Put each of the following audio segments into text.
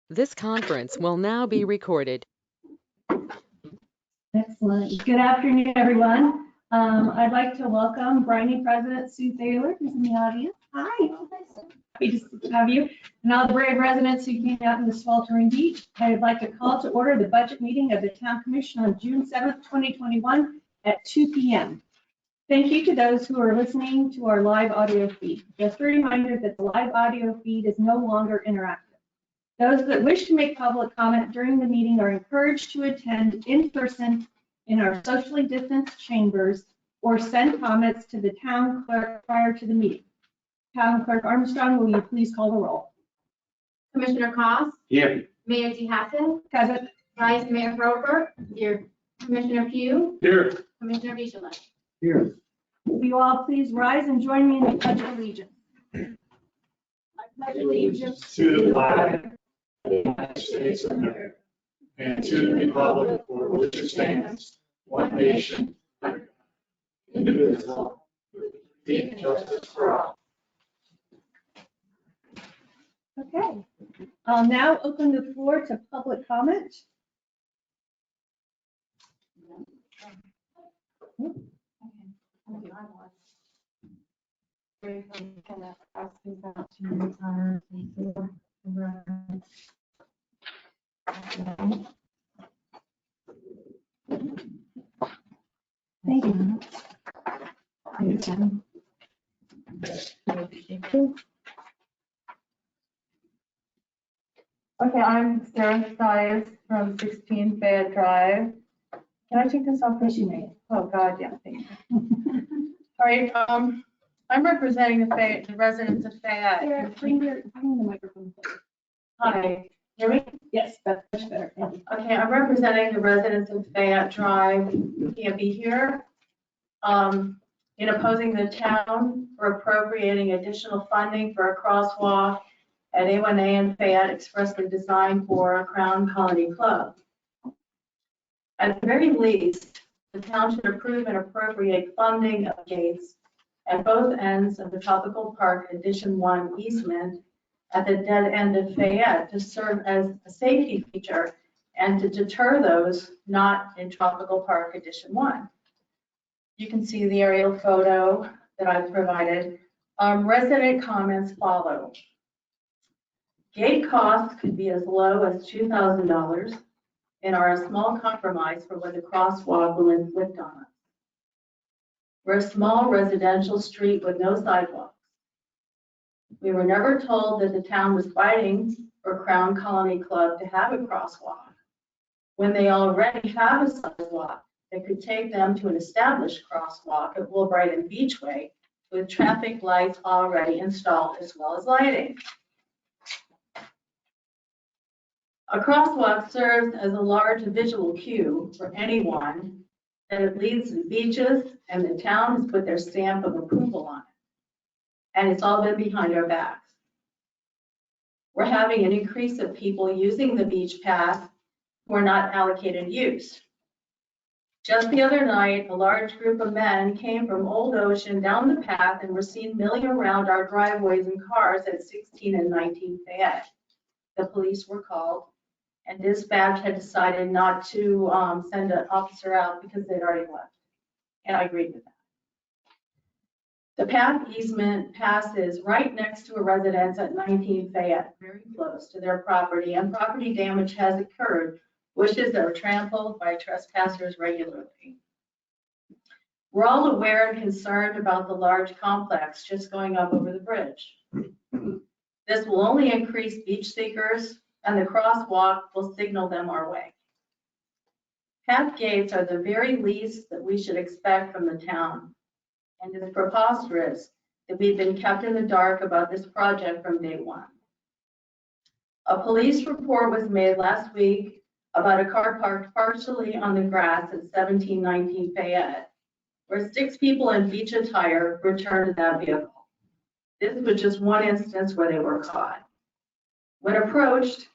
This conference will now be recorded. Excellent. Good afternoon, everyone. I'd like to welcome Briney President Sue Thaler, who's in the audience. Hi. Happy to have you. And all the brave residents who came out in the sweltering heat. I'd like to call to order the budget meeting of the Town Commission on June 7th, 2021 at 2 p.m. Thank you to those who are listening to our live audio feed. Just a reminder that the live audio feed is no longer interactive. Those that wish to make public comment during the meeting are encouraged to attend in person in our socially distanced chambers or send comments to the town clerk prior to the meeting. Town Clerk Armstrong, will you please call the roll? Commissioner Koss. Here. Mayor Dihatzis. Present. Vice Mayor Roper. Here. Commissioner Pugh. Here. Commissioner Beechler. Here. Will you all please rise and join me in the Pledge of Allegiance? I pledge allegiance To the flag of the United States of America and to the republic for which it stands, one nation, under God, indivisible, with liberty and justice for all. Okay. I'll now open the floor to public comment. Thank you. Okay, I'm Sarah Stiles from 16 Fayette Drive. Can I take this off? Yes, you may. Oh, God, yeah, thank you. All right, I'm representing the residents of Fayette. Sarah, bring the microphone. Hi, hear me? Yes, that's much better. Thank you. Okay, I'm representing the residents of Fayette Drive, who can't be here, in opposing the town for appropriating additional funding for a crosswalk at A1A and Fayette expressly designed for a Crown Colony Club. At the very least, the town should approve and appropriate funding of gates at both ends of the Tropical Park Addition 1 easement at the dead end of Fayette to serve as a safety feature and to deter those not in Tropical Park Addition 1. You can see the aerial photo that I've provided. Resident comments follow. Gate costs could be as low as $2,000 and are a small compromise for what the crosswalk will inflict on us. We're a small residential street with no sidewalks. We were never told that the town was fighting for Crown Colony Club to have a crosswalk when they already have a sidewalk that could take them to an established crosswalk at Woolbright and Beachway with traffic lights already installed as well as lighting. A crosswalk serves as a large visual cue for anyone that it leads to beaches, and the town has put their stamp of approval on it. And it's all been behind our backs. We're having an increase of people using the beach path who are not allocated use. Just the other night, a large group of men came from Old Ocean down the path and were seen milling around our driveways and cars at 16 and 19 Fayette. The police were called, and dispatch had decided not to send an officer out because they'd already left. And I agreed with that. The path easement passes right next to a residence at 19 Fayette, very close to their property, and property damage has occurred, which is they're trampled by trespassers regularly. We're all aware and concerned about the large complex just going up over the bridge. This will only increase beach seekers, and the crosswalk will signal them our way. Path gates are the very least that we should expect from the town, and it's preposterous that we've been kept in the dark about this project from day one. A police report was made last week about a car parked partially on the grass at 1719 Fayette, where 6 people in beach attire returned to that vehicle. This was just one instance where they were caught. When approached,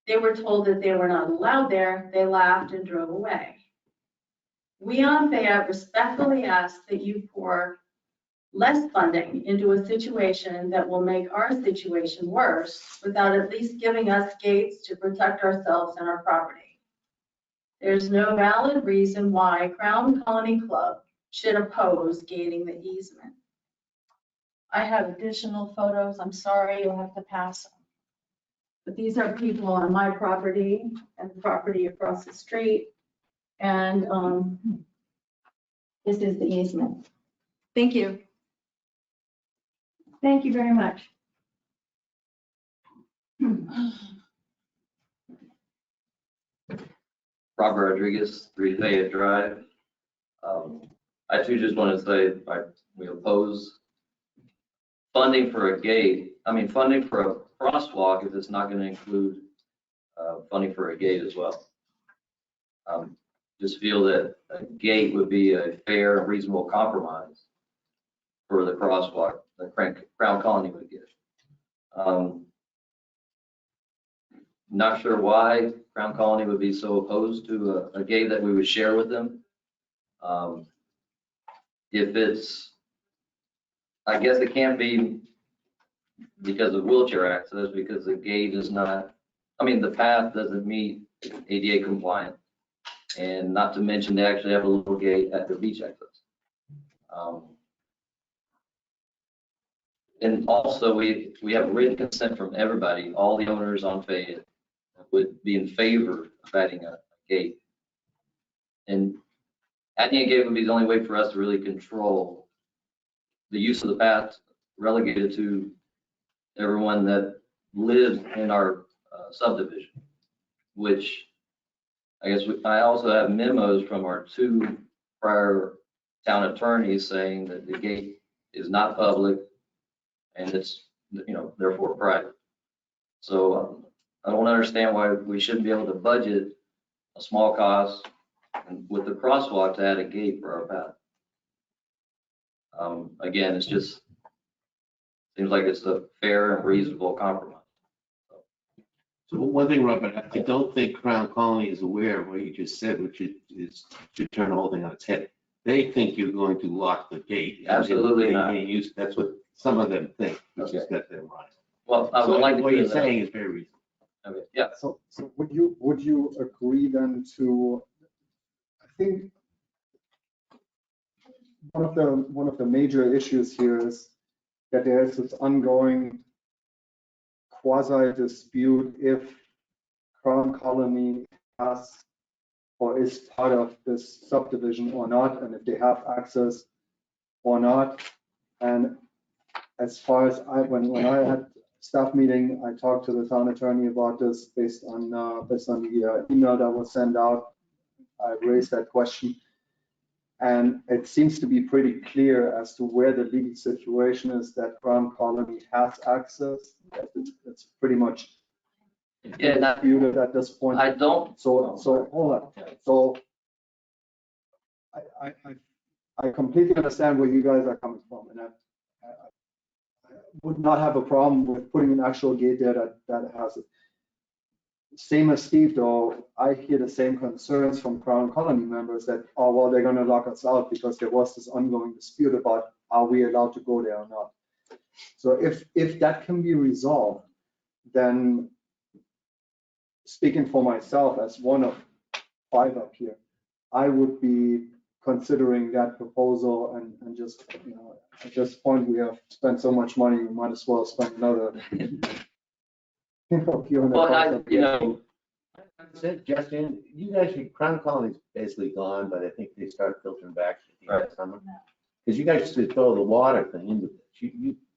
they were told that they were not allowed there. They laughed and drove away. We on Fayette respectfully ask that you pour less funding into a situation that will make our situation worse without at least giving us gates to protect ourselves and our property. There's no valid reason why Crown Colony Club should oppose gating the easement. I have additional photos. I'm sorry, you'll have to pass them. But these are people on my property and the property across the street. And this is the easement. Thank you. Thank you very much. Robert Rodriguez, 3 Fayette Drive. I too just want to say we oppose funding for a gate. I mean, funding for a crosswalk if it's not going to include funding for a gate as well. Just feel that a gate would be a fair and reasonable compromise for the crosswalk that Crown Colony would get. Not sure why Crown Colony would be so opposed to a gate that we would share with them. If it's, I guess it can't be because of wheelchair access, because the gate is not, I mean, the path doesn't meet ADA compliant. And not to mention, they actually have a little gate at the beach access. And also, we have written consent from everybody, all the owners on Fayette would be in favor of adding a gate. And adding a gate would be the only way for us to really control the use of the path relegated to everyone that lives in our subdivision, which I guess I also have memos from our 2 prior town attorneys saying that the gate is not public and it's, therefore private. So I don't understand why we shouldn't be able to budget a small cost and with the crosswalk to add a gate for our path. Again, it's just seems like it's a fair and reasonable compromise. So one thing, Robert, I don't think Crown Colony is aware of what you just said, which is to turn the whole thing on its head. They think you're going to lock the gate. Absolutely not. That's what some of them think, which Okay. has got them right. Well, I would So like to. what you're saying is very reasonable. Okay, yeah. So would you agree then to, I think one of the major issues here is that there is this ongoing quasi dispute if Crown Colony has or is part of this subdivision or not, and if they have access or not. And as far as when I had staff meeting, I talked to the town attorney about this based on the email that was sent out. I raised that question, and it seems to be pretty clear as to where the legal situation is, that Crown Colony has access. It's pretty much Yeah, that, disputed at this point. I don't. So hold on. So I completely understand where you guys are coming from, and I would not have a problem with putting an actual gate there that has it. Same as Steve, though, I hear the same concerns from Crown Colony members that, oh, well, they're going to lock us out because there was this ongoing dispute about are we allowed to go there or not. So if that can be resolved, then speaking for myself as one of 5 up here, I would be considering that proposal and just, at this point, we have spent so much money, we might as well spend another few hundred Well, Said Justin, you guys, Crown Colony's basically gone, but I think they start filtering back at the end of summer. Because you guys should throw the water thing into this.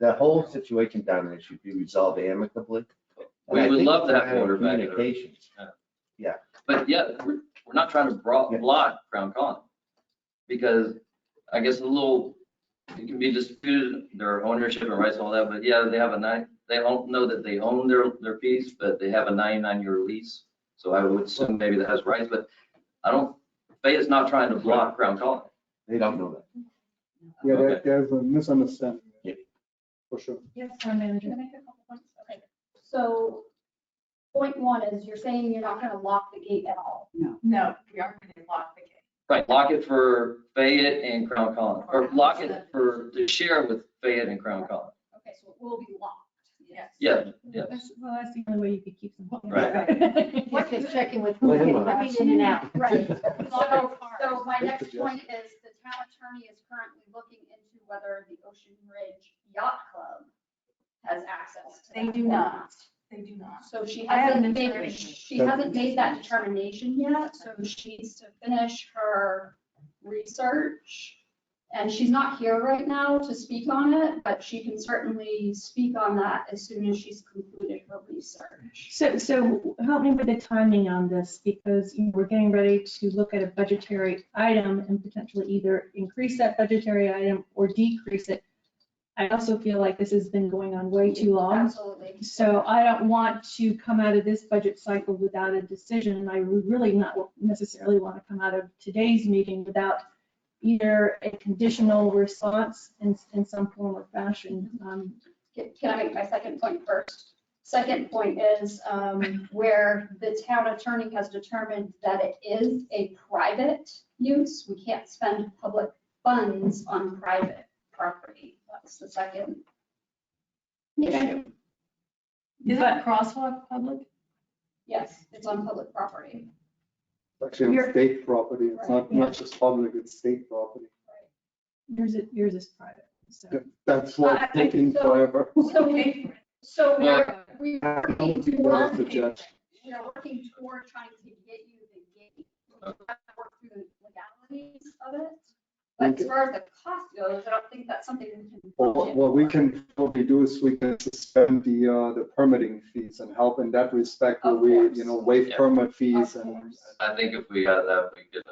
That whole situation down there should be resolved amicably. We And I would think love to it's a have matter of water back there. communications. But yeah, we're not trying to block Crown Colony because I guess it can be disputed, their ownership and rights and all that, but yeah, they don't know that they own their piece, but they have a 99-year lease. So I would assume maybe that has rights, but Fayette's not trying to block Crown Colony. They don't know that. Yeah, Okay. there's a misunderstanding. Yeah. For sure. Yes, town manager. Can I make a couple points? Okay. So point 1 is you're saying you're not going to lock the gate at all. No, we aren't going to lock the gate. Right, lock it for Fayette and Crown Colony, or lock it for, to share with Fayette and Crown Colony. Okay, so it will be locked. Yes. Yeah, yeah. Well, that's the only way you could keep them. Right. What is checking with Well, who's hang on. coming in and out? Right. Auto So my Good next suggestion. point is the town attorney is currently looking into whether the Ocean Ridge Yacht Club has access to They that do or not. They do not. So she I haven't hasn't been made, certain. she hasn't made that determination yet, so she needs to finish her research. And she's not here right now to speak on it, but she can certainly speak on that as soon as she's concluded her research. So help me with the timing on this, because we're getting ready to look at a budgetary item and potentially either increase that budgetary item or decrease it. I also feel like this has been going on way too long. Absolutely. So I don't want to come out of this budget cycle without a decision. And I would really not necessarily want to come out of today's meeting without either a conditional response in some form or fashion. Can I make my second point first? Second point is where the town attorney has determined that it is a private use. We can't spend public funds on private property. That's the second issue. Is that crosswalk public? Yes, it's on public property. Actually, on You're- state property, it's not Yeah. just public, it's state property. Yours is private, so. That's what's I- taking so- forever. So Well- we're I working don't think that's a toward, judge. we're working toward trying to get you the gate. We have to work through the legalities of it. But as far as the cost goes, I don't think that's something we can. What we can probably do is we can suspend the permitting fees and help in that respect, where Of we, course. waive Yeah. permit fees Of and, course. I think if we had that, we could,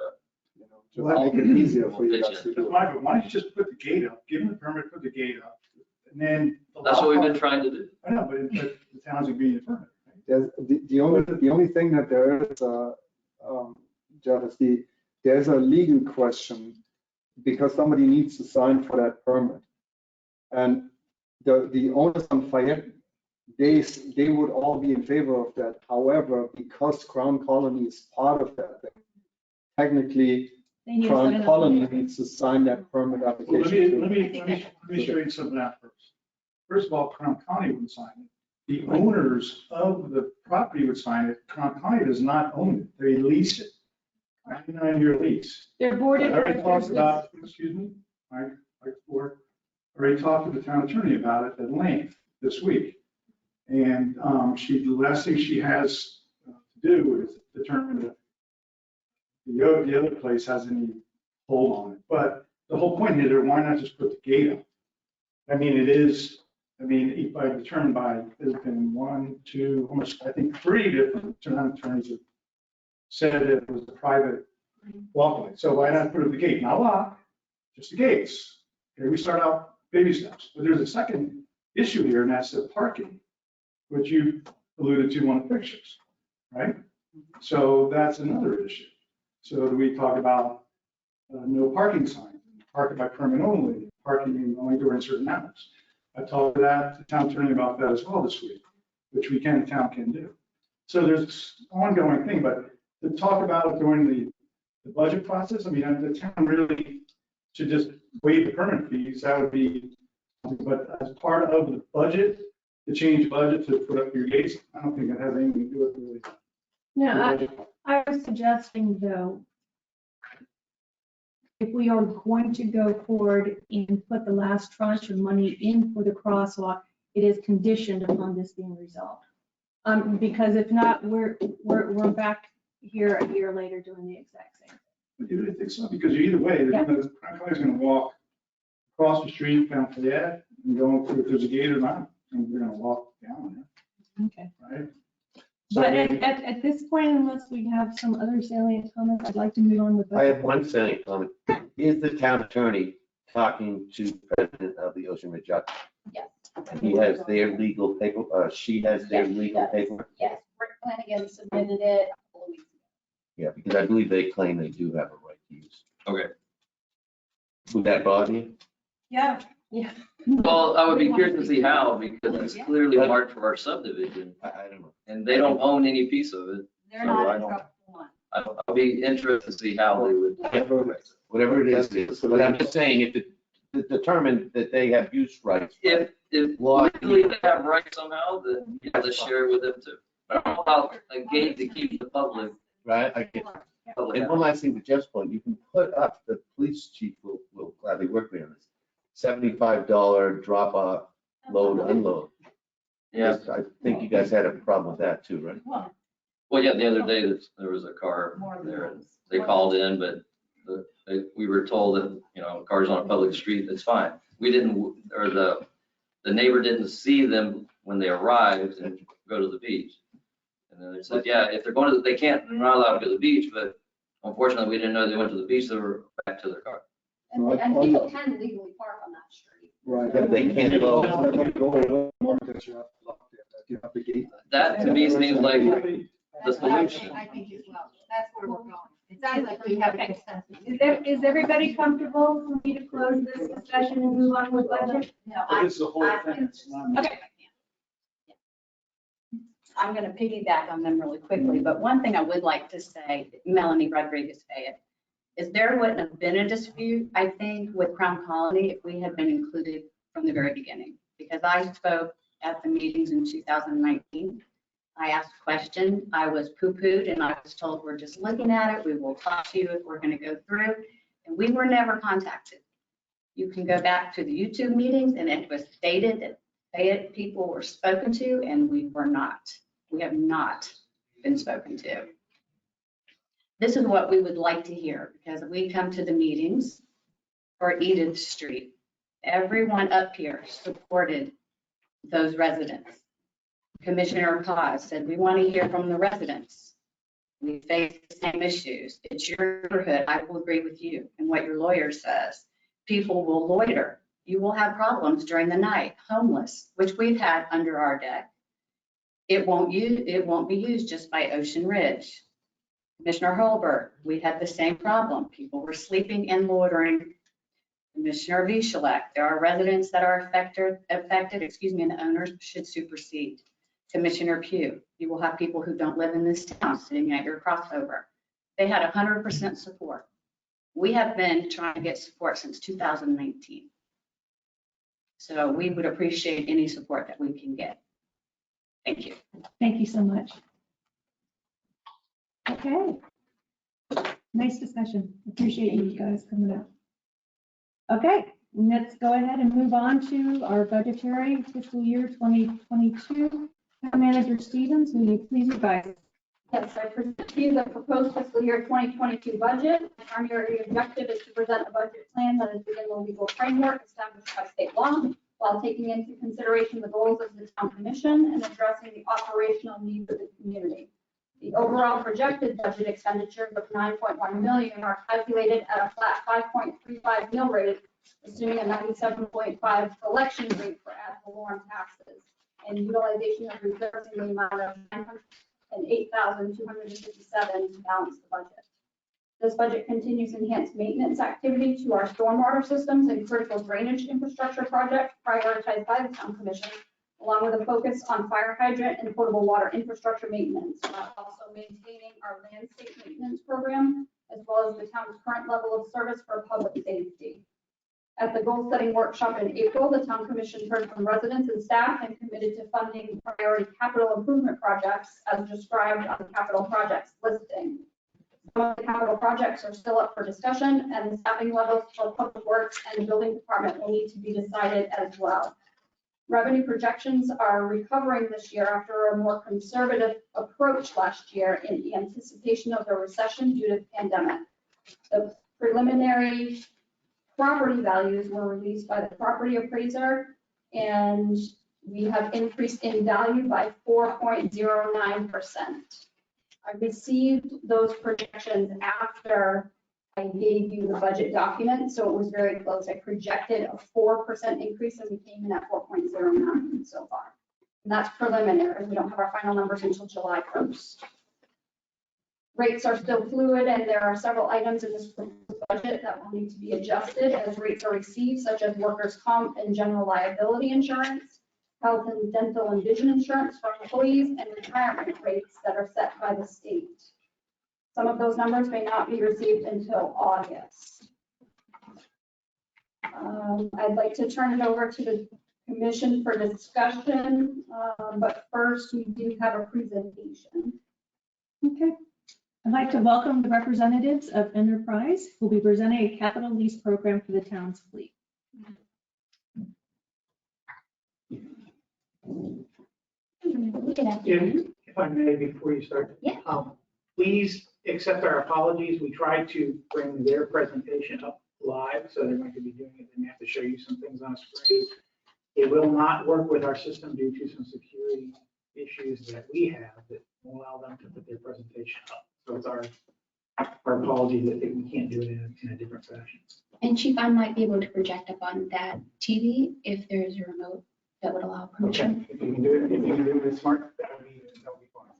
just make it easier for you guys to do. Why don't you just put the gate up, give them the permit, put the gate up, and then. that's what we've been trying to do. I know, but the town's agreeing to permit. There's, the only thing that there is, Jeff, is there's a legal question because somebody needs to sign for that permit. And the owners on Fayette, they would all be in favor of that. However, because Crown Colony is part of that thing, technically, They need to sign Crown up. Colony needs to sign that permit Well, application. let me show you some of that first. First of all, Crown County would sign it. The owners of the property would sign it. Crown County does not own it. They lease it. 99-year lease. They're I boarded. already talked about, excuse me, I already talked to the town attorney about it at length this week. And the last thing she has to do is determine if the other place has any hold on it. But the whole point is, why not just put the gate up? I mean, determined by, there's been one, two, almost, I think, three different town attorneys have said it was a private walkway. So why not put up the gate? Not lock, just the gates. Here we start out baby steps. But there's a second issue here, and that's the parking, which you alluded to on the pictures, right? So that's another issue. So do we talk about no parking signs, parking by permit only, parking only during certain hours? I talked to the town attorney about that as well this week, which the town can do. So there's an ongoing thing, but to talk about it during the budget process, I mean, the town really should just waive the permit fees, that would be, but as part of the budget, to change budget to put up your gates, I don't think that has anything to do with really. No, I was suggesting though, if we are going to go forward and put the last tranche of money in for the crosswalk, it is conditioned upon this being resolved. Because if not, we're back here a year later doing the exact same. But you really think so? Because either way, Yeah. the guy's gonna walk across the street down Fayette and go through if there's a gate or not, and they're gonna walk down Okay. there, right? So But maybe- at this point, unless we have some other salient comments, I'd like to move on with. I have one salient comment. Is the town attorney talking to the president of the Ocean Ridge Yacht? Yes. He has their legal paper, she has their Yes, legal yes. paper? Yes, Rick Flanagan submitted it a couple of weeks ago. Yeah, because I believe they claim they do have a right to use. Okay. Would that bother you? Yeah. Well, I would be curious to see how, because it's clearly marked for our subdivision, I don't know. and they don't own any piece of it. They're So not I in don't- trouble for one. I I'll be interested to see how they would. Whatever it is. But I'm just saying, if it determined that they have use rights. If Law. legally they have rights somehow, then you have to share with them too. But how about a gate to keep the public? Right, I get. And one last thing to Jeff's point, you can put up, the police chief will gladly work with you on this, $75 drop off, load, unload. Yeah. I think you guys had a problem with that too, right? Well, yeah, the other day there was a car there and they called in, but we were told that, you know, cars on a public street, that's fine. We didn't, or the neighbor didn't see them when they arrived and go to the beach. And then they said, yeah, if they're going to, they can't, they're not allowed to go to the beach, but unfortunately, we didn't know they went to the beach, they were back to their car. And people can legally park on that street. Right. If they can't go. You have the gate. That to me seems like the solution. I think as well. That's where we're going. It sounds like we have a consensus. Is everybody comfortable for me to close this discussion and move on with budget? No, But it's the whole thing. Okay. I'm going to piggyback on them really quickly, but one thing I would like to say, Melanie Rodriguez Fayette, is there wouldn't have been a dispute, I think, with Crown Colony if we had been included from the very beginning. Because I spoke at the meetings in 2019. I asked a question, I was poo-pooed, and I was told, we're just looking at it, we will talk to you if we're going to go through, and we were never contacted. You can go back to the YouTube meetings, and it was stated that Fayette people were spoken to, and we were not. We have not been spoken to. This is what we would like to hear, because we come to the meetings for Edith Street. Everyone up here supported those residents. Commissioner Cos said, we want to hear from the residents. We face the same issues. It's your neighborhood. I will agree with you and what your lawyer says. People will loiter. You will have problems during the night, homeless, which we've had under our deck. It won't be used just by Ocean Ridge. Commissioner Holbert, we had the same problem. People were sleeping and loitering. Commissioner Vichelek, there are residents that are affected, and the owners should supersede. Commissioner Pugh, you will have people who don't live in this town sitting at your crossover. They had 100% support. We have been trying to get support since 2019. So we would appreciate any support that we can get. Thank you. Thank you so much. Okay. Nice discussion. Appreciate you guys coming out. Okay, let's go ahead and move on to our budgetary fiscal year 2022. Town Manager Stevens, will you please advise? Yes, I present to you the proposed fiscal year 2022 budget. The primary objective is to present a budget plan that is within the legal framework established by state law, while taking into consideration the goals of the town commission and addressing the operational needs of the community. The overall projected budget expenditures of $9.1 million are calculated at a flat 5.35 mill rate, assuming a 97.5 collection rate for ad valorem taxes, and utilization of reserves in the amount of $908,257 to balance the budget. This budget continues enhanced maintenance activity to our stormwater systems and critical drainage infrastructure projects prioritized by the town commission, along with a focus on fire hydrant and potable water infrastructure maintenance, while also maintaining our landscape maintenance program, as well as the town's current level of service for public safety. At the goal setting workshop in April, the town commission heard from residents and staff and committed to funding priority capital improvement projects as described on the capital projects listing. Some of the capital projects are still up for discussion, and the staffing levels for public works and the building department will need to be decided as well. Revenue projections are recovering this year after a more conservative approach last year in anticipation of the recession due to the pandemic. The preliminary property values were released by the property appraiser, and we have increased in value by 4.09%. I received those projections after I gave you the budget document, so it was very close. I projected a 4% increase, and we came in at 4.09 so far. And that's preliminary. We don't have our final numbers until July 1st. Rates are still fluid, and there are several items in this budget that will need to be adjusted as rates are received, such as workers' comp and general liability insurance, health and dental and vision insurance for employees, and retirement rates that are set by the state. Some of those numbers may not be received until August. I'd like to turn it over to the commission for discussion, but first we do have a presentation. Okay. I'd like to welcome the representatives of Enterprise who will be presenting a capital lease program for the town's fleet. If I may, before you start. Yeah. Please accept our apologies. We tried to bring their presentation up live, so they're going to be doing it, and they have to show you some things on screen. It will not work with our system due to some security issues that we have that won't allow them to put their presentation up. So it's our apology that we can't do it in a different fashion. And Chief, I might be able to project up on that TV if there's a remote that would allow Okay, permission. if you can do it with smart, that would be fine.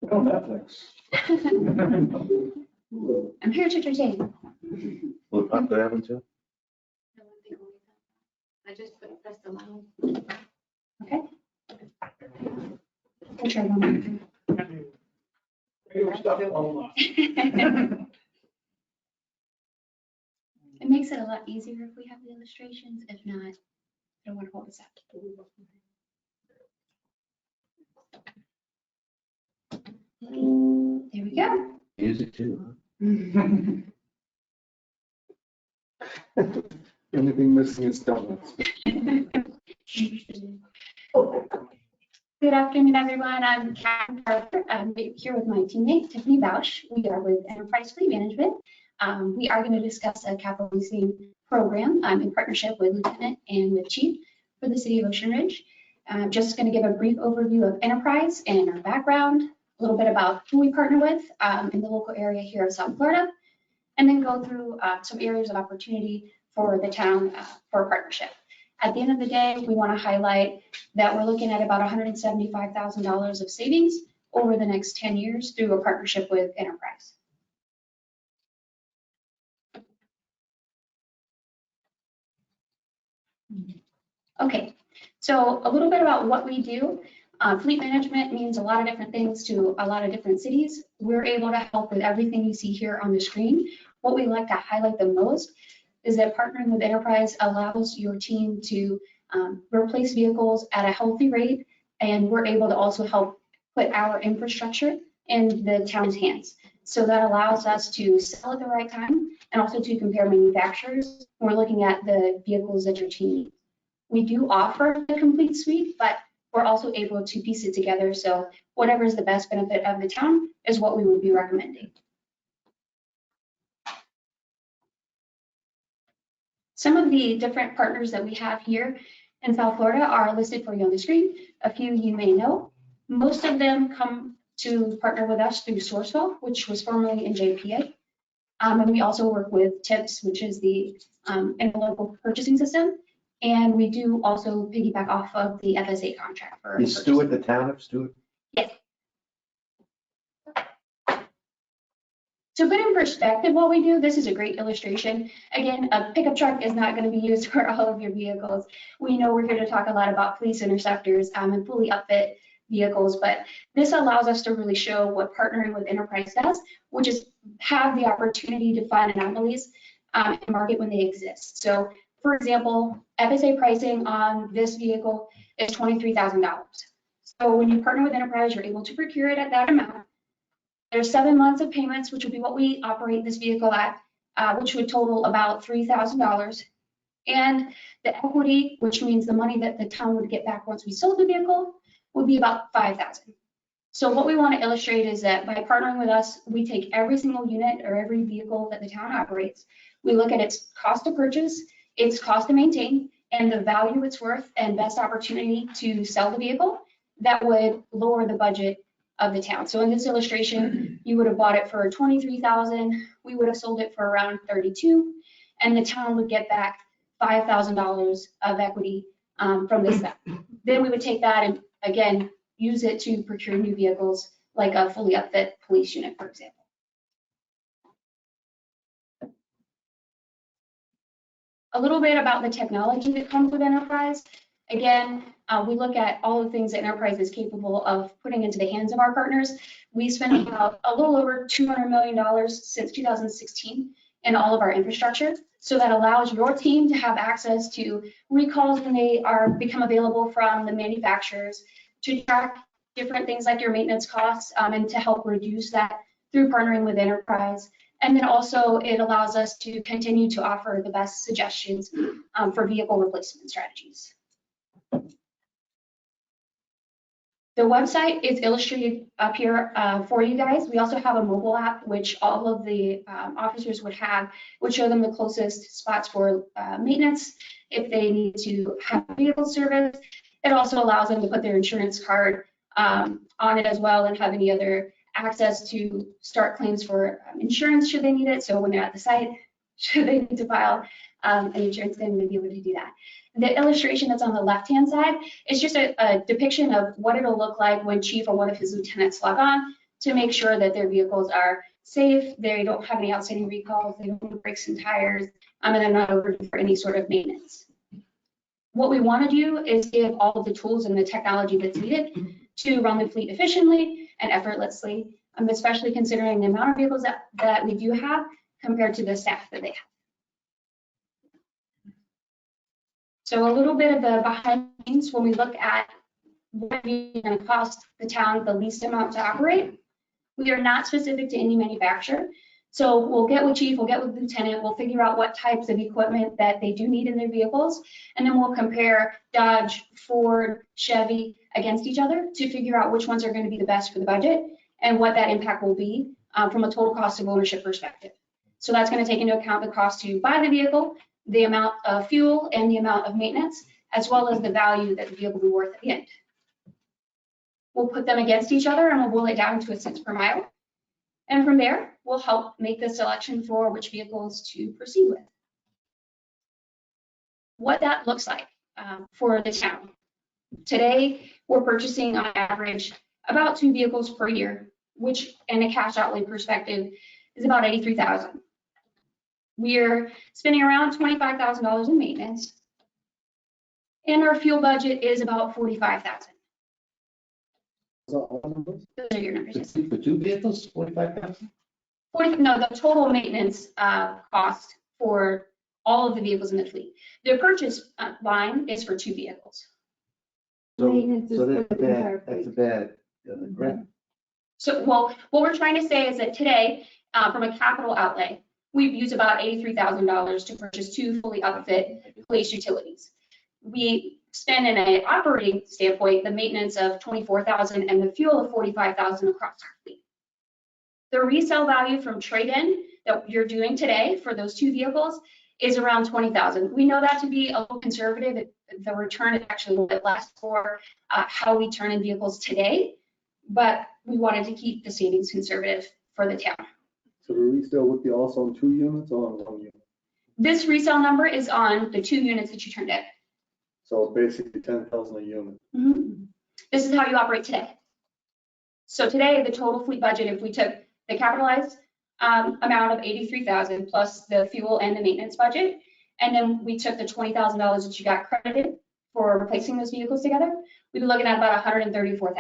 Oh, Netflix. I'm here to entertain. Will it pop that happen too? I just pressed allow. Okay. I'll try one Regular stuff online. It makes it a lot easier if we have the illustrations. If not, I don't want to hold us up. There we go. Music too, Anything missing is donuts. Good afternoon, everyone. I'm Karen Carter. I'm here with my teammate, Tiffany Bausch. We are with Enterprise Fleet Management. We are going to discuss a capital leasing program in partnership with Lieutenant and with Chief for the city of Ocean Ridge. I'm just going to give a brief overview of Enterprise and our background, a little bit about who we partner with in the local area here of South Florida, and then go through some areas of opportunity for the town for a partnership. At the end of the day, we want to highlight that we're looking at about $175,000 of savings over the next 10 years through a partnership with Enterprise. Okay, so a little bit about what we do. Fleet management means a lot of different things to a lot of different cities. We're able to help with everything you see here on the screen. What we like to highlight the most is that partnering with Enterprise allows your team to replace vehicles at a healthy rate, and we're able to also help put our infrastructure in the town's hands. So that allows us to sell at the right time and also to compare manufacturers when we're looking at the vehicles that your team needs. We do offer the complete suite, but we're also able to piece it together. So whatever is the best benefit of the town is what we would be recommending. Some of the different partners that we have here in South Florida are listed for you on the screen. A few you may know. Most of them come to partner with us through Sourcewell, which was formerly in JPA. And we also work with TIPS, which is the interlocal purchasing system. And we do also piggyback off of the FSA contract for. Is Stewart the town of Stewart? Yes. To put in perspective what we do, this is a great illustration. Again, a pickup truck is not going to be used for all of your vehicles. We know we're here to talk a lot about police interceptors and fully upfit vehicles, but this allows us to really show what partnering with Enterprise does, which is have the opportunity to find anomalies in the market when they exist. So, for example, FSA pricing on this vehicle is $23,000. So when you partner with Enterprise, you're able to procure it at that amount. There's 7 months of payments, which would be what we operate this vehicle at, which would total about $3,000. And the equity, which means the money that the town would get back once we sold the vehicle, would be about $5,000. So what we want to illustrate is that by partnering with us, we take every single unit or every vehicle that the town operates. We look at its cost to purchase, its cost to maintain, and the value it's worth and best opportunity to sell the vehicle that would lower the budget of the town. So in this illustration, you would have bought it for $23,000. We would have sold it for around $32,000, and the town would get back $5,000 of equity from this. Then we would take that and again use it to procure new vehicles, like a fully upfit police unit, for example. A little bit about the technology that comes with Enterprise. Again, we look at all the things that Enterprise is capable of putting into the hands of our partners. We spent about a little over $200 million since 2016 in all of our infrastructure. So that allows your team to have access to recalls when they become available from the manufacturers, to track different things like your maintenance costs, and to help reduce that through partnering with Enterprise. And then also it allows us to continue to offer the best suggestions for vehicle replacement strategies. The website is illustrated up here for you guys. We also have a mobile app, which all of the officers would have, would show them the closest spots for maintenance if they need to have vehicle service. It also allows them to put their insurance card on it as well, and have any other access to start claims for insurance should they need it. So when they're at the site, should they need to file an insurance claim, they'll be able to do that. The illustration that's on the left-hand side is just a depiction of what it'll look like when Chief or one of his lieutenants log on to make sure that their vehicles are safe, they don't have any outstanding recalls, they don't have brakes and tires, and they're not overdue for any sort of maintenance. What we want to do is give all of the tools and the technology that's needed to run the fleet efficiently and effortlessly, especially considering the amount of vehicles that we do have compared to the staff that they have. So a little bit of the behind the scenes when we look at what it's going to cost the town the least amount to operate. We are not specific to any manufacturer. So we'll get with Chief, we'll get with Lieutenant, we'll figure out what types of equipment that they do need in their vehicles, and then we'll compare Dodge, Ford, Chevy against each other to figure out which ones are going to be the best for the budget and what that impact will be from a total cost of ownership perspective. So that's going to take into account the cost to buy the vehicle, the amount of fuel, and the amount of maintenance, as well as the value that the vehicle will be worth at the end. We'll put them against each other and we'll boil it down to a cents per mile. And from there, we'll help make the selection for which vehicles to proceed with. What that looks like for the town. Today, we're purchasing on average about 2 vehicles per year, which in a cash outlay perspective is about $83,000. We're spending around $25,000 in maintenance, and our fuel budget is about $45,000. Those are your numbers. Yes. For 2 vehicles, 45,000? No, the total maintenance cost for all of the vehicles in the fleet. The purchase line is for 2 vehicles. So Maintenance is for the entire that's a fleet. bad, right? So, well, what we're trying to say is that today, from a capital outlay, we've used about $83,000 to purchase 2 fully upfit police utilities. We spend in an operating standpoint the maintenance of $24,000 and the fuel of $45,000 across our fleet. The resale value from trade-in that you're doing today for those 2 vehicles is around $20,000. We know that to be a little conservative. The return is actually a little bit less for how we turn in vehicles today, but we wanted to keep the savings conservative for the town. So the resale would be also on 2 units or on 1 unit? This resale number is on the 2 units that you turned in. So basically 10,000 a unit. Mm-hmm. This is how you operate today. So today, the total fleet budget, if we took the capitalized amount of $83,000 plus the fuel and the maintenance budget, and then we took the $20,000 that you got credited for replacing those vehicles together, we'd be looking at about $134,000.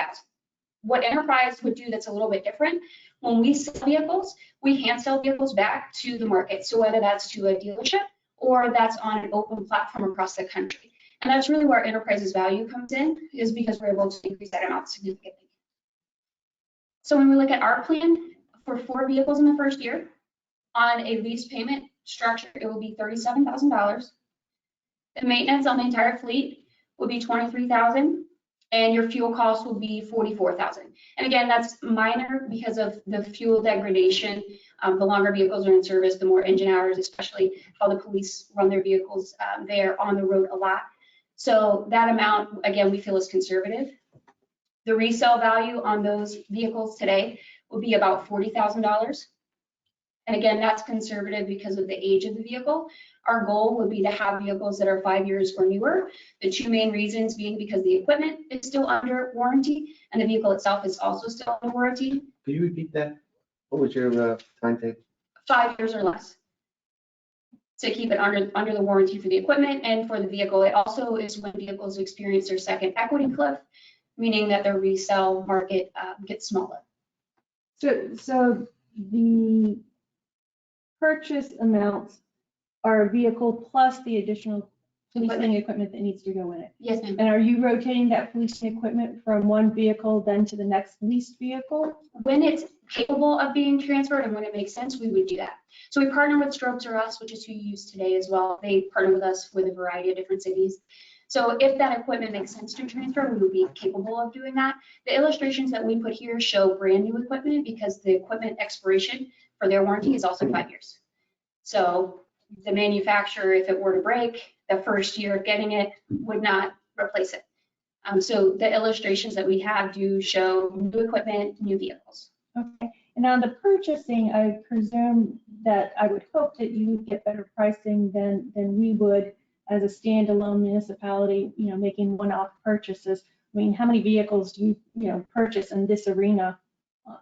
What Enterprise would do that's a little bit different, when we sell vehicles, we hand sell vehicles back to the market. So whether that's to a dealership or that's on an open platform across the country. And that's really where Enterprise's value comes in, is because we're able to increase that amount significantly. So when we look at our plan for 4 vehicles in the first year, on a lease payment structure, it will be $37,000. The maintenance on the entire fleet will be $23,000, and your fuel cost will be $44,000. And again, that's minor because of the fuel degradation. The longer vehicles are in service, the more engine hours, especially how the police run their vehicles. They're on the road a lot. So that amount, again, we feel is conservative. The resale value on those vehicles today will be about $40,000. And again, that's conservative because of the age of the vehicle. Our goal would be to have vehicles that are 5 years or newer. The 2 main reasons being because the equipment is still under warranty and the vehicle itself is also still under warranty. Could you repeat that? What was your timetable? 5 years or less. to keep it under the warranty for the equipment and for the vehicle. It also is when vehicles experience their second equity cliff, meaning that their resale market gets smaller. So the purchase amounts are a vehicle plus the additional policing equipment that needs to go in it. Yes, ma'am. And are you rotating that policing equipment from one vehicle then to the next leased vehicle? When it's capable of being transferred and when it makes sense, we would do that. So we partner with Strobes R Us, which is who you use today as well. They partner with us with a variety of different cities. So if that equipment makes sense to transfer, we would be capable of doing that. The illustrations that we put here show brand new equipment because the equipment expiration for their warranty is also 5 years. So the manufacturer, if it were to break, the first year of getting it would not replace it. So the illustrations that we have do show new equipment, new vehicles. Okay. And on the purchasing, I presume that I would hope that you would get better pricing than we would as a standalone municipality, making one-off purchases. I mean, how many vehicles do you purchase in this arena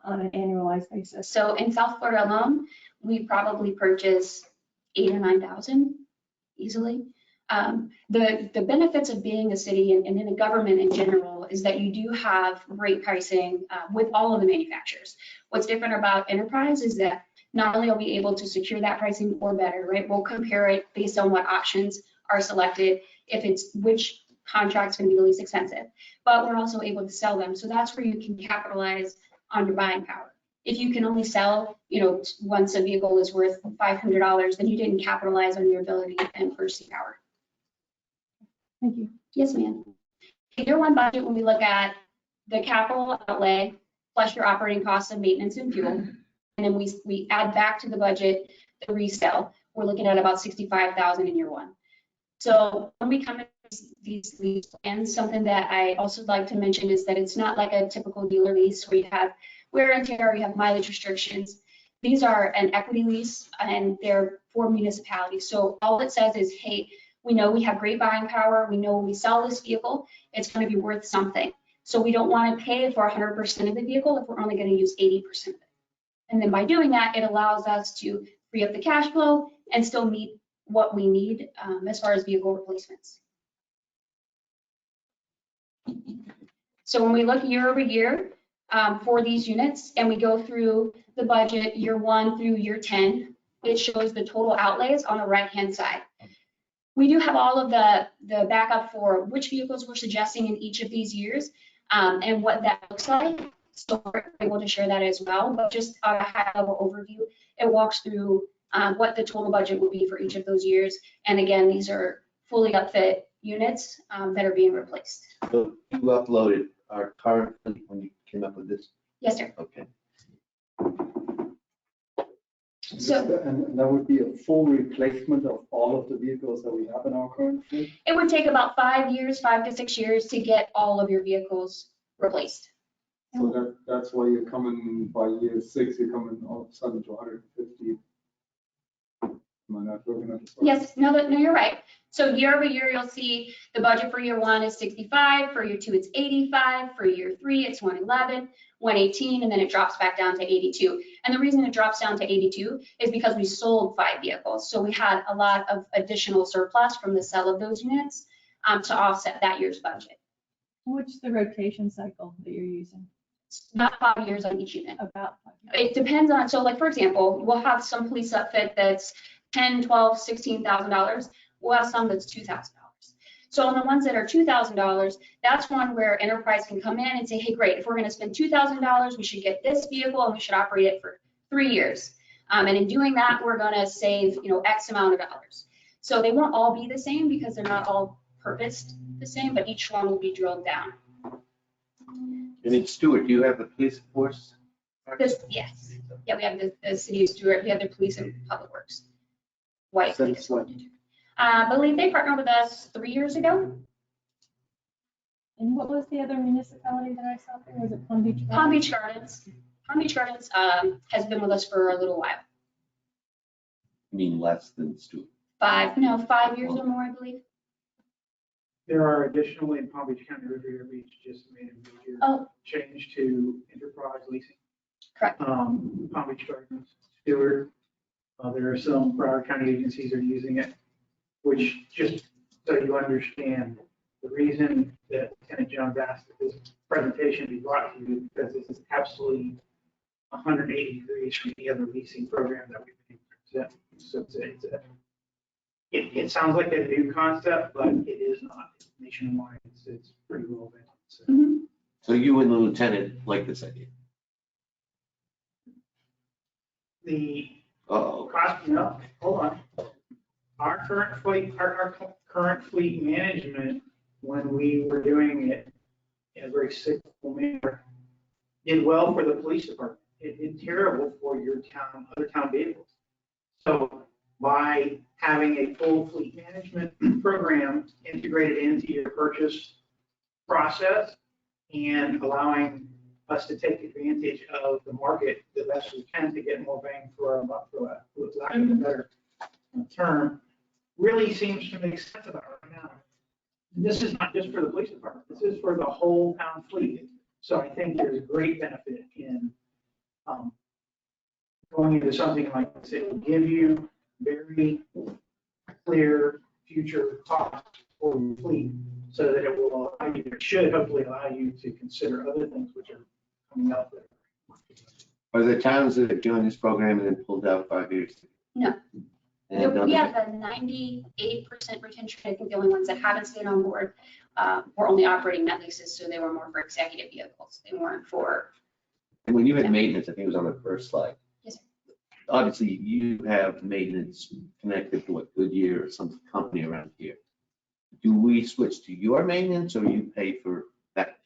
on an annualized basis? So in South Florida alone, we probably purchase 8,000 or 9,000 easily. The benefits of being a city and in a government in general is that you do have great pricing with all of the manufacturers. What's different about Enterprise is that not only are we able to secure that pricing or better, right? We'll compare it based on what options are selected, if it's which contract's going to be the least expensive, but we're also able to sell them. So that's where you can capitalize on your buying power. If you can only sell, once a vehicle is worth $500, then you didn't capitalize on your ability and purchasing power. Thank you. Yes, ma'am. Year one budget, when we look at the capital outlay plus your operating costs of maintenance and fuel, and then we add back to the budget the resale, we're looking at about $65,000 in year one. So when we come in these lease plans, something that I also like to mention is that it's not like a typical dealer lease where you have wear and tear, you have mileage restrictions. These are an equity lease and they're for municipalities. So all it says is, hey, we know we have great buying power. We know when we sell this vehicle, it's going to be worth something. So we don't want to pay for 100% of the vehicle if we're only going to use 80% of it. And then by doing that, it allows us to free up the cash flow and still meet what we need as far as vehicle replacements. So when we look year over year for these units and we go through the budget year 1 through year 10, it shows the total outlays on the right-hand side. We do have all of the backup for which vehicles we're suggesting in each of these years and what that looks like. So we're able to share that as well, but just on a high level overview, it walks through what the total budget will be for each of those years. And again, these are fully upfit units that are being replaced. So you uploaded our current fleet when you came up with this? Yes, sir. Okay. So And that would be a full replacement of all of the vehicles that we have in our current fleet? it would take about 5 to 6 years to get all of your vehicles replaced. So that's why you're coming by year 6, you're coming all of a sudden to 150. Am I not looking at this right? Yes, no, you're right. So year over year, you'll see the budget for year 1 is 65, for year 2 it's 85, for year 3 it's 111, 118, and then it drops back down to 82. And the reason it drops down to 82 is because we sold 5 vehicles. So we had a lot of additional surplus from the sale of those units to offset that year's budget. What's the rotation cycle that you're using? It's about 5 years on each unit. About 5 years. It depends on, so like for example, we'll have some police outfit that's $10,000, $12,000, $16,000. We'll have some that's $2,000. So on the ones that are $2,000, that's one where Enterprise can come in and say, hey, great, if we're going to spend $2,000, we should get this vehicle and we should operate it for 3 years. And in doing that, we're going to save, X amount of dollars. So they won't all be the same because they're not all purposed the same, but each one will be drilled down. And in Stewart, do you have the police force? Yes. Yeah, we have the city of Stewart, we have the police and public works. White. Since when? I believe they partnered with us 3 years ago. And what was the other municipality that I saw there? Was it Palm Beach? Palm Beach Gardens. Palm Beach Gardens has been with us for a little while. I mean, less than Stewart. 5 years or more, I believe. There are additionally in Palm Beach County, Riviera Beach just made a major change to Enterprise leasing. Correct. Palm Beach Gardens, Stewart, There are some Broward County agencies are using it, which, just so you understand, the reason that Lieutenant Jones asked that this presentation be brought to you, because this is absolutely 180 degrees from the other leasing program that we've been presenting. So it sounds like a new concept, but it is not. It's nationwide. It's pretty well vetted. So. So you and the lieutenant like this idea? The Uh-oh. cost, no, hold on. Our current fleet management, when we were doing it in a very cyclical manner, did well for the police department. It did terrible for your town, other town vehicles. So by having a full fleet management program integrated into your purchase process and allowing us to take advantage of the market the best we can to get more bang for our buck, for lack of a better term, really seems to make sense about right now. This is not just for the police department. This is for the whole town fleet. So I think there's great benefit in going into something like this. It will give you very clear future costs for your fleet so that it will allow you, it should hopefully allow you to consider other things which are coming up there. Are there towns that have joined this program and then pulled out 5 years? No. And We others- have a 98% retention. I think the only ones that haven't stayed on board were only operating net leases, so they were more for executive vehicles. They weren't for, And when you had maintenance, I think it was on the first slide. Yes, sir. Obviously, you have maintenance connected to what Goodyear or some company around here. Do we switch to your maintenance or you pay for that?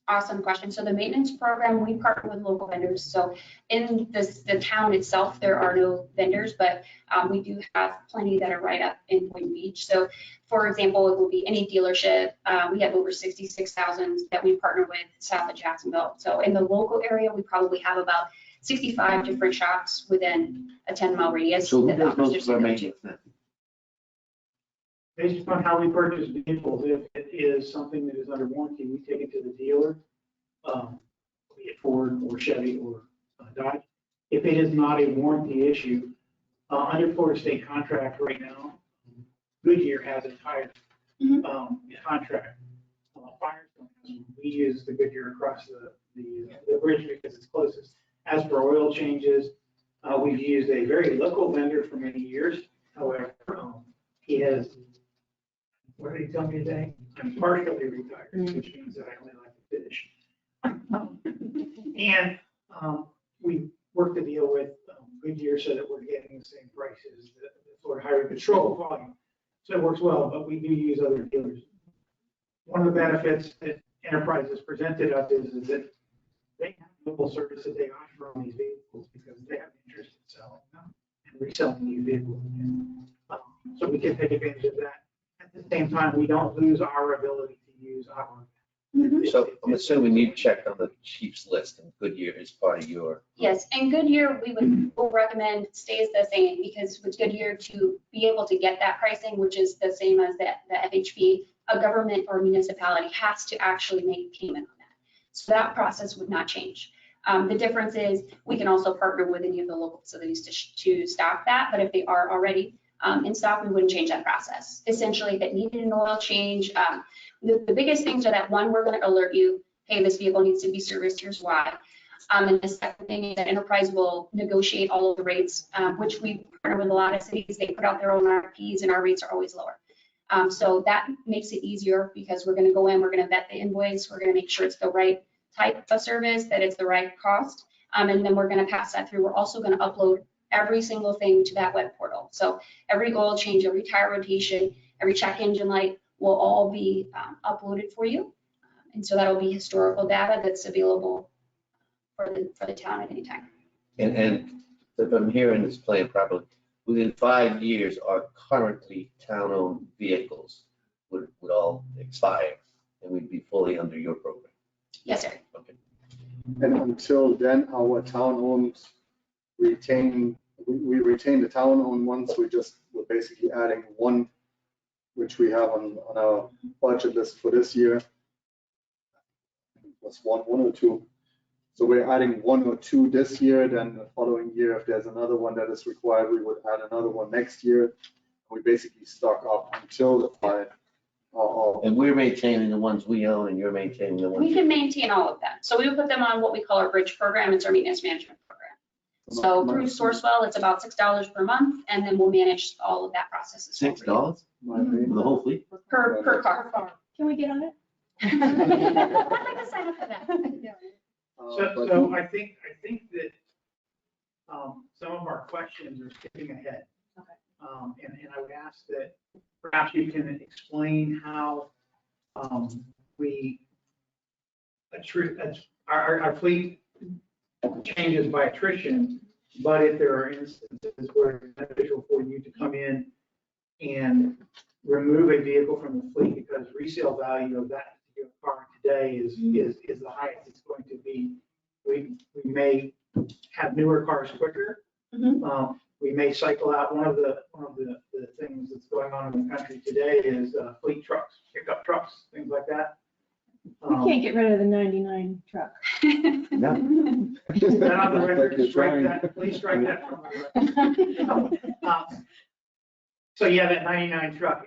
awesome question. So the maintenance program, we partner with local vendors. So in the town itself, there are no vendors, but we do have plenty that are right up in Boynton Beach. So for example, it will be any dealership. We have over 66,000 that we partner with south of Jacksonville. So in the local area, we probably have about 65 different shops within a 10-mile radius. So who that does offers most of our their maintenance then? Based upon how we purchase vehicles, if it is something that is under warranty, we take it to the dealer, be it Ford or Chevy or Dodge. If it is not a warranty issue, under Florida state contract right now, Goodyear has a tire contract. Firestone, we use the Goodyear across the bridge because it's closest. As for oil changes, we've used a very local vendor for many years. However, he has, what did he tell me today? I'm partially retired, which means that I only like to finish. And we worked a deal with Goodyear so that we're getting the same price as the Florida Highway Patrol volume. So it works well, but we do use other dealers. One of the benefits that Enterprise has presented us is that they have local service that they offer on these vehicles because they have interest in selling them and reselling these vehicles. So we can take advantage of that. At the same time, we don't lose our ability to use our. So I'm assuming you checked on the chief's list and Goodyear is part of your. Yes, and Goodyear, we'll recommend stays the same because with Goodyear to be able to get that pricing, which is the same as the FHP, a government or municipality has to actually make payment on that. So that process would not change. The difference is we can also partner with any of the local facilities to stop that, but if they are already in stock, we wouldn't change that process. Essentially, if it needed an oil change, the biggest things are that one, we're going to alert you, hey, this vehicle needs to be serviced, here's why. And the second thing is that Enterprise will negotiate all of the rates, which we partner with a lot of cities. They put out their own RFPs and our rates are always lower. So that makes it easier because we're going to go in, we're going to vet the invoice, we're going to make sure it's the right type of service, that it's the right cost, and then we're going to pass that through. We're also going to upload every single thing to that web portal. So every oil change, every tire rotation, every check engine light will all be uploaded for you. And so that'll be historical data that's available for the town at any time. And if I'm hearing this plan properly, within 5 years, our currently town-owned vehicles would all expire and we'd be fully under your program. Yes, sir. Okay. And until then, our town-owned retain, we retain the town-owned ones. We're basically adding one, which we have on our budget list for this year. It was one or two. So we're adding 1 or 2 this year, then the following year, if there's another one that is required, we would add another one next year. We basically stock up until the 5 are And we're maintaining the ones we own and you're maintaining the ones. We can maintain all of them. So we would put them on what we call our bridge program. It's our maintenance management program. So through Sourcewell, it's about $6 per month, and then we'll manage all of that process as well. for you. $6 for the whole fleet? Per car. Can we get on it? I'd like to sign up for that. So I think that some of our questions are skipping ahead. And I would ask that perhaps you can explain how our fleet changes by attrition, but if there are instances where it's beneficial for you to come in and remove a vehicle from the fleet because resale value of that particular car today is the highest it's going to be. We may have newer cars quicker. We may cycle out. One of the things that's going on in the country today is fleet trucks, pickup trucks, things like that. We can't get rid of the 99 truck. No. Is that on the record? Strike that, please strike that from the record. So yeah, that 99 truck,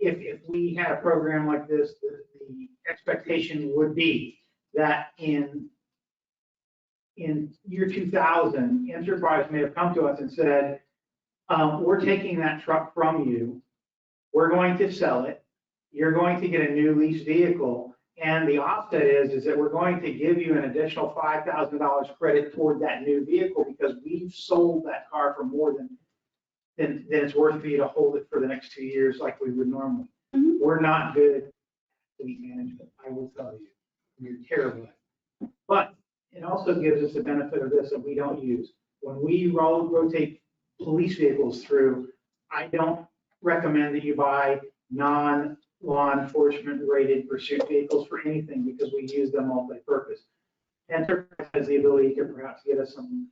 if we had a program like this, the expectation would be that in year 2000, Enterprise may have come to us and said, we're taking that truck from you. We're going to sell it. You're going to get a new lease vehicle. And the offset is that we're going to give you an additional $5,000 credit toward that new vehicle because we've sold that car for more than it's worth for you to hold it for the next 2 years like we would normally. We're not good at fleet management, I will tell you. You're terrible at it. But it also gives us the benefit of this that we don't use. When we rotate police vehicles through, I don't recommend that you buy non-law enforcement rated pursuit vehicles for anything because we use them multi-purpose. Enterprise has the ability to perhaps get us some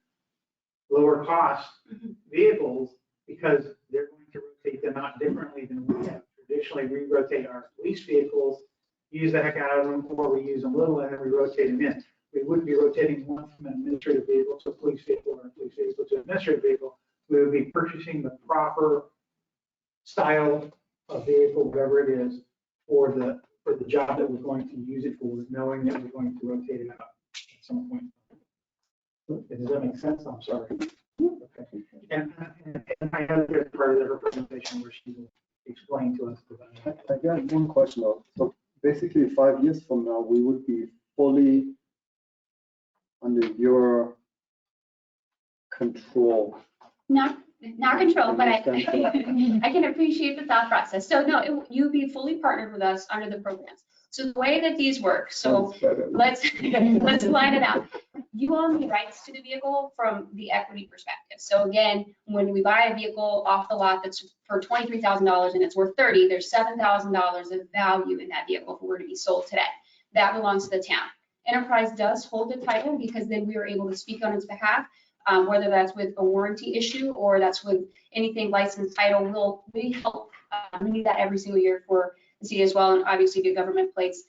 lower cost vehicles because they're going to rotate them out differently than we have. Traditionally, we rotate our police vehicles, use the heck out of them, or we use them little and then we rotate them in. We wouldn't be rotating one from an administrative vehicle to a police vehicle or a police vehicle to an administrative vehicle. We would be purchasing the proper style of vehicle, whatever it is, for the job that we're going to use it for, knowing that we're going to rotate it out at some point. Does that make sense? I'm sorry. Okay. And I know there's part of her presentation where she will explain to us about it. I got one question though. So basically 5 years from now, we would be fully under your control. Not control, but I can appreciate the thought process. So no, you'd be fully partnered with us under the programs. So the way that these work, so let's line it out. You own the rights to the vehicle from the equity perspective. So again, when we buy a vehicle off the lot that's for $23,000 and it's worth $30,000, there's $7,000 of value in that vehicle if it were to be sold today. That belongs to the town. Enterprise does hold the title because then we are able to speak on its behalf, whether that's with a warranty issue or that's with anything licensed title. We help renew that every single year for the city as well, and obviously get government plates.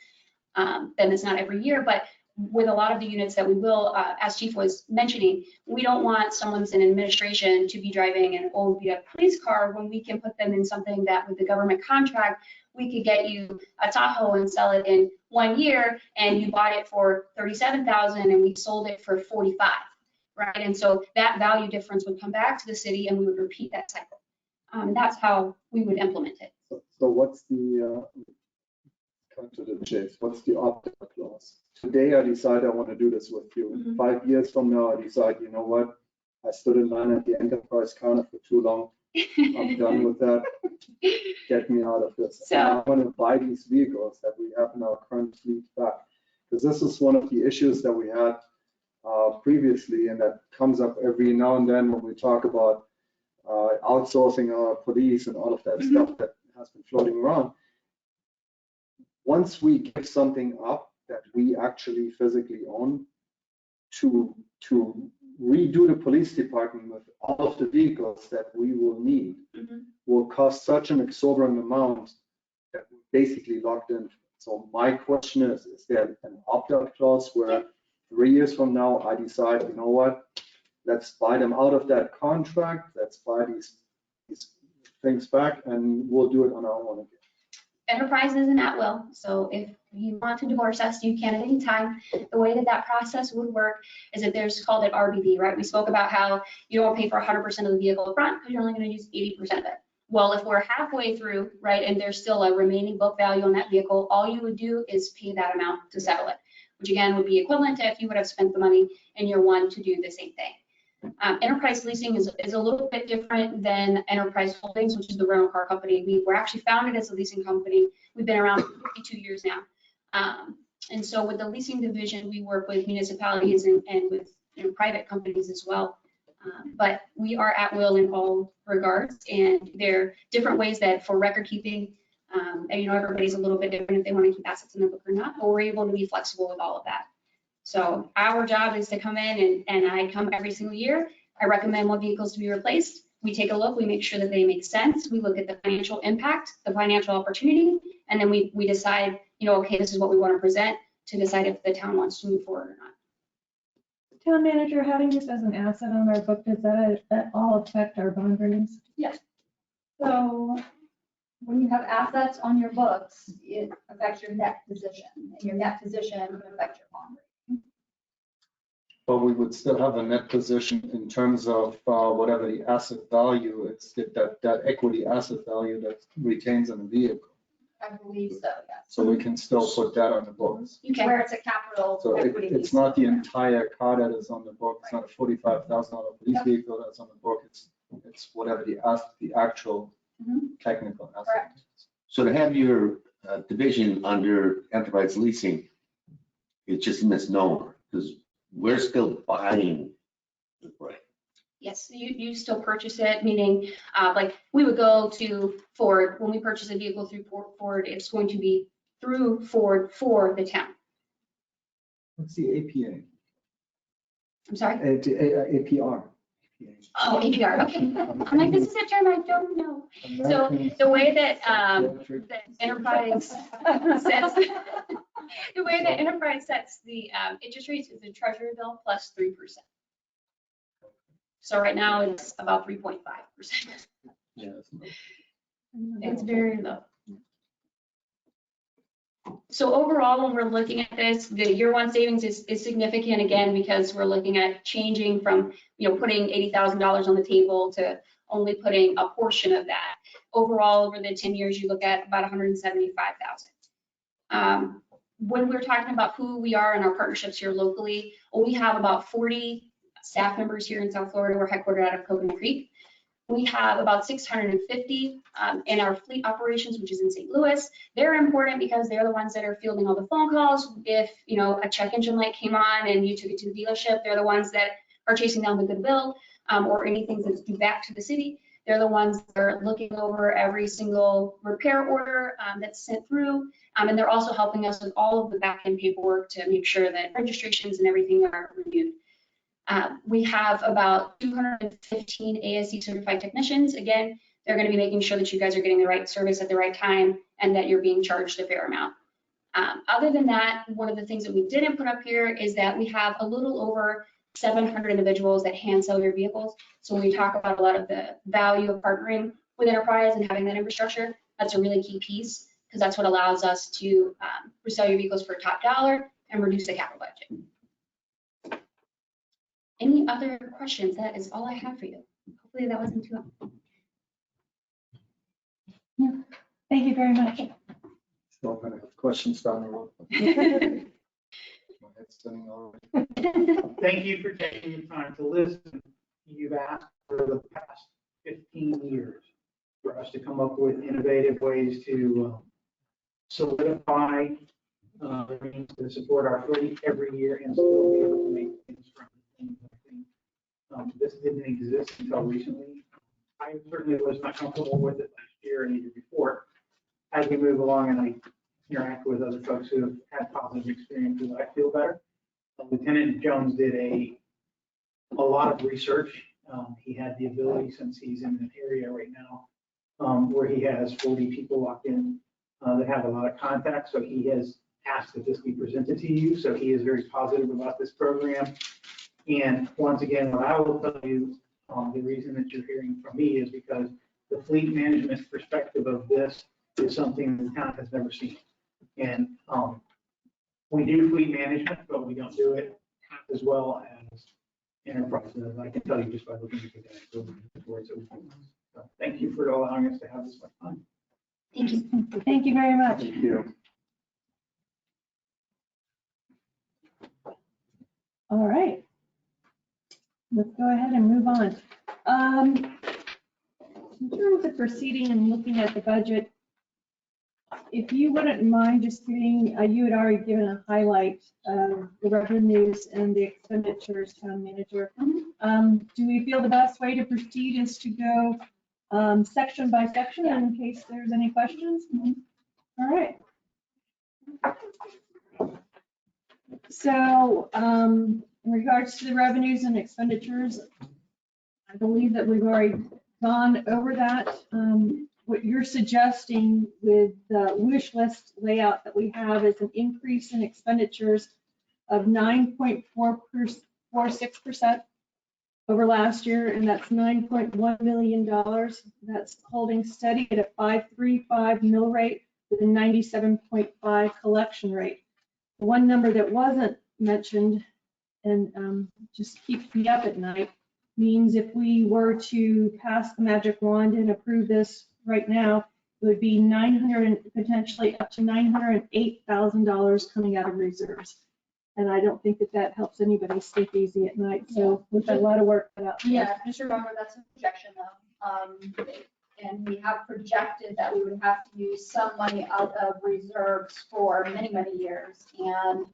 Then it's not every year, but with a lot of the units that we will, as Chief was mentioning, we don't want someone's in administration to be driving an old beat up police car when we can put them in something that with the government contract, we could get you a Tahoe and sell it in 1 year, and you bought it for $37,000 and we sold it for $45,000, right? And so that value difference would come back to the city and we would repeat that cycle. That's how we would implement it. So what's the, come to the chase, what's the opt-out clause? Today I decide I want to do this with you. 5 years from now, I decide, you know what? I stood in line at the Enterprise counter for too long. I'm done with that. Get me out of this. So, I want to buy these vehicles that we have in our current fleet back. Because this is one of the issues that we had previously, and that comes up every now and then when we talk about outsourcing our police and all of that stuff that has been floating around. Once we give something up that we actually physically own, to redo the police department with all of the vehicles that we will need will cost such an exorbitant amount that we're basically locked in. So my question is there an opt-out clause where 3 years from now, I decide, you know what? Let's buy them out of that contract. Let's buy these things back and we'll do it on our own again. Enterprise isn't at will, so if you want to divorce us, you can at any time. The way that that process would work is that there's called an RBV, right? We spoke about how you don't pay for 100% of the vehicle up front because you're only going to use 80% of it. Well, if we're halfway through, right, and there's still a remaining book value on that vehicle, all you would do is pay that amount to settle it, which again would be equivalent to if you would have spent the money in year one to do the same thing. Enterprise leasing is a little bit different than Enterprise Holdings, which is the rental car company. We were actually founded as a leasing company. We've been around for 52 years now. And so with the leasing division, we work with municipalities and with private companies as well. But we are at will in all regards, and there are different ways that for record keeping, and everybody's a little bit different if they want to keep assets in the book or not, but we're able to be flexible with all of that. So our job is to come in and I come every single year. I recommend what vehicles to be replaced. We take a look, we make sure that they make sense. We look at the financial impact, the financial opportunity, and then we decide, okay, this is what we want to present to decide if the town wants to move forward or not. Town manager, having this as an asset on our book, does that at all affect our bond ratings? Yes. So when you have assets on your books, it affects your net position, and your net position would affect your bond rating. But we would still have a net position in terms of whatever the asset value is, that equity asset value that retains in the vehicle. I believe so, yes. So we can still put that on the books. Okay. Where it's a capital So equity. it's not the entire car that is on the book. It's not a $45,000 police vehicle that's on the book. It's whatever the actual technical asset. Correct. So to have your division under enterprise leasing, it's just a misnomer because we're still buying the brand. Yes, you still purchase it, meaning like we would go to Ford. When we purchase a vehicle through Ford, it's going to be through Ford for the town. What's the APA? I'm sorry? APR. Oh, APR, okay. I'm like, this is a term I don't know. So the way that the enterprise sets, the way that enterprise sets the interest rates is a treasury bill plus 3%. So right now it's about 3.5%. Yeah. It's very low. So overall, when we're looking at this, the year one savings is significant again, because we're looking at changing from, putting $80,000 on the table to only putting a portion of that. Overall, over the 10 years, you look at about $175,000. When we're talking about who we are in our partnerships here locally, we have about 40 staff members here in South Florida. We're headquartered out of Coconut Creek. We have about 650 in our fleet operations, which is in St. Louis. They're important because they're the ones that are fielding all the phone calls. If a check engine light came on and you took it to the dealership, they're the ones that are chasing down the goodwill or anything that's due back to the city. They're the ones that are looking over every single repair order that's sent through. And they're also helping us with all of the back-end paperwork to make sure that registrations and everything are reviewed. We have about 215 ASE certified technicians. Again, they're going to be making sure that you guys are getting the right service at the right time and that you're being charged a fair amount. Other than that, one of the things that we didn't put up here is that we have a little over 700 individuals that hand sell your vehicles. So when we talk about a lot of the value of partnering with enterprise and having that infrastructure, that's a really key piece, because that's what allows us to resell your vehicles for top dollar and reduce the capital budget. Any other questions? That is all I have for you. Hopefully that wasn't too long. Yeah. Thank you very much. Still gonna have questions down the road. My head's spinning already. Thank you for taking the time to listen. You've asked for the past 15 years for us to come up with innovative ways to solidify to support our fleet every year and still be able to make things from things. I think this didn't exist until recently. I certainly was not comfortable with it last year and the year before. As we move along and I interact with other folks who have had positive experiences, I feel better. Lieutenant Jones did a lot of research. He had the ability, since he's in an area right now where he has 40 people locked in that have a lot of contacts. So he has ask that this be presented to you. So he is very positive about this program. And once again, what I will tell you, the reason that you're hearing from me is because the fleet management perspective of this is something the town has never seen. And we do fleet management, but we don't do it half as well as enterprise. And I can tell you just by looking at the data. So thank you for allowing us to have this much fun. Thank you. Thank you very much. Thank you. All right. Let's go ahead and move on. In terms of proceeding and looking at the budget, if you wouldn't mind just giving, you had already given a highlight of the revenues and the expenditures, town manager. Do we feel the best way to proceed is to go section by section in case there's any questions? All right. So in regards to the revenues and expenditures, I believe that we've already gone over that. What you're suggesting with the wish list layout that we have is an increase in expenditures of 9.46% over last year, and that's $9.1 million. That's holding steady at a 5.35 mill rate with a 97.5 collection rate. The one number that wasn't mentioned and just keeps me up at night means if we were to pass the magic wand and approve this right now, it would be potentially up to $908,000 coming out of reserves. And I don't think that that helps anybody sleep easy at night. So we've got a lot of work cut out. Yeah, just remember that's a projection though. And we have projected that we would have to use some money out of reserves for many, many years. And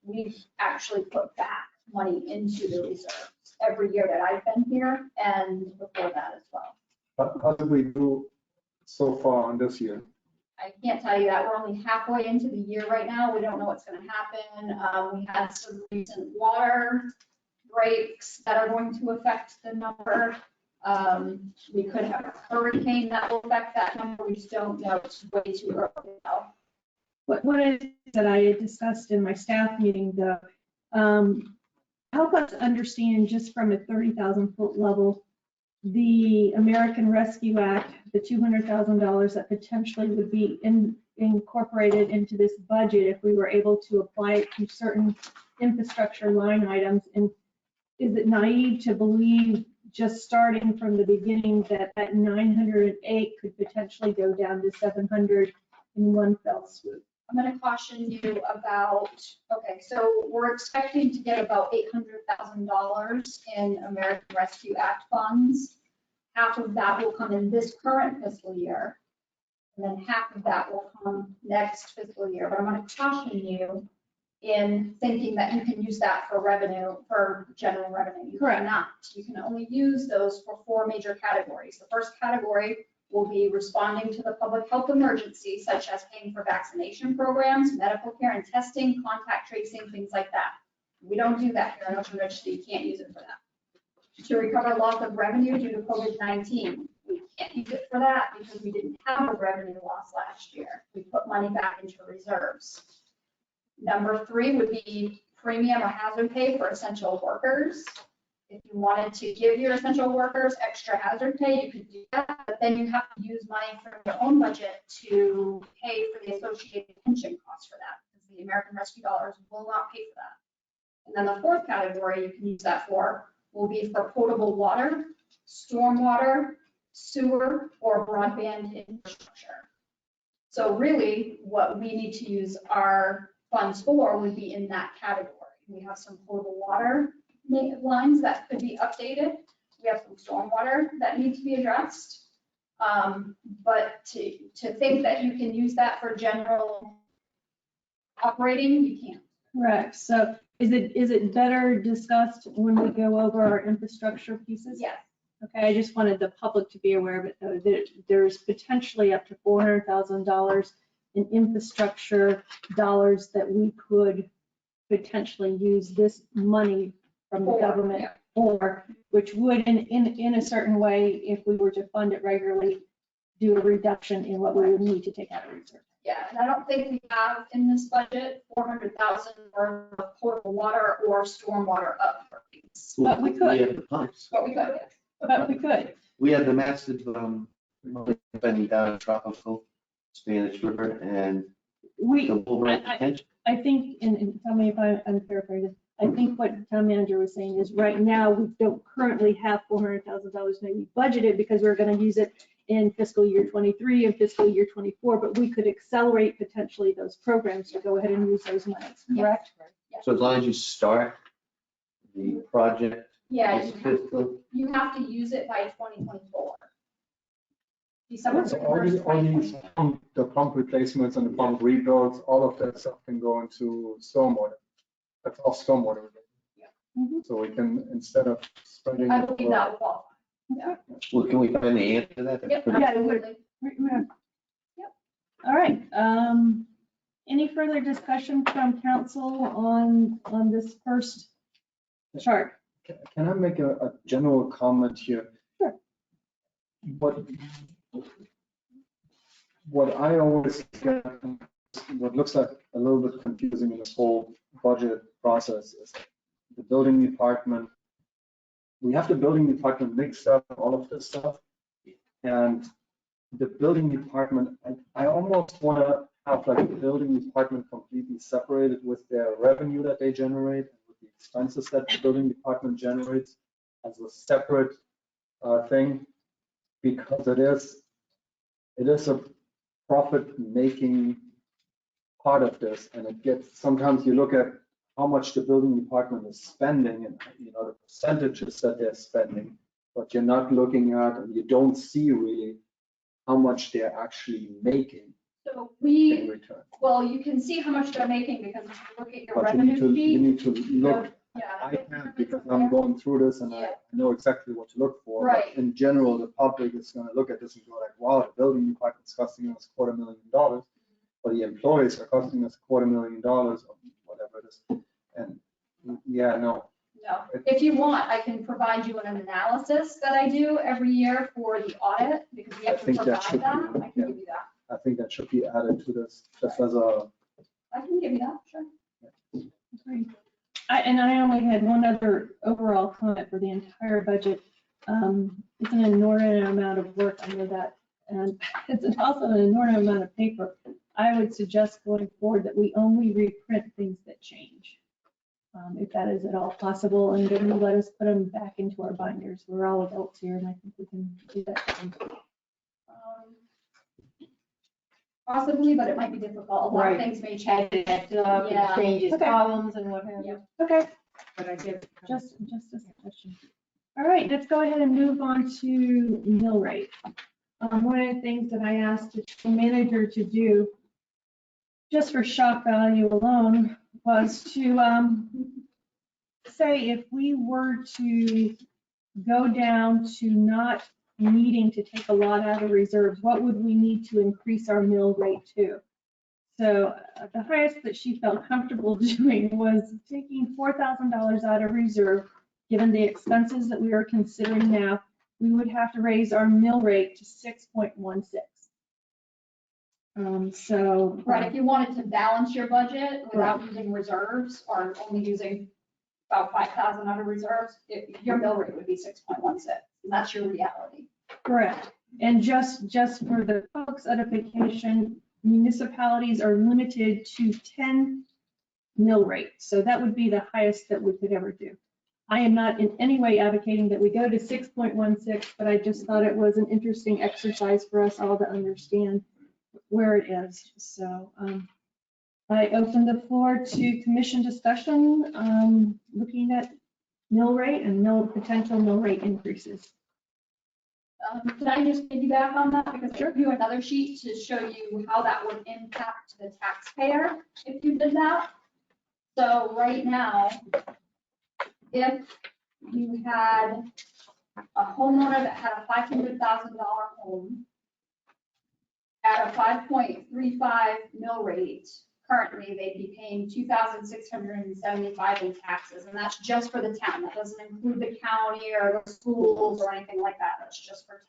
we've actually put back money into the reserves every year that I've been here and before that as well. How did we do so far on this year? I can't tell you that. We're only halfway into the year right now. We don't know what's going to happen. We had some recent water breaks that are going to affect the number. We could have a hurricane that will affect that number. We just don't know. It's way too early now. What it is that I had discussed in my staff meeting, though, help us understand just from a 30,000 foot level, the American Rescue Act, the $200,000 that potentially would be incorporated into this budget if we were able to apply it to certain infrastructure line items. And is it naive to believe, just starting from the beginning, that that 908 could potentially go down to 700 in one fell swoop? I'm going to caution you about, okay, so we're expecting to get about $800,000 in American Rescue Act funds. Half of that will come in this current fiscal year, and then half of that will come next fiscal year. But I'm going to caution you in thinking that you can use that for revenue, for general revenue. You cannot. You can only use those for 4 major categories. The first category will be responding to the public health emergency, such as paying for vaccination programs, medical care and testing, contact tracing, things like that. We don't do that here in Ocean Ridge, so you can't use it for that. To recover loss of revenue due to COVID-19, we can't use it for that because we didn't have a revenue loss last year. We put money back into reserves. Number 3 would be premium or hazard pay for essential workers. If you wanted to give your essential workers extra hazard pay, you could do that, but then you have to use money from your own budget to pay for the associated pension costs for that, because the American Rescue dollars will not pay for that. And then the 4th category you can use that for will be for potable water, stormwater, sewer, or broadband infrastructure. So really, what we need to use our funds for would be in that category. We have some potable water lines that could be updated. We have some stormwater that need to be addressed. But to think that you can use that for general operating, you can't. Correct. So is it better discussed when we go over our infrastructure pieces? Yes. Okay, I just wanted the public to be aware of it, though, that there's potentially up to $400,000 in infrastructure dollars that we could potentially use this money from the government for, which would in a certain way, if we were to fund it regularly, do a reduction in what we would need to take out of reserve. Yeah, and I don't think we have in this budget 400,000 for portable water or stormwater upgrades, But we could. We have the pumps. but we could. But we could. We have the massive, money spending down in tropical Spanish River and We, the Wolverine detention. I think, and tell me if I'm paraphrasing, I think what the town manager was saying is right now, we don't currently have $400,000 maybe budgeted because we're gonna use it in fiscal year 23 and fiscal year 24, but we could accelerate potentially those programs to go ahead and use those monies, correct? So as long as you start the project Yeah, this fiscal, you have to use it by 2024. December So all 31st, these, 2024. the pump replacements and the pump rebuilds, all of that stuff can go into stormwater. That's all stormwater related. Mhm. So we can, instead of spreading. I it believe over- that will qualify. well, can we find the answer to that? That's Yep, pretty- Yeah, it would. absolutely. Yep. All right, any further discussion from council on this first chart? Can I make a general comment here? Sure. What I always get, what looks like a little bit confusing in this whole budget process is the building department. We have the building department mixed up, all of this stuff. And the building department, I almost want to have like the building department completely separated with their revenue that they generate, and with the expenses that the building department generates as a separate thing, because it is a profit-making part of this, and it gets, sometimes you look at how much the building department is spending and, you know, the percentages that they're spending, but you're not looking at, and you don't see really how much they're actually making So in we, return. well, you can see how much they're making because if you look at your But you need revenue to, you sheet. need to look, Yeah. I can't because I'm going through this and I Yeah. know exactly what to look for. Right. But in general, the public is gonna look at this and go like, wow, the building department's costing us $250,000, or the employees are costing us $250,000 or whatever it is. And yeah, no, No, if you want, I can provide you an analysis that I do every year for the audit, because we I have to think provide that should that. be- I can yeah. give you that. I think that should be added to this, just as a, I can give you that, sure. Agreed. And I only had one other overall comment for the entire budget. It's an inordinate amount of work, I know that, and it's also an inordinate amount of paper. I would suggest going forward that we only reprint things that change, if that is at all possible, and then let us put them back into our binders. We're all adults here, and I think we can do that. Possibly, but it might be difficult. A lot of Right. things may change. It changes Okay. columns and what have you. Okay, But I get. just a suggestion. All right, let's go ahead and move on to mill rate. One of the things that I asked the town manager to do, just for shock value alone, was to say if we were to go down to not needing to take a lot out of reserves, what would we need to increase our mill rate to? So the highest that she felt comfortable doing was taking $4,000 out of reserve. Given the expenses that we are considering now, we would have to raise our mill rate to 6.16. So. Right, if you wanted to balance your budget without using reserves or only using about 5,000 out of reserves, your mill rate would be 6.16. And that's your reality. Correct. And just for the folks' edification, municipalities are limited to 10 mill rates. So that would be the highest that we could ever do. I am not in any way advocating that we go to 6.16, but I just thought it was an interesting exercise for us all to understand where it is. So I open the floor to commission discussion, looking at mill rate and potential mill rate increases. Can I just piggyback on that? Because I gave you another sheet to show you how that would impact the taxpayer if you did that. So right now, if you had a homeowner that had a $500,000 home at a 5.35 mill rate, currently they'd be paying $2,675 in taxes, and that's just for the town. That doesn't include the county or the schools or anything like that. That's just for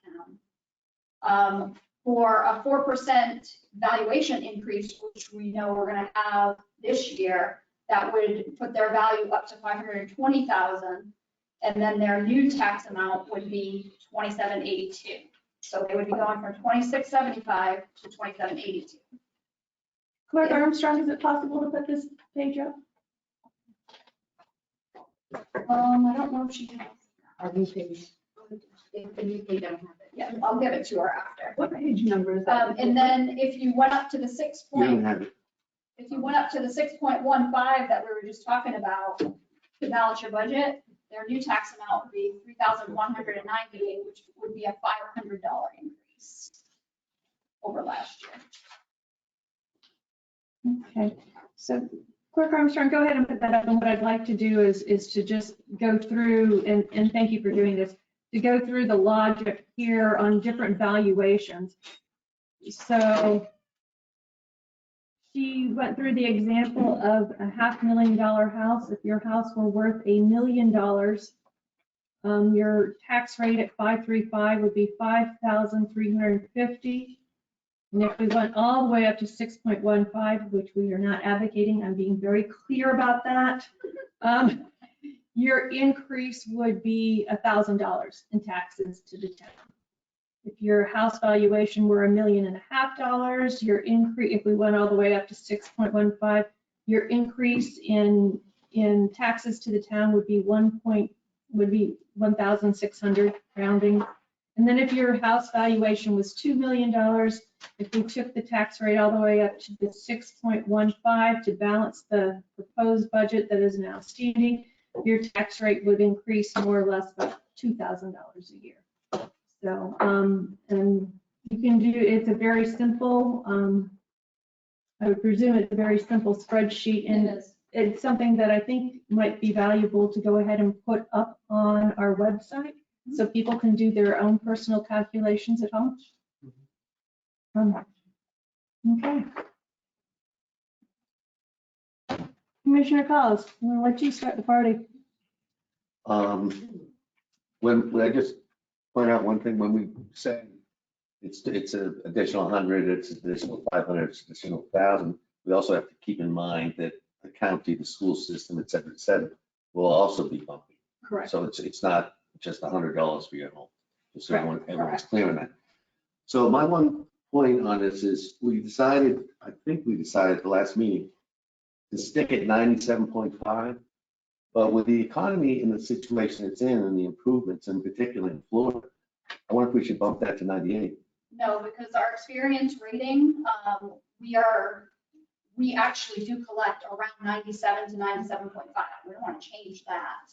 town. for a 4% valuation increase, which we know we're gonna have this year, that would put their value up to 520,000. And then their new tax amount would be 2782. So they would be going from 2675 to 2782. Clerk Armstrong, is it possible to put this page up? I don't know if she has. Our new page. The new page, I don't have it. Yeah, I'll give it to her after. What page number is that? And then if you went up to the You don't have it. if you went up to the 6.15 that we were just talking about to balance your budget, their new tax amount would be 3,190, which would be a $500 increase over last year. Okay, so Clerk Armstrong, go ahead and put that up. And what I'd like to do is to just go through, and thank you for doing this, to go through the logic here on different valuations. So she went through the example of a $500,000 house. If your house were worth $1 million, your tax rate at 535 would be 5,350. And if we went all the way up to 6.15, which we are not advocating, I'm being very clear about that, your increase would be $1,000 in taxes to the town. If your house valuation were $1.5 million, your increase, if we went all the way up to 6.15, your increase in taxes to the town would be 1,600 rounding. And then if your house valuation was $2 million, if we took the tax rate all the way up to the 6.15 to balance the proposed budget that is now standing, your tax rate would increase more or less about $2,000 a year. So, and you can do, it's a very simple, I would presume it's a very simple spreadsheet, and it's something that I think might be valuable to go ahead and put up on our website so people can do their own personal calculations at home. Okay. Commissioner Collins, I'm gonna let you start the party. When I just point out one thing, when we say it's an additional 100, it's additional 500, it's additional 1,000, we also have to keep in mind that the county, the school system, et cetera, will also be bumping. Correct. So it's not just $100 for your home, just so Correct. everyone's clear on that. So my one point on this is I think we decided at the last meeting to stick at 97.5. But with the economy in the situation it's in and the improvements, in particular in Florida, I wonder if we should bump that to 98. No, because our experience rating, we actually do collect around 97 to 97.5. We don't want to change that.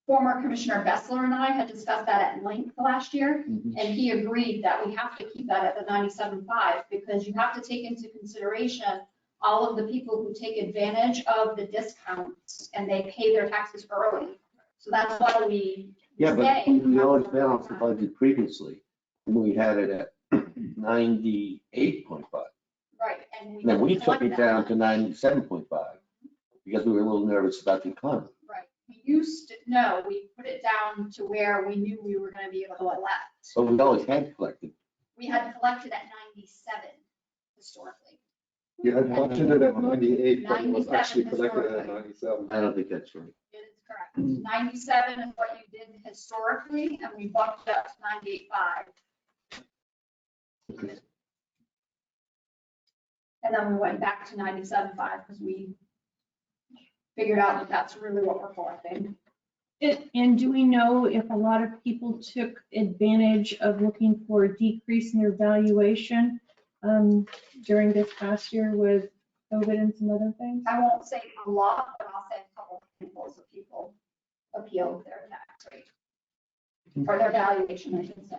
Former Commissioner Bessler and I had discussed that at length last year, and he agreed that we have to keep that at the 97.5 because you have to take into consideration all of the people who take advantage of the discounts and they pay their taxes early. So that's why we But we always balanced the budget previously, and we had it at 98.5. Right. And Then we took it collect down that. to 97.5 because we were a little nervous about the economy. Right. We put it down to where we knew we were going to be able to collect. So we always had collected. We had collected at 97 historically. You had budgeted at 98, but it was 97 actually collected at historically. 97. I don't think that's right. It is correct. 97 is what you did historically, and we bumped it up to 98.5. And then we went back to 97.5 because we figured out that that's really what we're collecting. And do we know if a lot of people took advantage of looking for a decrease in their valuation during this past year with COVID and some other things? I won't say a lot, but I'll say a couple of people appealed their tax rate. Or their valuation, I should say.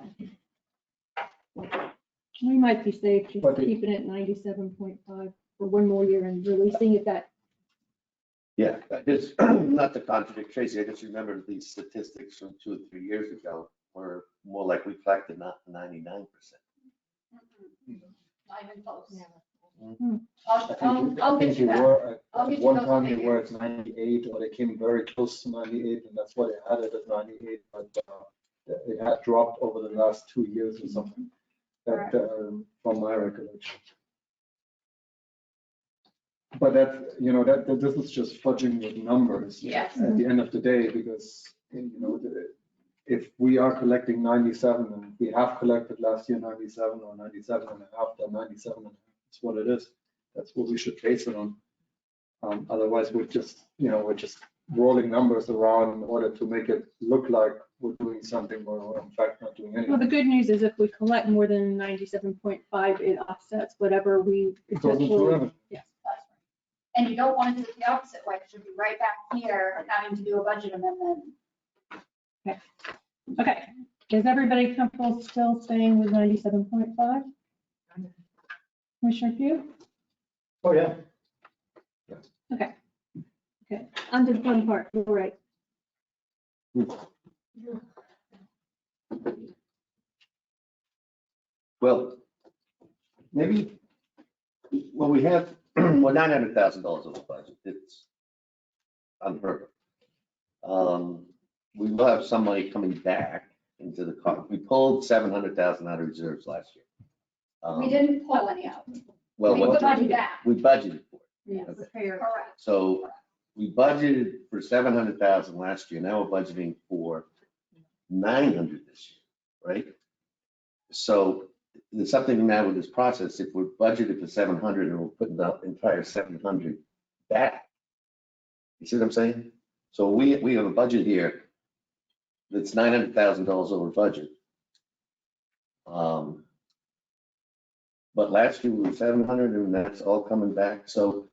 We might be safe just But keeping it 97.5 for one more year and releasing it that. Yeah, it's not to contradict Tracy, I just remember these statistics from 2 or 3 years ago were more like we collected not 99%. Not even close. Hmm. I'll get you that. I'll At get you one those time they figures. were at 98, or they came very close to 98, and that's why they had it at 98, but it had dropped over the last 2 years or something. that, from my recollection. But that, you know, that this is just fudging with numbers Yes. at the end of the day, because, you know, if we are collecting 97 and we have collected last year 97 or 97 and a half, then 97 and a half, that's what it is. That's what we should base it on. Otherwise, we're just, you know, we're just rolling numbers around in order to make it look like we're doing something where we're in fact not doing Well, anything. the good news is if we collect more than 97.5, it offsets whatever we. It goes into revenue. Yes. And you don't want to do it the opposite way, because you'll be right back here having to do a budget amendment. Okay, is everybody comfortable still staying with 97.5? Commissioner Pugh? Oh, yeah. Okay. Okay, on to the fun part, all right. Well, maybe, well, we have, well, $900,000 over budget. It's unheard of. We will have some money coming back into the car. We pulled 700,000 out of reserves last year. We didn't pull any out. Well, We what put money back. we budgeted for. Yeah, Okay. prepare. Correct. So we budgeted for 700,000 last year. Now we're budgeting for 900 this year, right? So there's something now with this process. If we're budgeted for 700 and we're putting the entire 700 back, you see what I'm saying? So we have a budget here that's $900,000 over budget. But last year we were 700 and that's all coming back. So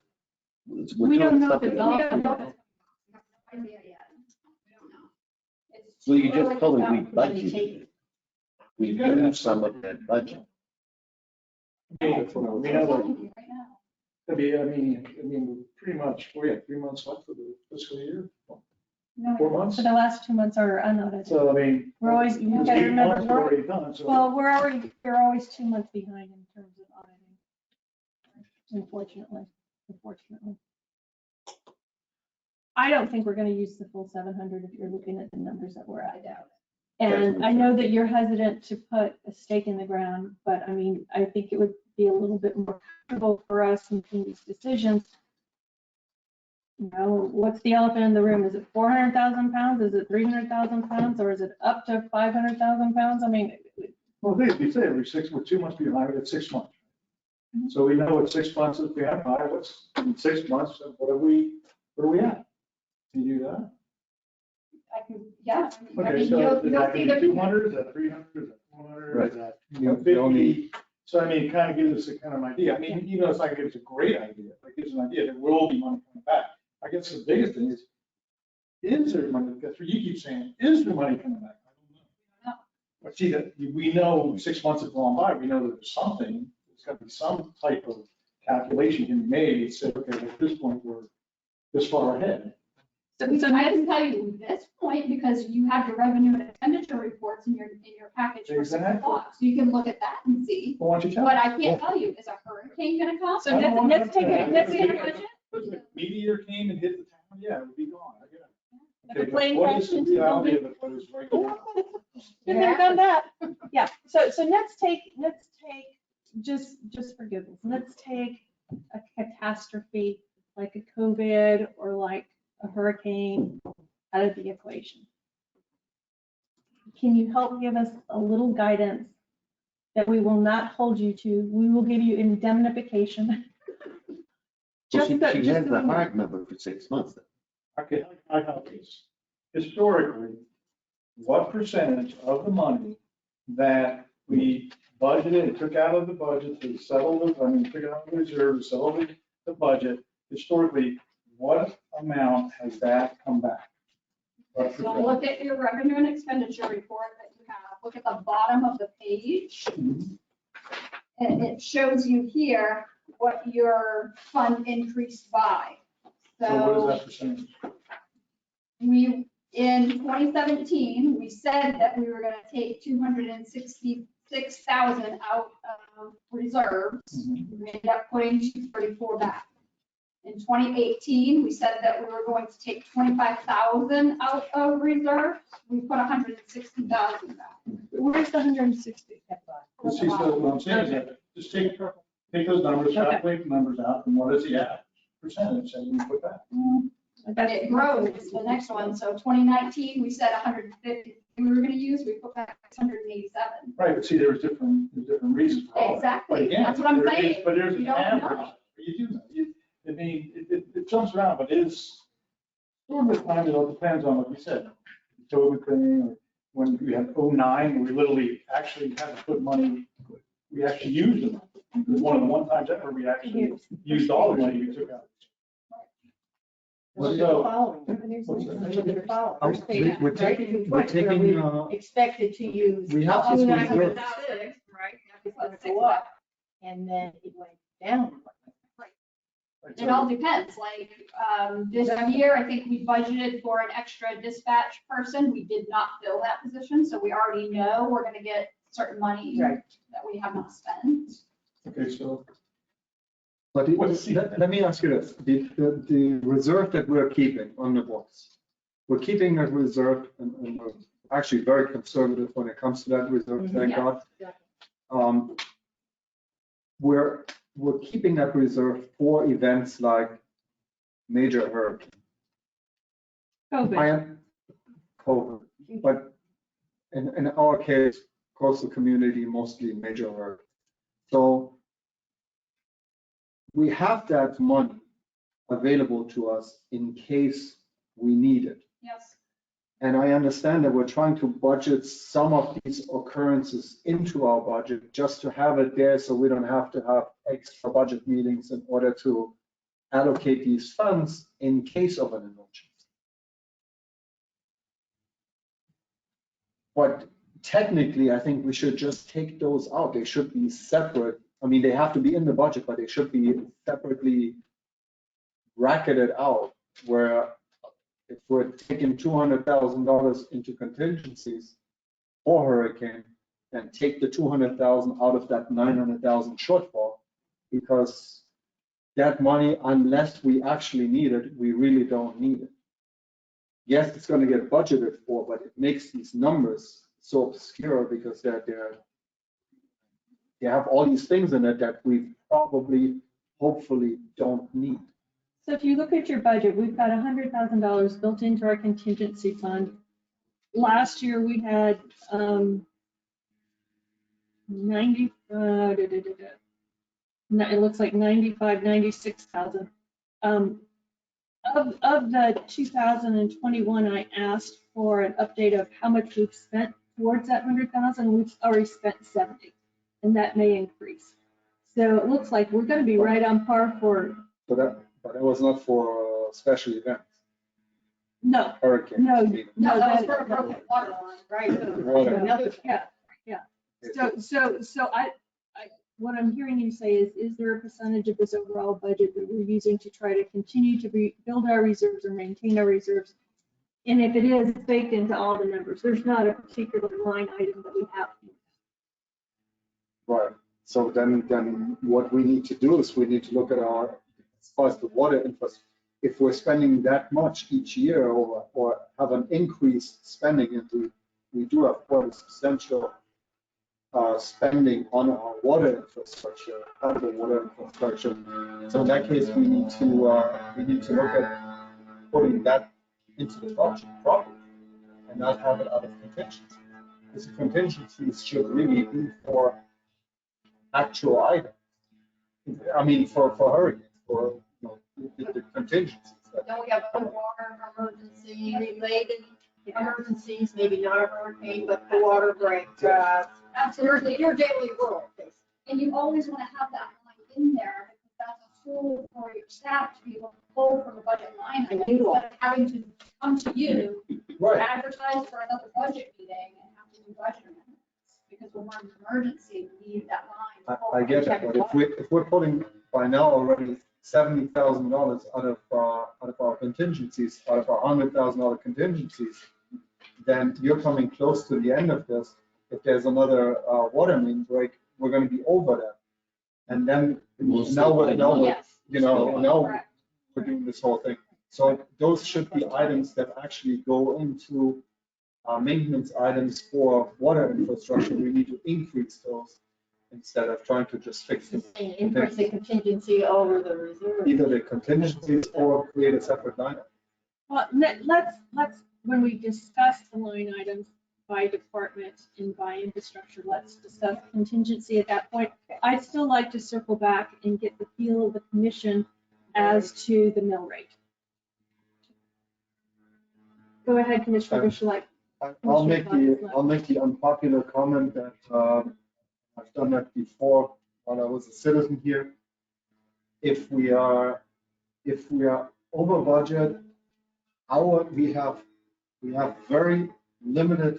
we're We don't doing know if something it's else. all We don't know. coming. Idea yet. We don't know. It's Well, you too early just told me to we tell. budgeted. We used some of that budget. We know It's telling you right now. I mean, pretty much, we have 3 months left of the fiscal year, No, 4 months. So the last 2 months are unaudited. So, I mean. We're always, you it's gotta 8 remember, months we're, already done, so. well, we're always 2 months behind in terms of auditing. Unfortunately. I don't think we're gonna use the full 700 if you're looking at the numbers that we're I at. doubt And I know that you're hesitant to put a stake in the ground, but I mean, I think it would be a little bit more comfortable for us making these decisions. You know, what's the elephant in the room? Is it 400,000 pounds? Is it 300,000 pounds? Or is it up to 500,000 pounds? I mean, Well, they say every 6, we're 2 months behind, it's 6 months. So we know it's 6 months if we have high, what's in 6 months, where are we at? Can you do that? I can, yeah. I Okay, mean, so you'll is see that the. 200, is that 300, is that 400, Right. is that The only, 50? So I mean, it kind of gives us a kind of idea. I mean, even though it's not gonna give us a great idea, but it gives an idea, there will be money coming back. I guess the biggest thing is there money, that's what you keep saying, is there money coming back? I don't know. But see, that, we know 6 months have gone by, we know that there's something, there's gotta be some type of calculation can be made, and say, okay, at this point, we're this far ahead. So I can tell you this point because you have your revenue and expenditure reports in your package for 6 Exactly. o'clock. So you can look at that and see. Well, why don't you tell But me? I can't tell you, is a hurricane gonna come? so let's take it, let's Is take it a it. budget? If a meteor came and hit the town, yeah, it would be gone, I get it. If a Okay, plane but what crashed is the into the reality building. of it, what is right now? Been there, done that. Yeah, so let's take, just for goodness, let's take a catastrophe like a COVID or like a hurricane out of the equation. Can you help give us a little guidance that we will not hold you to? We will give you indemnification. Well, Just she the- she just has the the- hard number for 6 months. Okay, I have this. Historically, what percentage of the money that we budgeted and took out of the budget to settle the, took it out of the reserve, to settle the budget, historically, what amount has that come back? What So percent? look at your revenue and expenditure report that you have. Look at the bottom of the page. And it shows you here what your fund increased by. So what is So that percentage? we, in 2017, we said that we were gonna take 266,000 out of reserves. We ended up putting 234 back. In 2018, we said that we were going to take 25,000 out of reserves. We put 160,000 back. Where's the 160? Well, see, so what I'm saying is that just take those numbers, calculate the numbers out, and what is the average percentage, and you put that. It grows, the next one. So 2019, we said 150 we were gonna use, we put back 687. Right, but see, there's different reasons for all that. Exactly. But again, That's what I'm there is- saying. But there's You an don't average. know. You do know. I mean, it jumps around, but it is, sort of time, it all depends on what you said. The COVID thing, or when we had 09, we literally actually had to put money, we actually used it. It was one of the times ever we actually used all the money we took out. So, We're taking, Expected to use. we have to. 906, right? That was go up, and then it went down. It all depends, like, this year, I think we budgeted for an extra dispatch person. We did not fill that position, so we already know we're gonna get certain money Right. that we have not spent. okay, so But let me ask you this, the reserve that we're keeping on the books, we're keeping that reserve, and we're actually very conservative when it comes to that reserve, thank Yes. God. We're keeping that reserve for events like major hurricane. COVID. I am COVID, but in our case, coastal community, mostly major hurricane. So we have that money available to us in case we need it. Yes. And I understand that we're trying to budget some of these occurrences into our budget just to have it there so we don't have to have extra budget meetings in order to allocate these funds in case of an emergency. But technically, I think we should just take those out. They should be separate. I mean, they have to be in the budget, but they should be separately bracketed out, where if we're taking $200,000 into contingencies for hurricane, then take the 200,000 out of that 900,000 shortfall, because that money, unless we actually need it, we really don't need it. Yes, it's going to get budgeted for, but it makes these numbers so obscure because they have all these things in it that we probably, hopefully, don't need. So if you look at your budget, we've got $100,000 built into our contingency fund. Last year, we had 90, it looks like 95, 96,000. Of the 2021, I asked for an update of how much we've spent towards that 100,000. We've already spent 70, and that may increase. So it looks like we're going to be right on par for. But that was not for special events. No, Hurricane. no, No, that was for a broken water line. Right. Water. Another. yeah. So I, what I'm hearing you say is there a percentage of this overall budget that we're using to try to continue to build our reserves or maintain our reserves? And if it is, it's baked into all the numbers. There's not a particular line item that we have. Right. So then what we need to do is we need to look at our, as far as the water infrastructure, if we're spending that much each year or have an increased spending, and we do have quite a substantial spending on our water infrastructure, potable water infrastructure. So in that case, we need to look at putting that into the budget properly and not have it out of contingency. Because the contingencies should really be for actual items. I mean, for hurricanes, for the contingencies. Then we have other water emergency related emergencies, maybe not a hurricane, but the water break, Absolutely. your daily world. And you always want to have that line in there, because that's a tool for your staff to be able to pull from a budget line item, instead of having to come to you, Right. advertise for another budget meeting and have to do budget amendments. Because when we're in an emergency, we need that line. to pull I get from. that, but if we're putting by now already $70,000 out of our contingencies, out of our $100,000 contingencies, then you're coming close to the end of this. If there's another water main break, we're going to be over that. And then We'll now still we're, Yes. you know, now Correct. for doing this whole thing. So those should be items that actually go into maintenance items for water infrastructure. We need to increase those instead of trying to just fix them. Increase the contingency over the reserve. Either the contingencies or create a separate line. Well, let's, when we discuss the line items by department and by infrastructure, let's discuss contingency at that point. I'd still like to circle back and get the feel of the commission as to the mill rate. Go ahead, Commissioner Bushlight. I'll make the unpopular comment that I've done that before when I was a citizen here. If we are over budget, we have very limited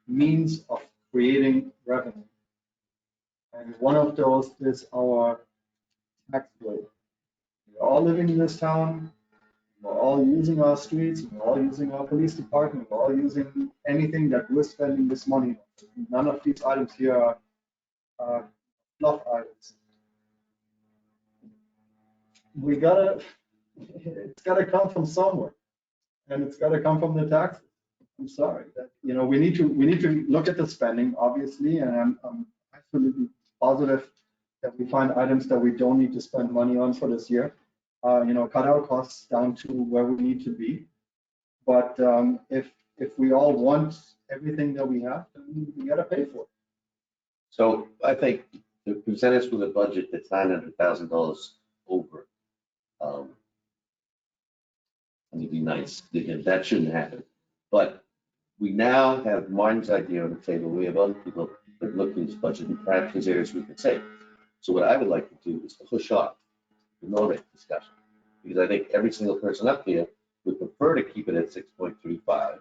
means of creating revenue. And one of those is our tax rate. We're all living in this town. We're all using our streets. We're all using our police department. We're all using anything that we're spending this money on. None of these items here are fluff items. It's gotta come from somewhere, and it's gotta come from the taxes. I'm sorry, we need to look at the spending, obviously, and I'm absolutely positive that we find items that we don't need to spend money on for this year. Cut our costs down to where we need to be. But if we all want everything that we have, then we gotta pay for it. So I think to present us with a budget that's $900,000 over, it'd be nice, that shouldn't happen. But we now have Martin's idea on the table, we have other people that look at this budget and perhaps there's areas we could save. So what I would like to do is push off the mill rate discussion, because I think every single person up here would prefer to keep it at 6.35.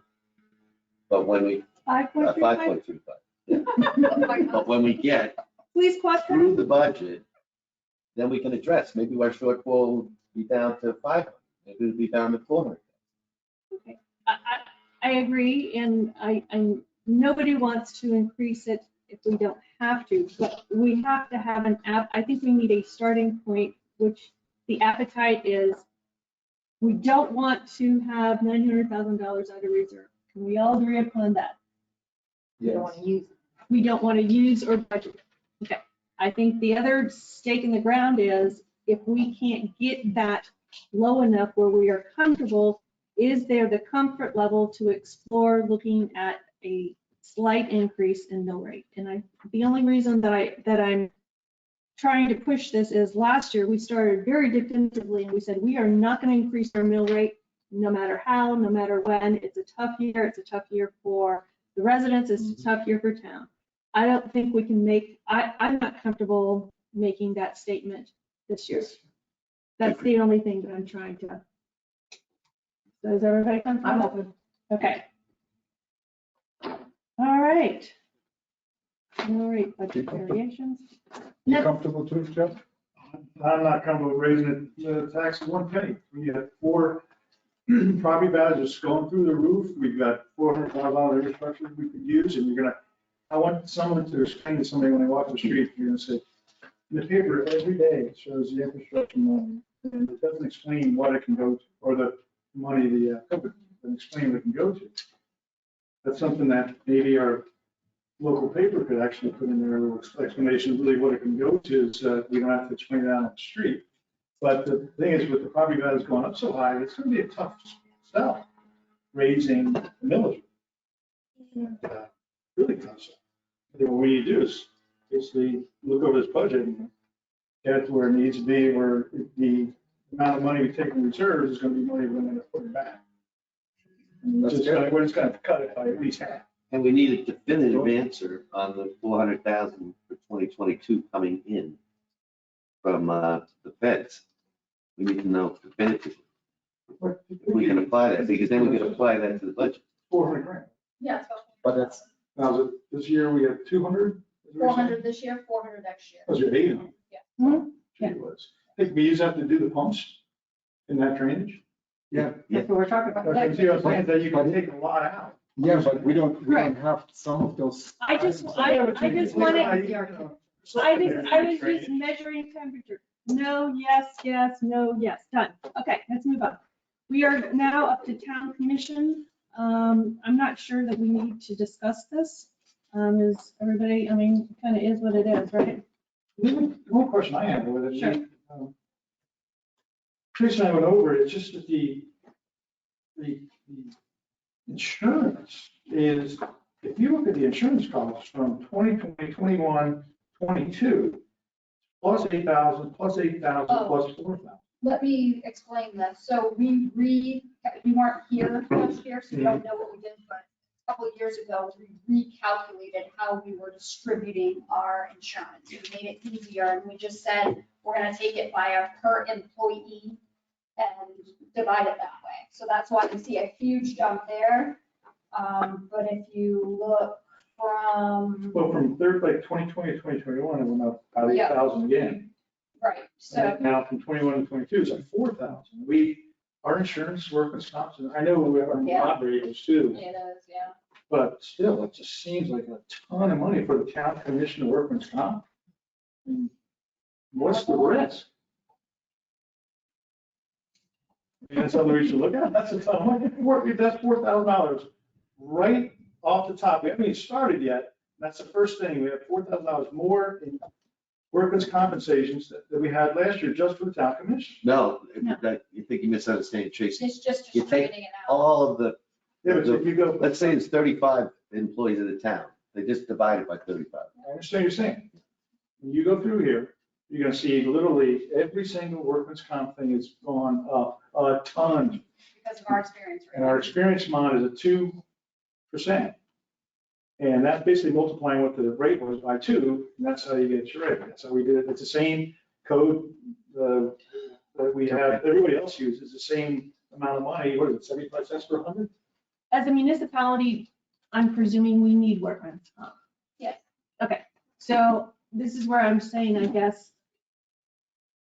But when we, 5.35, yeah. But when we get Please question. through the budget, then we can address, maybe our shortfall will be down to 500, maybe it'll be down to 400. Okay. I agree, and nobody wants to increase it if we don't have to, but we have to have I think we need a starting point, which the appetite is, we don't want to have $900,000 out of reserve. Can we all agree upon that? You don't want to use. We don't want to use or budget. Okay. I think the other stake in the ground is, if we can't get that low enough where we are comfortable, is there the comfort level to explore looking at a slight increase in mill rate? And the only reason that I'm trying to push this is, last year we started very definitively and we said we are not going to increase our mill rate no matter how, no matter when. It's a tough year. It's a tough year for the residents. It's a tough year for town. I don't think we can I'm not comfortable making that statement this year. That's the only thing that I'm trying to. So is everybody comfortable? I'm open. Okay. All right. Budget variations. You comfortable too, Jeff? I'm not comfortable raising the tax 1 penny. We have 4 property values just going through the roof. We've got $400,000 infrastructure we could use, and I want someone to explain to somebody when they walk the street, you're gonna say, in the paper every day it shows the infrastructure money. And it doesn't explain what it can go to, or the money the company doesn't explain what it can go to. That's something that maybe our local paper could actually put in there, a little explanation of really what it can go to, so we don't have to explain it out on the street. But the thing is, with the property values going up so high, it's gonna be a tough sell, raising the millage. Really tough sell. I think what we need to do is basically look over this budget and get it to where it needs to be, where the amount of money we take in reserves is gonna be money we're gonna put it back. We're just gonna cut it by at least half. And we need a definitive answer on the 400,000 for 2022 coming in from the feds. We need to know definitively if we can apply that, because then we can apply that to the budget. 400 grand. Yeah, But that's, Now, this year we have 200? 400 this year, 400 next year. Was it 800? Yeah. Mhm. Gee whiz. I think we use that to do the pumps in that drainage. yeah, That's what we're talking about. I can see what I'm saying, that you can take a lot out. yeah, but we don't have some of those. I just wanted, I was just measuring temperature. No, yes, yes, no, yes, done. Okay, let's move on. We are now up to town commission. I'm not sure that we need to discuss this. Is everybody, I mean, kind of is what it is, right? One question I have with it. Sure. Chris and I went over it, it's just that the insurance is, if you look at the insurance costs from 2020, 21, 22, plus 8,000, plus 8,000, Oh. plus 4,000. Let me explain this. So we weren't here last year, so we don't know what we did, but a couple of years ago, we recalculated how we were distributing our insurance. We made it easier, and we just said, we're gonna take it by a per employee and divide it that way. So that's why you see a huge jump there. But if you look from, Well, from third, like 2020 to 2021, it went up about Yeah. 8,000 again. right, so. And now from 21 to 22, it's like 4,000. Our insurance, workers' comp, I know we have our Yeah. moderators too, It is, yeah. but still, it just seems like a ton of money for the town commission of workers' comp. What's the risk? I mean, that's something we should look at. That's a ton of money. That's $4,000 right off the top. We haven't even started yet. That's the first thing. We have $4,000 more in workers' compensations that we had last year just for the town commission. No, No. you think you misunderstand, Tracy. It's just You take distributing it out. All of the, Yeah, but if you go, let's say it's 35 employees of the town. They just divide it by 35. I understand what you're saying. When you go through here, you're gonna see literally every single workman's comp thing has gone up a ton. Because of our experience. And our experience mod is at 2%. And that's basically multiplying what the rate was by 2, and that's how you get your rate. That's how we did it. It's the same code that we have, everybody else uses, the same amount of money. What is it, 75 cents per 100? As a municipality, I'm presuming we need workman's comp. Yes. Okay, so this is where I'm saying, I guess,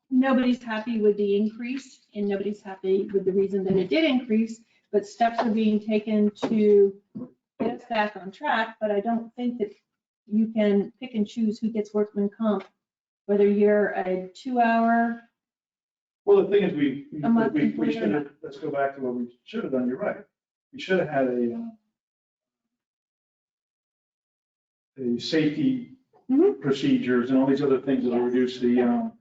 nobody's happy with the increase and nobody's happy with the reason that it did increase, but steps are being taken to get us back on track, but I don't think that you can pick and choose who gets workman comp, whether you're a 2-hour. Well, the thing is, we employee or should not. have, let's go back to what we should have done. You're right. We should have had a safety Mhm. procedures and all these other things that will reduce the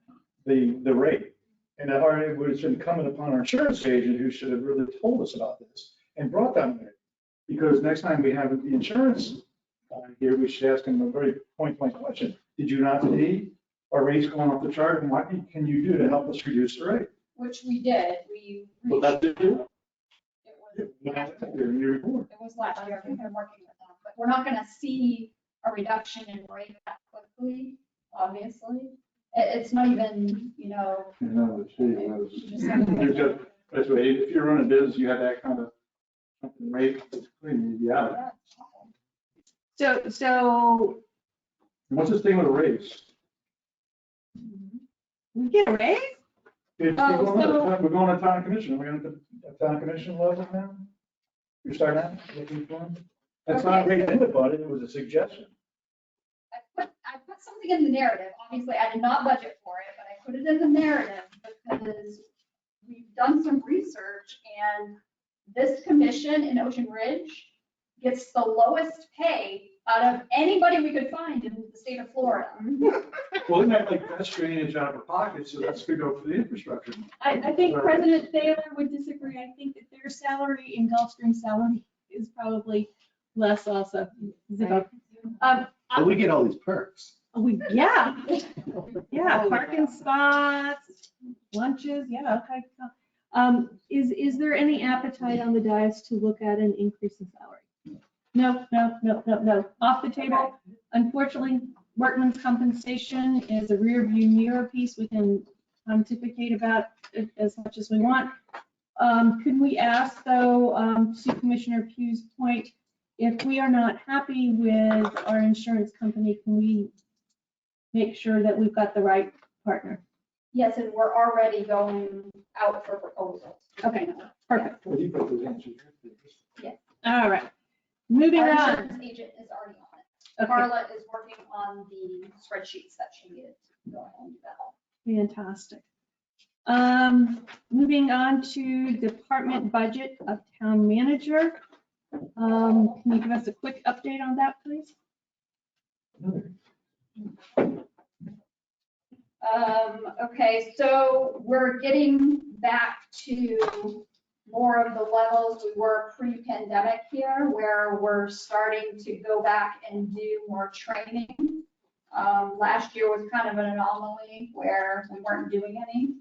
rate. And that already would have been incumbent upon our insurance agent who should have really told us about this and brought that rate. Because next time we have the insurance here, we should ask them a very point-blank question. Did you not see our rates going off the chart? And what can you do to help us reduce the rate? Which we did, we. Well, that's it. It was In your report. It was last year, we've been working with them, but we're not gonna see a reduction in rate that quickly, obviously. It's not even, No, it's- You just have to- There's just- that's right. If you're running a business, you have that kind of rate, it's pretty, yeah. So And what's this thing with a raise? we get a raise? It's Oh, going so- up. We're going to town commission. We're going to town commission level now? You're starting out looking for them? That's not right in the budget. It was a suggestion. I put something in the narrative, obviously, I did not budget for it, but I put it in the narrative because we've done some research and this commission in Ocean Ridge gets the lowest pay out of anybody we could find in the state of Florida. Well, isn't that like that's drainage out of our pockets, so that's to go for the infrastructure. I think President Thaler would disagree. I think that their salary and Gulfstream's salary is probably less also. But we get all these perks. Yeah, parking spots, lunches, yeah, okay. Is there any appetite on the dais to look at an increase in salary? No, off the table. Unfortunately, workman's compensation is a rear view mirror piece. We can pontificate about it as much as we want. Could we ask though, to Commissioner Pugh's point, if we are not happy with our insurance company, can we make sure that we've got the right partner? Yes, and we're already going out for proposals. Okay, perfect. Well, you put those answers. All right. Moving Our on. insurance agent is already on it. Okay. Carla is working on the spreadsheets that she needed to go ahead and do that. Fantastic. Moving on to department budget of town manager. Can you give us a quick update on that, please? Okay, so we're getting back to more of the levels we were pre-pandemic here, where we're starting to go back and do more training. Last year was kind of an anomaly where we weren't doing any.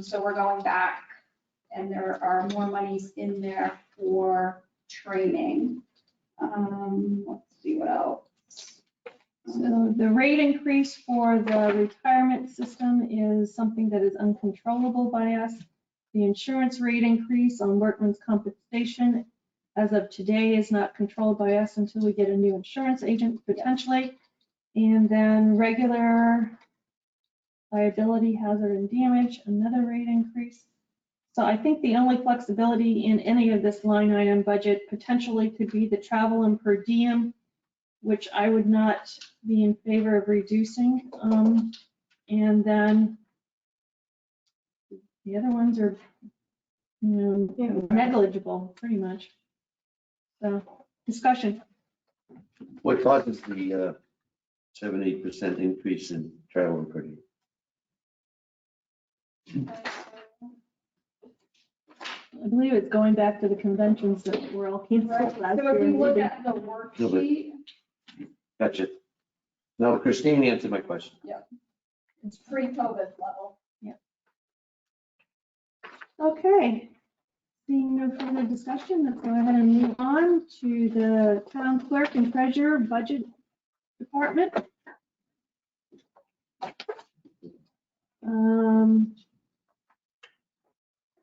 So we're going back, and there are more monies in there for training. Let's see what else. So the rate increase for the retirement system is something that is uncontrollable by us. The insurance rate increase on workman's compensation as of today is not controlled by us until we get a new insurance agent potentially. And then regular liability, hazard and damage, another rate increase. So I think the only flexibility in any of this line item budget potentially could be the travel and per diem, which I would not be in favor of reducing. And then the other ones are negligible, pretty much. So, discussion. What causes the 70% increase in travel and per diem? I believe it's going back to the conventions that were all canceled last So if year. we look at the worksheet, Gotcha. No, Christine answered my question. it's pre-COVID level. Okay. Seeing no further discussion, let's go ahead and move on to the town clerk and treasurer budget department.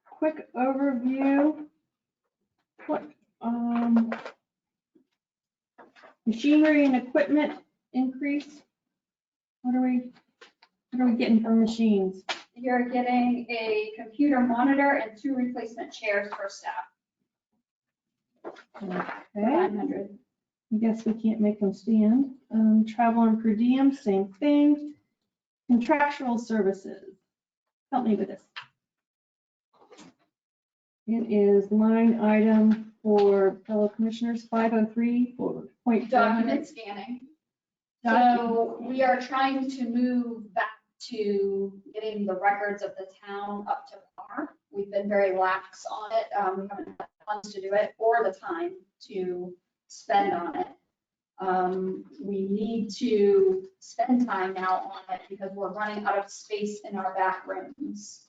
Quick overview. What, machinery and equipment increase? What are we getting for machines? You're getting a computer monitor and 2 replacement chairs for staff. Okay. 900. I guess we can't make them stand. Travel and per diem, same thing. Contractual services. Help me with this. It is line item for fellow commissioners 503.4. Document scanning. So we are trying to move back to getting the records of the town up to par. We've been very lax on it. We haven't had funds to do it or the time to spend on it. We need to spend time now on it because we're running out of space in our back rooms.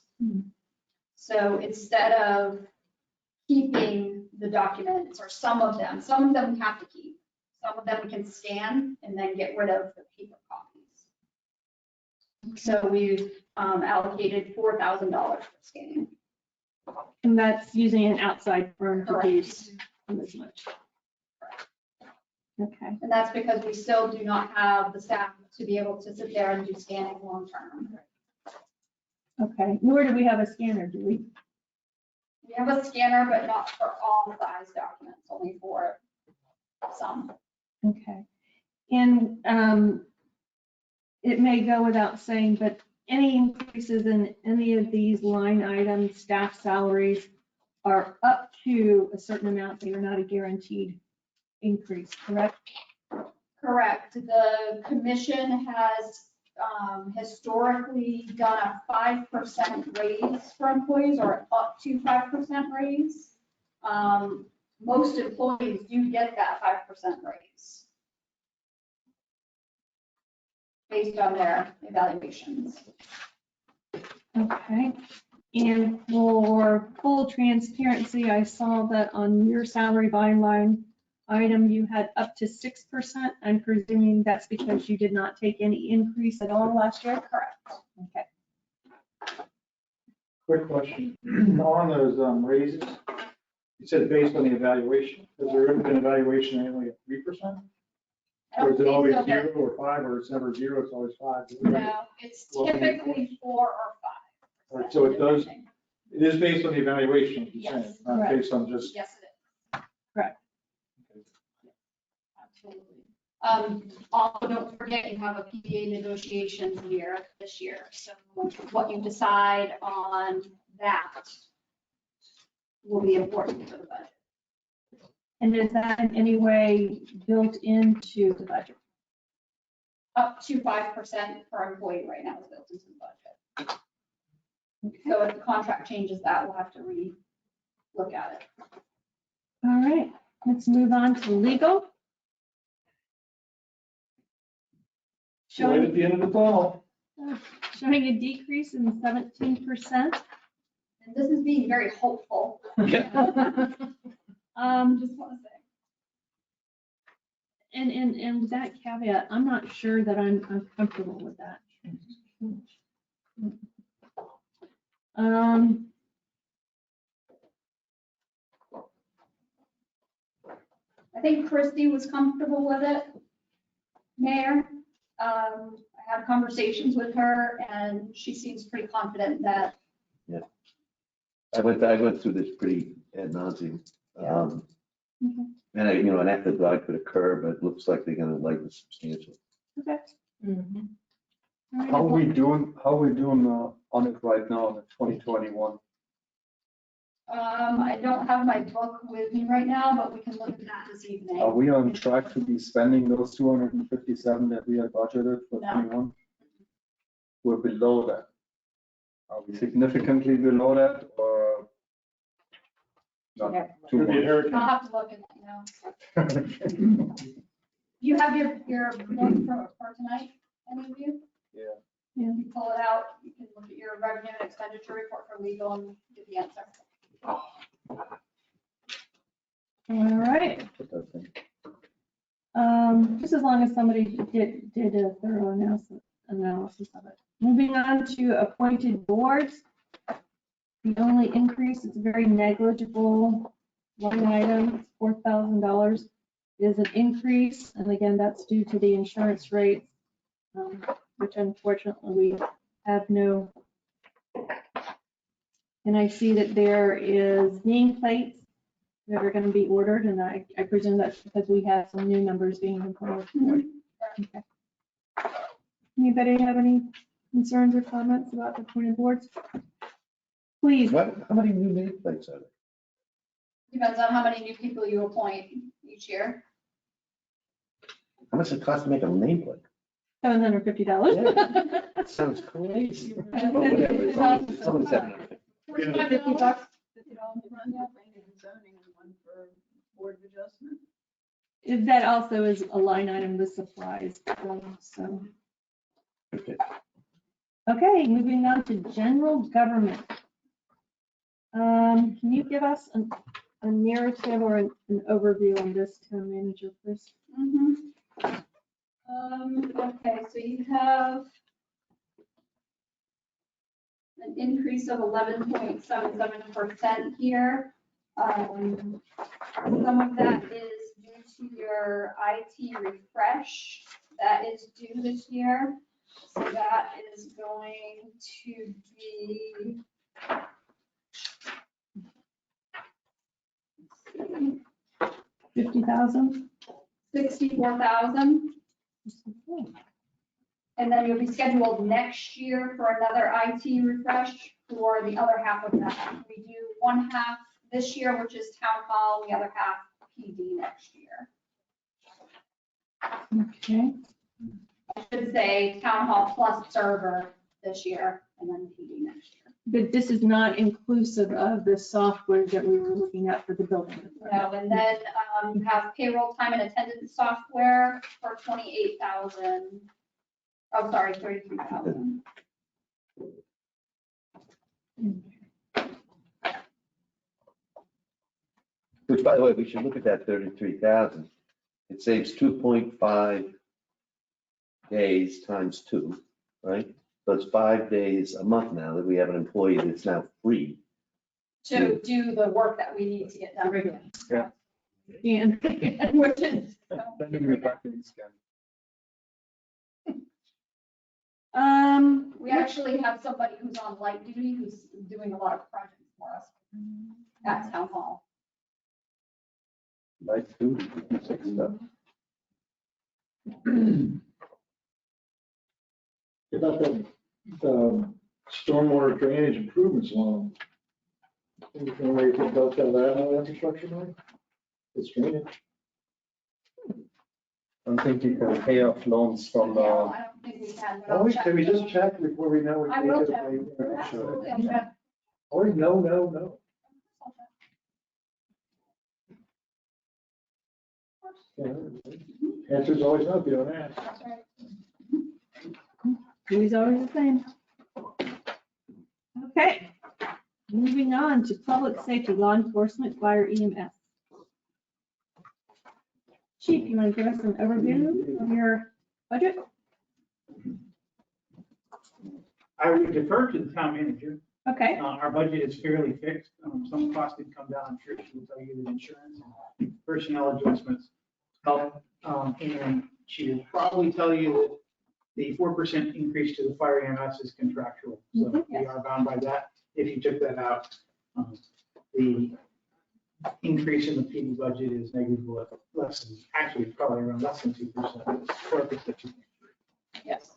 So instead of keeping the documents, or some of them we have to keep. Some of them we can scan and then get rid of the paper copies. So we've allocated $4,000 for scanning. And that's using an outside firm to do Correct. this much. Okay. And that's because we still do not have the staff to be able to sit there and do scanning long term. Okay. Nor do we have a scanner, do we? We have a scanner, but not for all size documents, only for some. Okay. And it may go without saying, but any increases in any of these line items, staff salaries, are up to a certain amount. They are not a guaranteed increase, correct? Correct. The commission has historically done a 5% raise for employees, or up to 5% raise. Most employees do get that 5% raise based on their evaluations. Okay. And for full transparency, I saw that on your salary byline item, you had up to 6%. I'm presuming that's because you did not take any increase at all last year? Correct. Okay. Quick question. On those raises, you said based on the evaluation. Has there ever been an evaluation annually at 3%? I Or don't is it think always so, but 0 or 5, or it's never 0, it's always 5? no, it's typically 4 or 5. All right, so it does, it is based on the evaluation, you're saying, Yes. not based on just. Yes, it is. Correct. Absolutely. Also, don't forget, you have a PDA negotiations year this year, so what you decide on that will be important for the budget. And is that in any way built into the budget? Up to 5% per employee right now is built into the budget. So if the contract changes that, we'll have to re-look at it. All right, let's move on to legal. Right at the end of the tunnel. Showing a decrease in 17%. And this is being very hopeful. Yeah. Just want to say. And with that caveat, I'm not sure that I'm comfortable with that. I think Christie was comfortable with it, Mayor. I had conversations with her and she seems pretty confident that. I went through this pretty ad nauseum. And an afterthought could occur, but it looks like they're gonna lighten substantially. Okay. All right, How we doing on it right now in 2021? I don't have my book with me right now, but we can look at that this evening. Are we on track to be spending those 257 that we had budgeted for No. 21? We're below that. Are we significantly below that or? Not too Could be a much? hurricane. I'll have to look and let you know. You have your book for tonight, any of you? Yeah. Yeah. You pull it out, you can look at your revenue and expenditure report for legal and get the answer. All right. Just as long as somebody did a thorough analysis of it. Moving on to appointed boards. The only increase is very negligible line item, $4,000 is an increase. And again, that's due to the insurance rates, which unfortunately we have no. And I see that there is nameplates that are going to be ordered, and I presume that's because we have some new numbers being appointed. Okay. Anybody have any concerns or comments about the appointed boards? Please. How many new nameplates are there? Depends on how many new people you appoint each year. How much does it cost to make a nameplate? $750. That sounds crazy. Yeah. But whatever, it's only $750. $50. $50 for planning and zoning and one for board of adjustment. That also is a line item with supplies. So, Okay. okay, moving on to general government. Can you give us a narrative or an overview on this, town manager, please? Okay, so you have an increase of 11.77% here. Some of that is due to your IT refresh that is due this year. So that is going to be 50,000? 64,000. And then you'll be scheduled next year for another IT refresh for the other half of that. We do one half this year, which is town hall, the other half PD next year. Okay. I should say town hall plus server this year and then PD next year. But this is not inclusive of the software that we were looking at for the building. No, and then you have payroll time and attendance software for 28,000. Oh, sorry, 33,000. Which, by the way, we should look at that 33,000. It saves 2.5 days times 2, right? So it's 5 days a month now that we have an employee that's now free. To do the work that we need to get done. Yeah. And which is, Then we back to this again. We actually have somebody who's on light duty who's doing a lot of projects for us at town hall. Like food, stuff. About the stormwater drainage improvements loan. Anything where you can build that out of infrastructure money? It's drainage. I think you can pay off loans from, I don't think we can, but Oh, I'll wait, check. can we just check before we know? I will check. Sure. Absolutely, I'll check. Oh, no. Yeah. Answer's always no if you don't ask. That's right. He's always the same. Okay, moving on to public safety, law enforcement, fire, EMS. Chief, you want to give us an overview of your budget? I would defer to the town manager. Okay, Our budget is fairly fixed. Some costs did come down. I'm sure she will tell you that insurance and personnel adjustments help. And she will probably tell you that the 4% increase to the fire EMS is contractual. So we are bound by that. If you took that out, the increase in the PD budget is negligible, less than, actually probably around less than 2%. Purpose that you- Yes,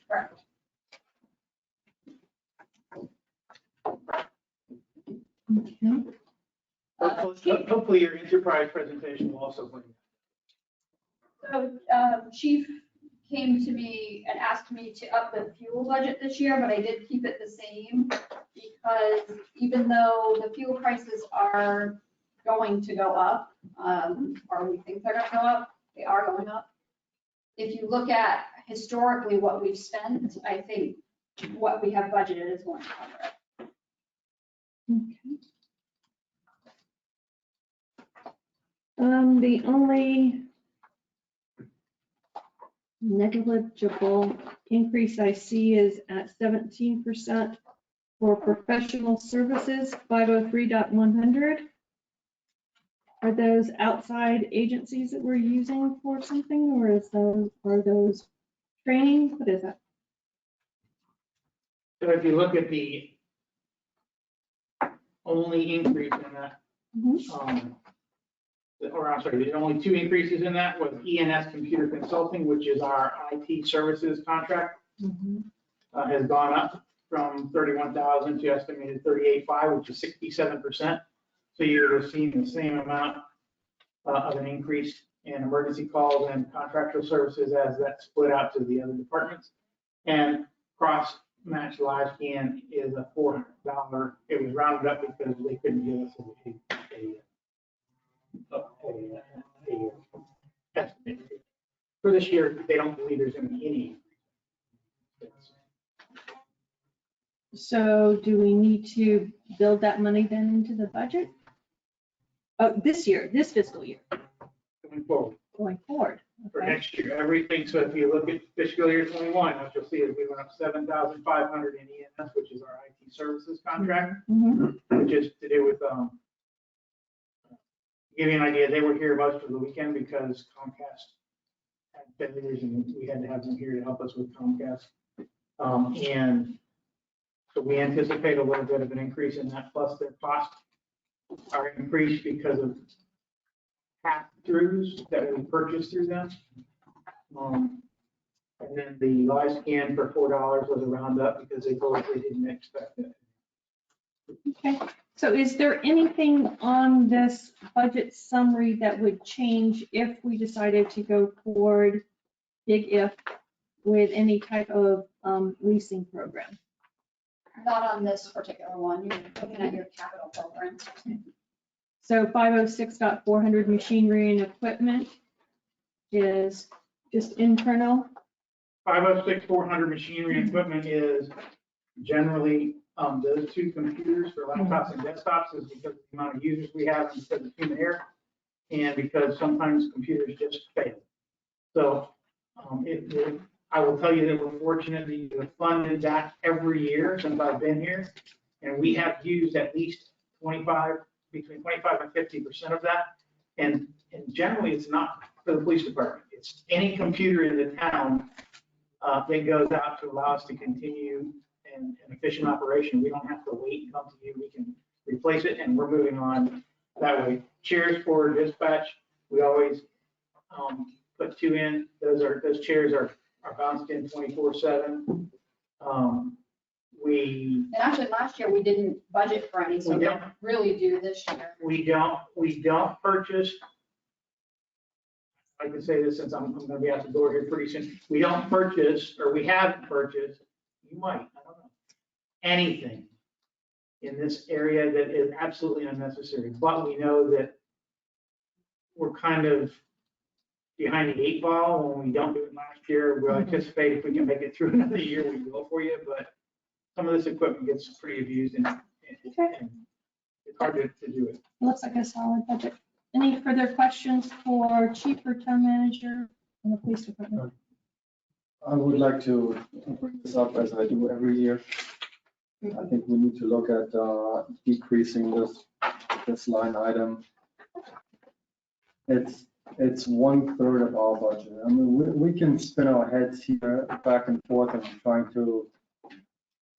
correct. Hopefully your enterprise presentation will also bring. So Chief came to me and asked me to up the fuel budget this year, but I did keep it the same because even though the fuel prices are going to go up, or we think they're gonna go up, they are going up. If you look at historically what we've spent, I think what we have budgeted is going to cover it. the only negligible increase I see is at 17% for professional services, 503.100. Are those outside agencies that we're using for something, or are those training? What is that? So if you look at the only increase in that, or I'm sorry, the only two increases in that was ENS Computer Consulting, which is our IT services contract, has gone up from 31,000 to estimated 38.5, which is 67%. So you would have seen the same amount of an increase in emergency calls and contractual services as that split out to the other departments. And cross-match live scan is a $400. It was rounded up because they couldn't give us a estimate. For this year, they don't believe there's going to be any. So do we need to build that money then into the budget? Oh, this year, this fiscal year, Going forward. going forward. For Okay. next year, everything, so if you look at fiscal year 21, what you'll see is we went up 7,500 in ENS, which is our IT services contract, which is to do with, give you an idea, they were here most of the weekend because Comcast had failures and we had to have them here to help us with Comcast. And so we anticipate a little bit of an increase in that, plus their costs are increased because of pass-throughs that we purchased through them. And then the live scan for $4 was a roundup because they told us they didn't expect it. Okay, so is there anything on this budget summary that would change if we decided to go forward, big if, with any type of leasing program? Not on this particular one, you're looking at your capital programs. So 506.400 machinery and equipment is just internal. 506-400 machinery and equipment is generally those two computers for laptops and desktops is because of the amount of users we have and because of human error and because sometimes computers just fail. So I will tell you that we're fortunate that you have funded that every year since I've been here. And we have used at least between 25 and 50% of that. And generally it's not for the police department. It's any computer in the town that goes out to allow us to continue an efficient operation. We don't have to wait and come to you. We can replace it and we're moving on that way. Cheers for dispatch. We always put two in. Those chairs are bounced in 24/7. We And actually, last year, we didn't budget for any, so We we don't. don't really do this year. We don't purchase, I can say this since I'm gonna be out the door here pretty soon. We don't purchase, or we haven't purchased, you might, I don't know, anything in this area that is absolutely unnecessary. But we know that we're kind of behind the 8 ball when we don't do it last year. We'll anticipate if we can make it through another year, we will for you, but some of this equipment gets pretty abused and it's hard to do it. Looks like a solid budget. Any further questions for Chief or Town Manager and the Police Department? I would like to bring this up as I do every year. I think we need to look at decreasing this line item. It's 1/3 of our budget. I mean, we can spin our heads here back and forth and trying to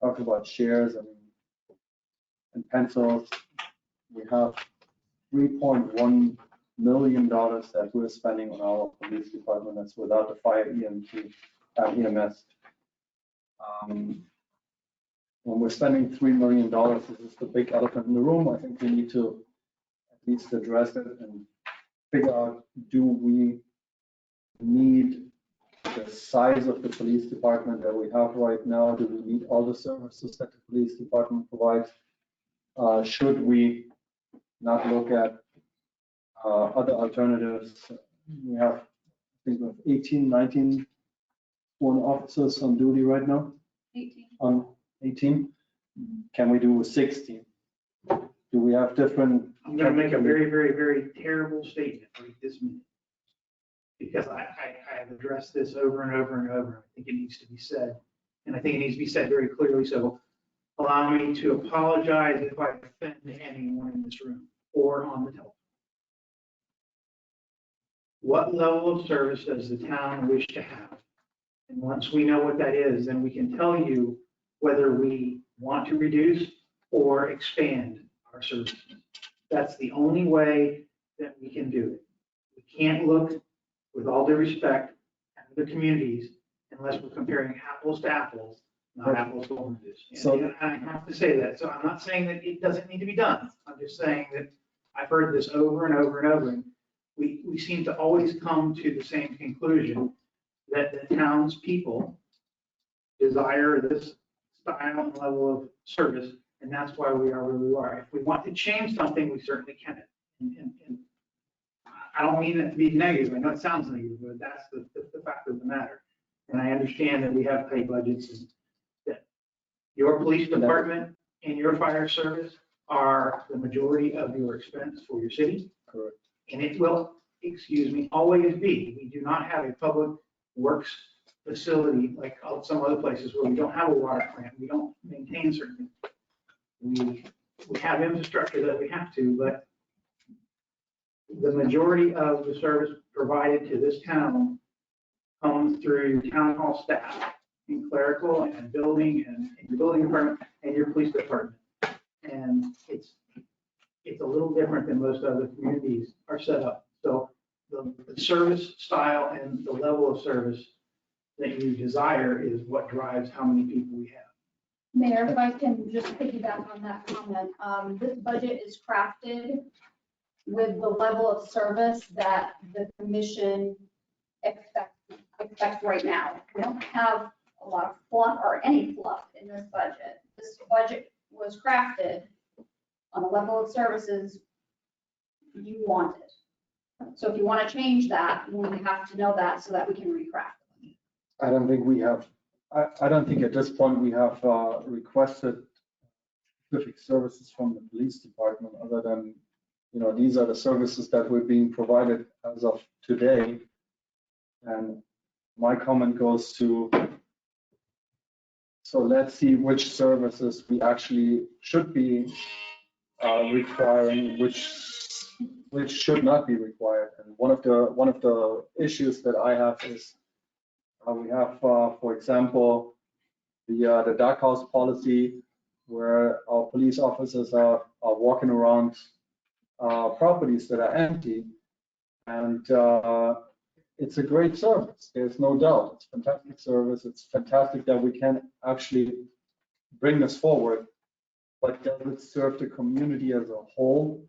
talk about shares and pencils. We have $3.1 million that we're spending on our police department. That's without the fire EMS. When we're spending $3 million, this is the big elephant in the room. I think we need to at least address it and figure out, do we need the size of the police department that we have right now? Do we need all the services that the police department provides? Should we not look at other alternatives? We have, I think, we have 18, 19 sworn officers on duty right now. 18. On 18? Can we do 16? Do we have different? I'm gonna make a very, very, very terrible statement right this minute. Because I have addressed this over and over and over. I think it needs to be said. And I think it needs to be said very clearly. So allow me to apologize if I offend anyone in this room or on the telephone. What level of service does the town wish to have? And once we know what that is, then we can tell you whether we want to reduce or expand our services. That's the only way that we can do it. We can't look, with all due respect, at the communities unless we're comparing apples to apples, not apples to oranges. And I have to say that. So I'm not saying that it doesn't need to be done. I'm just saying that I've heard this over and over and over. And we seem to always come to the same conclusion that the townspeople desire this style and level of service, and that's why we are where we are. If we want to change something, we certainly can. And I don't mean it to be negative. I know it sounds negative, but that's the fact of the matter. And I understand that we have paid budgets and that your police department and your fire service are the majority of your expense for your city. Correct. And it will, always be. We do not have a public works facility like some other places where we don't have a water plant. We don't maintain certain things. We have infrastructure that we have to, but the majority of the service provided to this town comes through town hall staff in clerical and building and your building department and your police department. And it's a little different than most other communities are set up. So the service style and the level of service that you desire is what drives how many people we have. Mayor, if I can just piggyback on that comment, this budget is crafted with the level of service that the commission expects right now. We don't have a lot of fluff or any fluff in this budget. This budget was crafted on the level of services you wanted. So if you want to change that, we have to know that so that we can recraft it. I don't think we have, I don't think at this point we have requested specific services from the police department other than, these are the services that were being provided as of today. And my comment goes to, so let's see which services we actually should be requiring, which should not be required. And one of the issues that I have is we have, for example, the dark house policy, where our police officers are walking around properties that are empty, and it's a great service. There's no doubt. It's fantastic service. It's fantastic that we can actually bring this forward. But does it serve the community as a whole?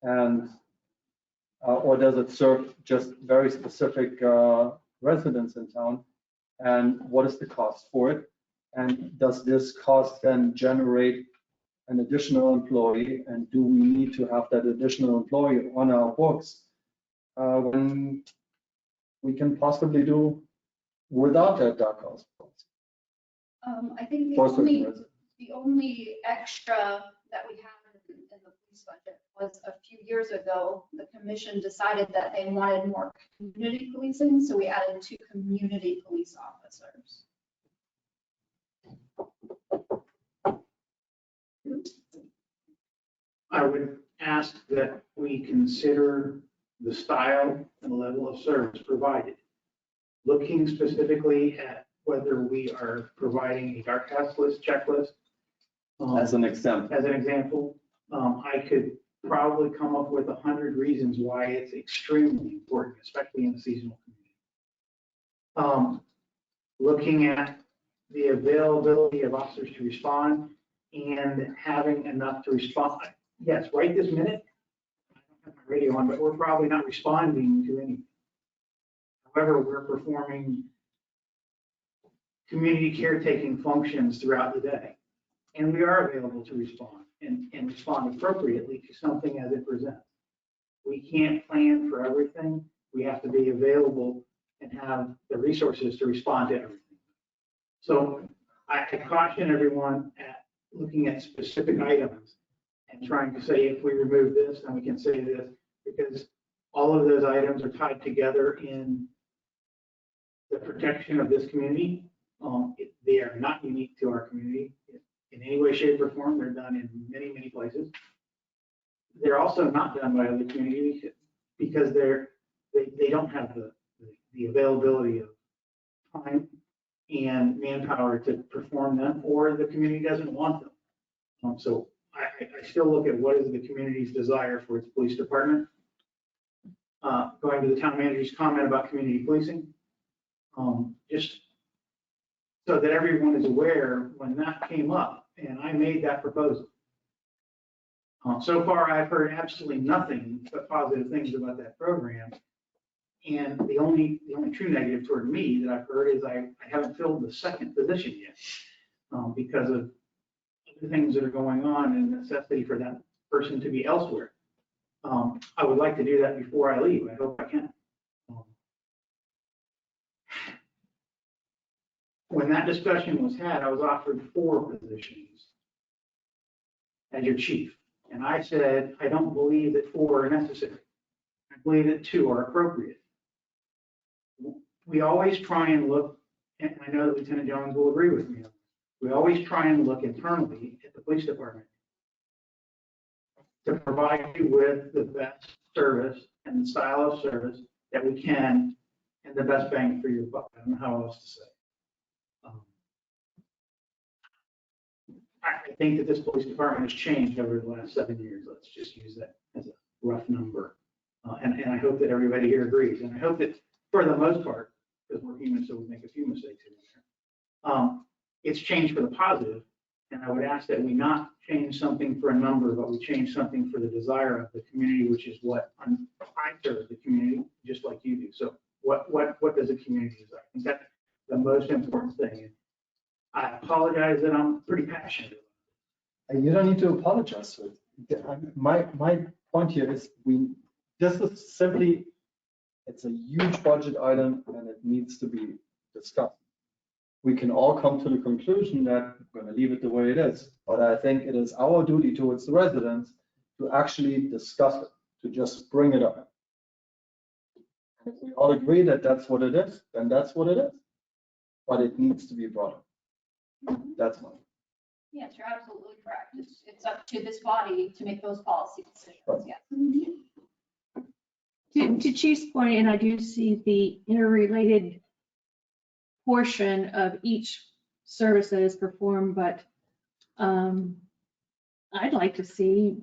And or does it serve just very specific residents in town? And what is the cost for it? And does this cost then generate an additional employee? And do we need to have that additional employee on our books when we can possibly do without that dark house? I think For certain residents. the only extra that we have in the police budget was a few years ago, the commission decided that they wanted more community policing, so we added 2 community police officers. I would ask that we consider the style and level of service provided. Looking specifically at whether we are providing a dark house list checklist. As an example. As an example, I could probably come up with 100 reasons why it's extremely important, especially in the seasonal community. Looking at the availability of officers to respond and having enough to respond. Yes, right this minute, I don't have my radio on, but we're probably not responding to anything. However, we're performing community caretaking functions throughout the day. And we are available to respond and respond appropriately to something as it presents. We can't plan for everything. We have to be available and have the resources to respond to everything. So I caution everyone at looking at specific items and trying to say, if we remove this, then we can say this, because all of those items are tied together in the protection of this community. They are not unique to our community in any way, shape, or form. They're done in many, many places. They're also not done by other communities because they don't have the availability of time and manpower to perform them, or the community doesn't want them. So I still look at what is the community's desire for its police department. Going to the town manager's comment about community policing, just so that everyone is aware when that came up and I made that proposal. So far, I've heard absolutely nothing but positive things about that program. And the only true negative toward me that I've heard is I haven't filled the second position yet because of the things that are going on and the necessity for that person to be elsewhere. I would like to do that before I leave. I hope I can. When that discussion was had, I was offered 4 positions as your chief. And I said, I don't believe that 4 are necessary. I believe that 2 are appropriate. We always try and look, and I know that Lieutenant Jones will agree with me, we always try and look internally at the police department to provide you with the best service and the style of service that we can and the best bang for your buck. I don't know how else to say. I think that this police department has changed over the last 7 years. Let's just use that as a rough number. And I hope that everybody here agrees. And I hope that for the most part, because we're human, so we make a few mistakes in there, it's changed for the positive. And I would ask that we not change something for a number, but we change something for the desire of the community, which is what I serve the community, just like you do. So what does the community desire? I think that's the most important thing. I apologize that I'm pretty passionate. You don't need to apologize for it. My point here is this is simply, it's a huge budget item and it needs to be discussed. We can all come to the conclusion that we're going to leave it the way it is, but I think it is our duty towards the residents to actually discuss it, to just bring it up. If we all agree that that's what it is, then that's what it is, but it needs to be brought up. That's one. Yes, you're absolutely correct. It's up to this body to make those policy decisions, yes. To Chief's point, and I do see the interrelated portion of each service that is performed, but I'd like to see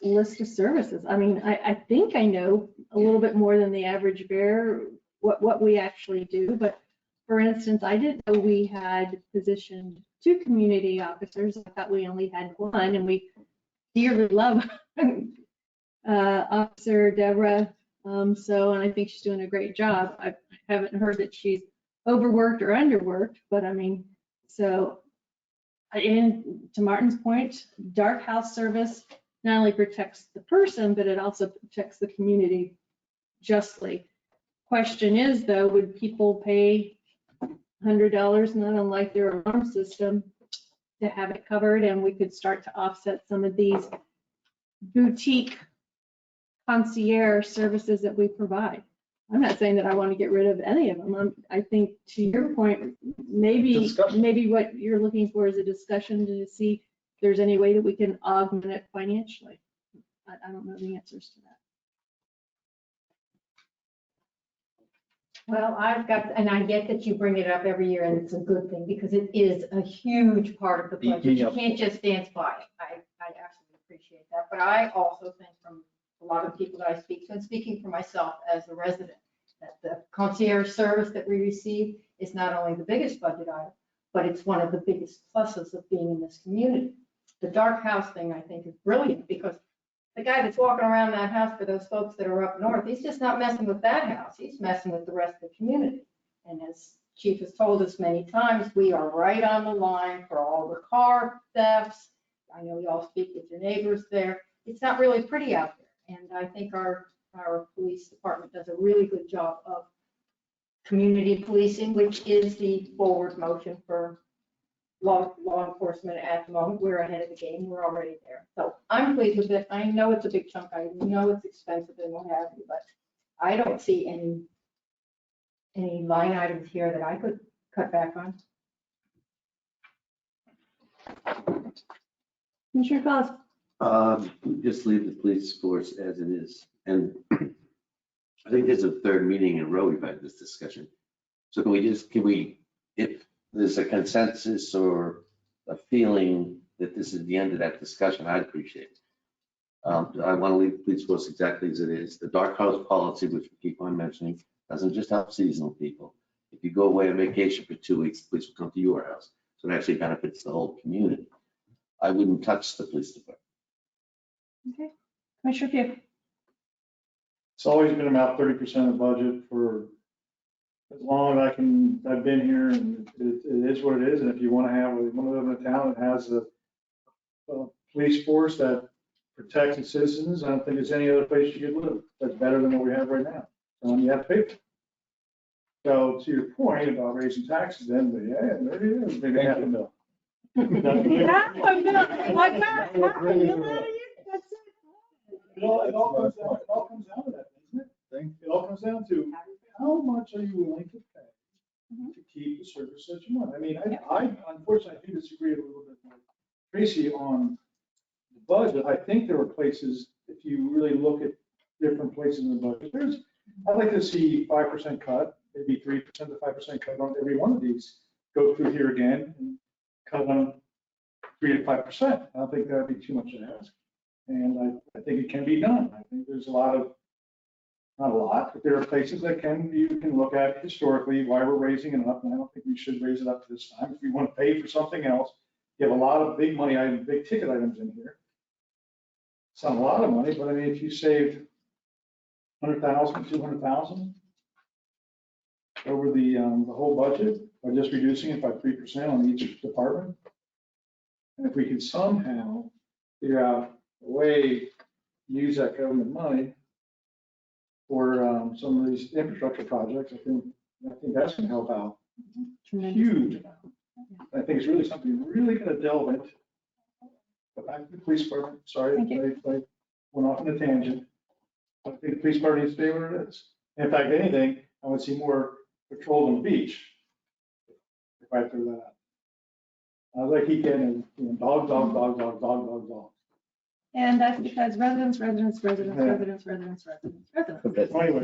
a list of services. I mean, I think I know a little bit more than the average bear what we actually do. But for instance, I didn't know we had positioned 2 community officers. I thought we only had 1, and we dearly love Officer Deborah. And I think she's doing a great job. I haven't heard that she's overworked or underworked, but I mean, so, and to Martin's point, dark house service not only protects the person, but it also protects the community justly. Question is though, would people pay $100, not unlike their alarm system, to have it covered? And we could start to offset some of these boutique concierge services that we provide. I'm not saying that I want to get rid of any of them. I think to your point, maybe what you're looking for is a discussion to see if there's any way that we can augment it financially. I don't know the answers to that. Well, and I get that you bring it up every year, and it's a good thing, because it is a huge part of the budget. You can't just dance by it. I absolutely appreciate that. But I also think from a lot of people that I speak to, and speaking for myself as a resident, that the concierge service that we receive is not only the biggest budget item, but it's one of the biggest pluses of being in this community. The dark house thing, I think, is brilliant, because the guy that's walking around that house for those folks that are up north, he's just not messing with that house. He's messing with the rest of the community. And as Chief has told us many times, we are right on the line for all the car thefts. I know you all speak with your neighbors there. It's not really pretty out there. And I think our police department does a really good job of community policing, which is the forward motion for law enforcement at the moment. We're ahead of the game. We're already there. So I'm pleased with it. I know it's a big chunk. I know it's expensive and what have you, but I don't see any line items here that I could cut back on. Commissioner Claus? Just leave the police force as it is. And I think this is the 3rd meeting in a row we've had this discussion. So can we, if there's a consensus or a feeling that this is the end of that discussion, I'd appreciate it. I want to leave the police force exactly as it is. The dark house policy, which we keep on mentioning, doesn't just help seasonal people. If you go away on vacation for 2 weeks, the police will come to your house. So it actually benefits the whole community. I wouldn't touch the police department. Okay. Commissioner Pugh? It's always been about 30% of the budget for as long as I've been here, and it is what it is. And if you want to live in a town that has a police force that protects its citizens, I don't think there's any other place you could live that's better than what we have right now. You have to pay for it. So to your point about raising taxes, then, yeah, there it is, maybe $500,000. It all comes down to that, doesn't it? It all comes down to how much are you willing to pay to keep the service that you want. I mean, I unfortunately do disagree a little bit with Tracy on the budget. I think there are places, if you really look at different places in the budget, I'd like to see 5% cut, maybe 3% to 5% cut on every one of these. Go through here again and cut on 3 to 5%. I don't think that'd be too much to ask. And I think it can be done. I think there's not a lot, but there are places that you can look at historically why we're raising it up. And I don't think we should raise it up this time. If we want to pay for something else, you have a lot of big money items, big ticket items in here. It's not a lot of money, but I mean, if you saved 100,000, 200,000 over the whole budget by just reducing it by 3% on each department, and if we could somehow figure out a way to use that government money for some of these infrastructure projects, I think that's going to help out huge amount. I think it's really something we're really going to delve into. But back to the police department. Sorry, I went off on a tangent. I think the police department needs to stay where it is. In fact, anything, I would see more patrol on the beach if I throw that out. I was like, he can, dog. And that's because residents. Anyway,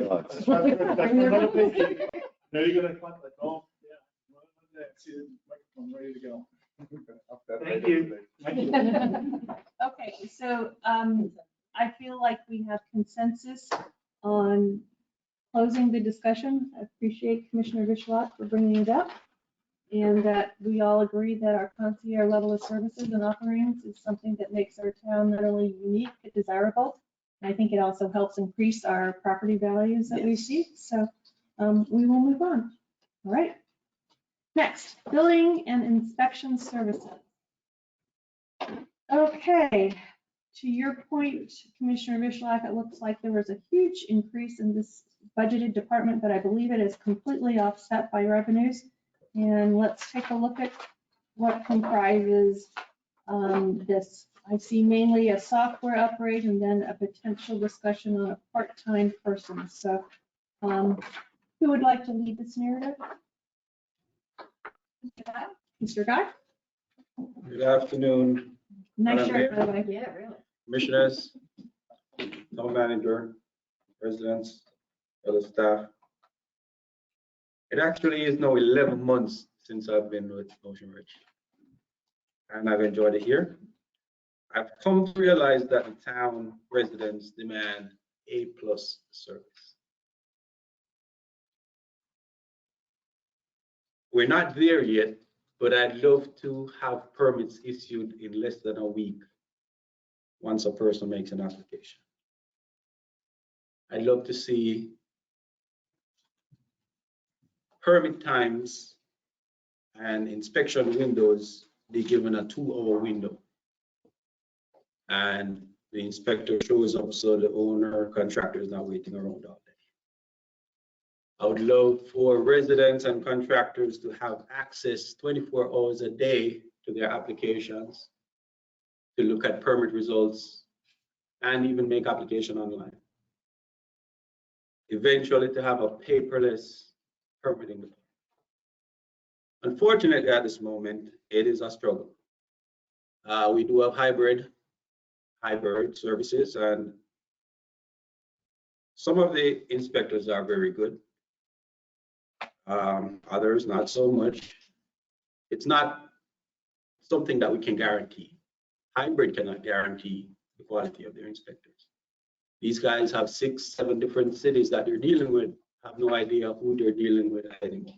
Dogs. that's another thing. Now you're gonna clap like, oh, yeah. See the microphone ready to go. Thank you. Okay, so I feel like we have consensus on closing the discussion. I appreciate Commissioner Bishlott for bringing it up. And that we all agree that our concierge level of services and offerings is something that makes our town not only unique, but desirable. And I think it also helps increase our property values that we see. So we will move on. All right. Next, billing and inspection services. Okay, to your point, Commissioner Bishlott, it looks like there was a huge increase in this budgeted department, but I believe it is completely offset by revenues. And let's take a look at what comprises this. I see mainly a software upgrade and then a potential discussion on a part-time person. So who would like to lead this narrative? Mr. Guy? Good afternoon, Nice Madam shirt, by the way. Yeah, really. Commissioners, Town Manager, residents, other staff. It actually is now 11 months since I've been with Ocean Ridge, and I've enjoyed it here. I've come to realize that the town residents demand A+ service. We're not there yet, but I'd love to have permits issued in less than a week once a person makes an application. I'd love to see permit times and inspection windows be given a 2-hour window. And the inspector shows up so the owner or contractor is not waiting around all day. I would love for residents and contractors to have access 24 hours a day to their applications, to look at permit results, and even make application online. Eventually to have a paperless permitting. Unfortunately, at this moment, it is a struggle. We do have hybrid services, and some of the inspectors are very good. Others not so much. It's not something that we can guarantee. Hybrid cannot guarantee the quality of their inspectors. These guys have 6, 7 different cities that they're dealing with, have no idea who they're dealing with at any moment.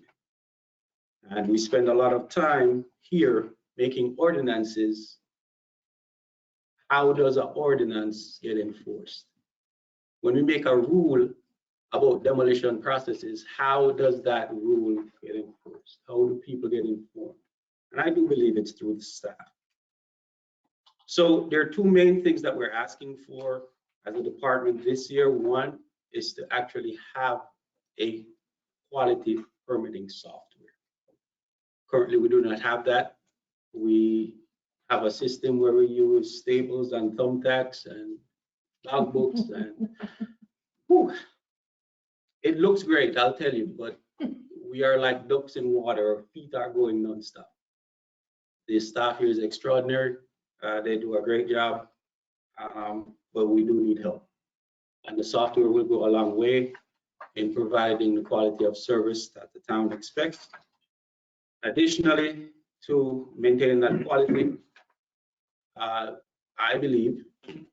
And we spend a lot of time here making ordinances. How does an ordinance get enforced? When we make a rule about demolition processes, how does that rule get enforced? How do people get informed? And I do believe it's through the staff. So there are 2 main things that we're asking for as a department this year. One is to actually have a quality permitting software. Currently, we do not have that. We have a system where we use staples and thumbtacks and logbooks, and whew, it looks great, I'll tell you, but we are like ducks in water. Our feet are going nonstop. The staff here is extraordinary. They do a great job, but we do need help. And the software will go a long way in providing the quality of service that the town expects. Additionally, to maintain that quality, I believe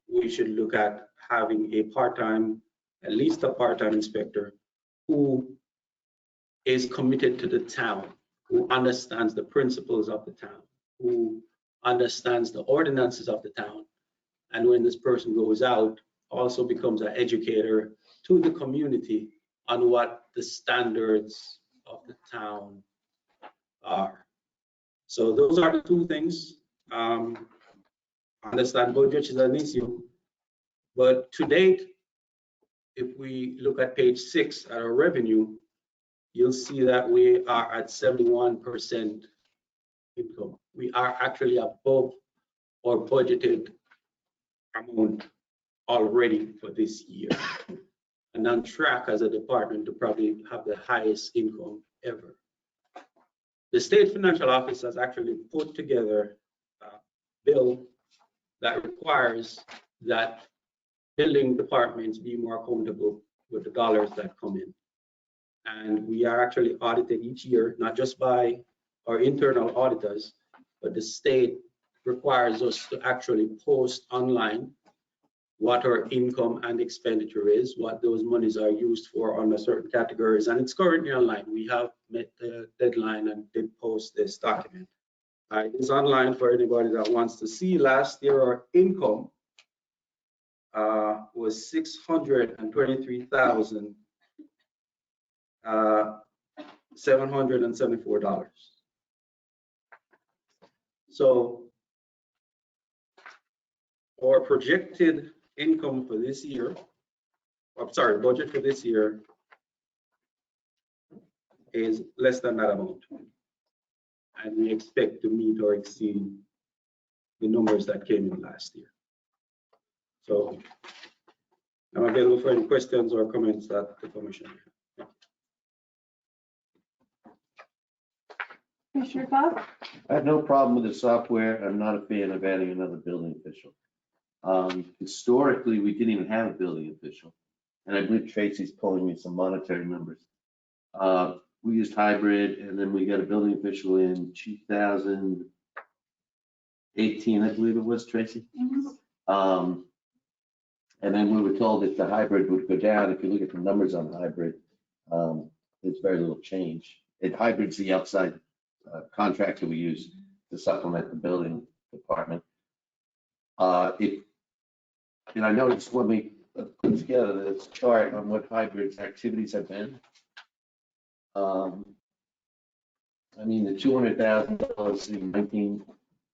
we should look at having a part-time, at least a part-time inspector who is committed to the town, who understands the principles of the town, who understands the ordinances of the town. And when this person goes out, also becomes an educator to the community on what the standards of the town are. So those are the 2 things. Understand budget is an issue, but to date, if we look at page 6 at our revenue, you'll see that we are at 71% income. We are actually above our budgeted amount already for this year, and on track as a department to probably have the highest income ever. The State Financial Office has actually put together a bill that requires that building departments be more accountable with the dollars that come in. And we are actually audited each year, not just by our internal auditors, but the state requires us to actually post online what our income and expenditure is, what those monies are used for under certain categories, and it's currently online. We have met the deadline and did post this document. It is online for anybody that wants to see. Last year, our income was $623,774. So our projected income for this year, I'm sorry, budget for this year is less than that amount. And we expect to meet or exceed the numbers that came in last year. So I'm available for any questions or comments that the commission may have. Commissioner Cobb? I have no problem with the software. I'm not a fan of adding another building official. Historically, we didn't even have a building official. And I believe Tracy's pulling me some monetary numbers. We used hybrid, and then we got a building official in 2018, I believe it was, Tracy. And then we were told that the hybrid would go down. If you look at the numbers on hybrid, there's very little change. Hybrid's the outside contractor we use to supplement the building department. And I noticed when we put together this chart on what hybrid's activities have been, I mean, the $200,000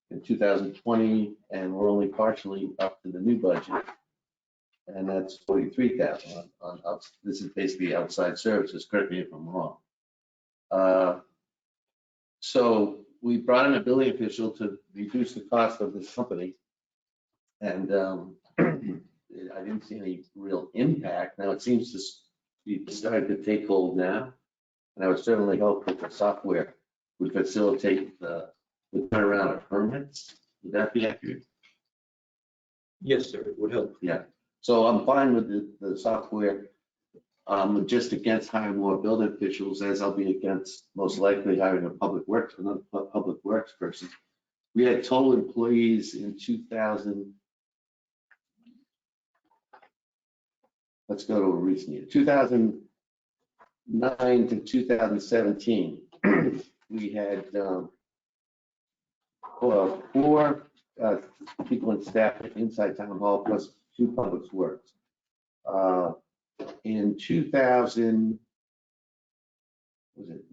in 2020, and we're only partially up to the new budget. And that's 43,000 on this is basically outside services. Correct me if I'm wrong. So we brought in a building official to reduce the cost of this company. And I didn't see any real impact. Now it seems to be starting to take hold now. And I would certainly hope that the software would facilitate the turnaround of permits. Would that be accurate? Yes, sir, it would help. Yeah. So I'm fine with the software. I'm just against hiring more building officials, as I'll be against most likely hiring another public works person. We had total employees in 2000. Let's go to a recent year, 2009 to 2017. We had 4 people in staff inside town hall plus 2 public works. In 2000, was it?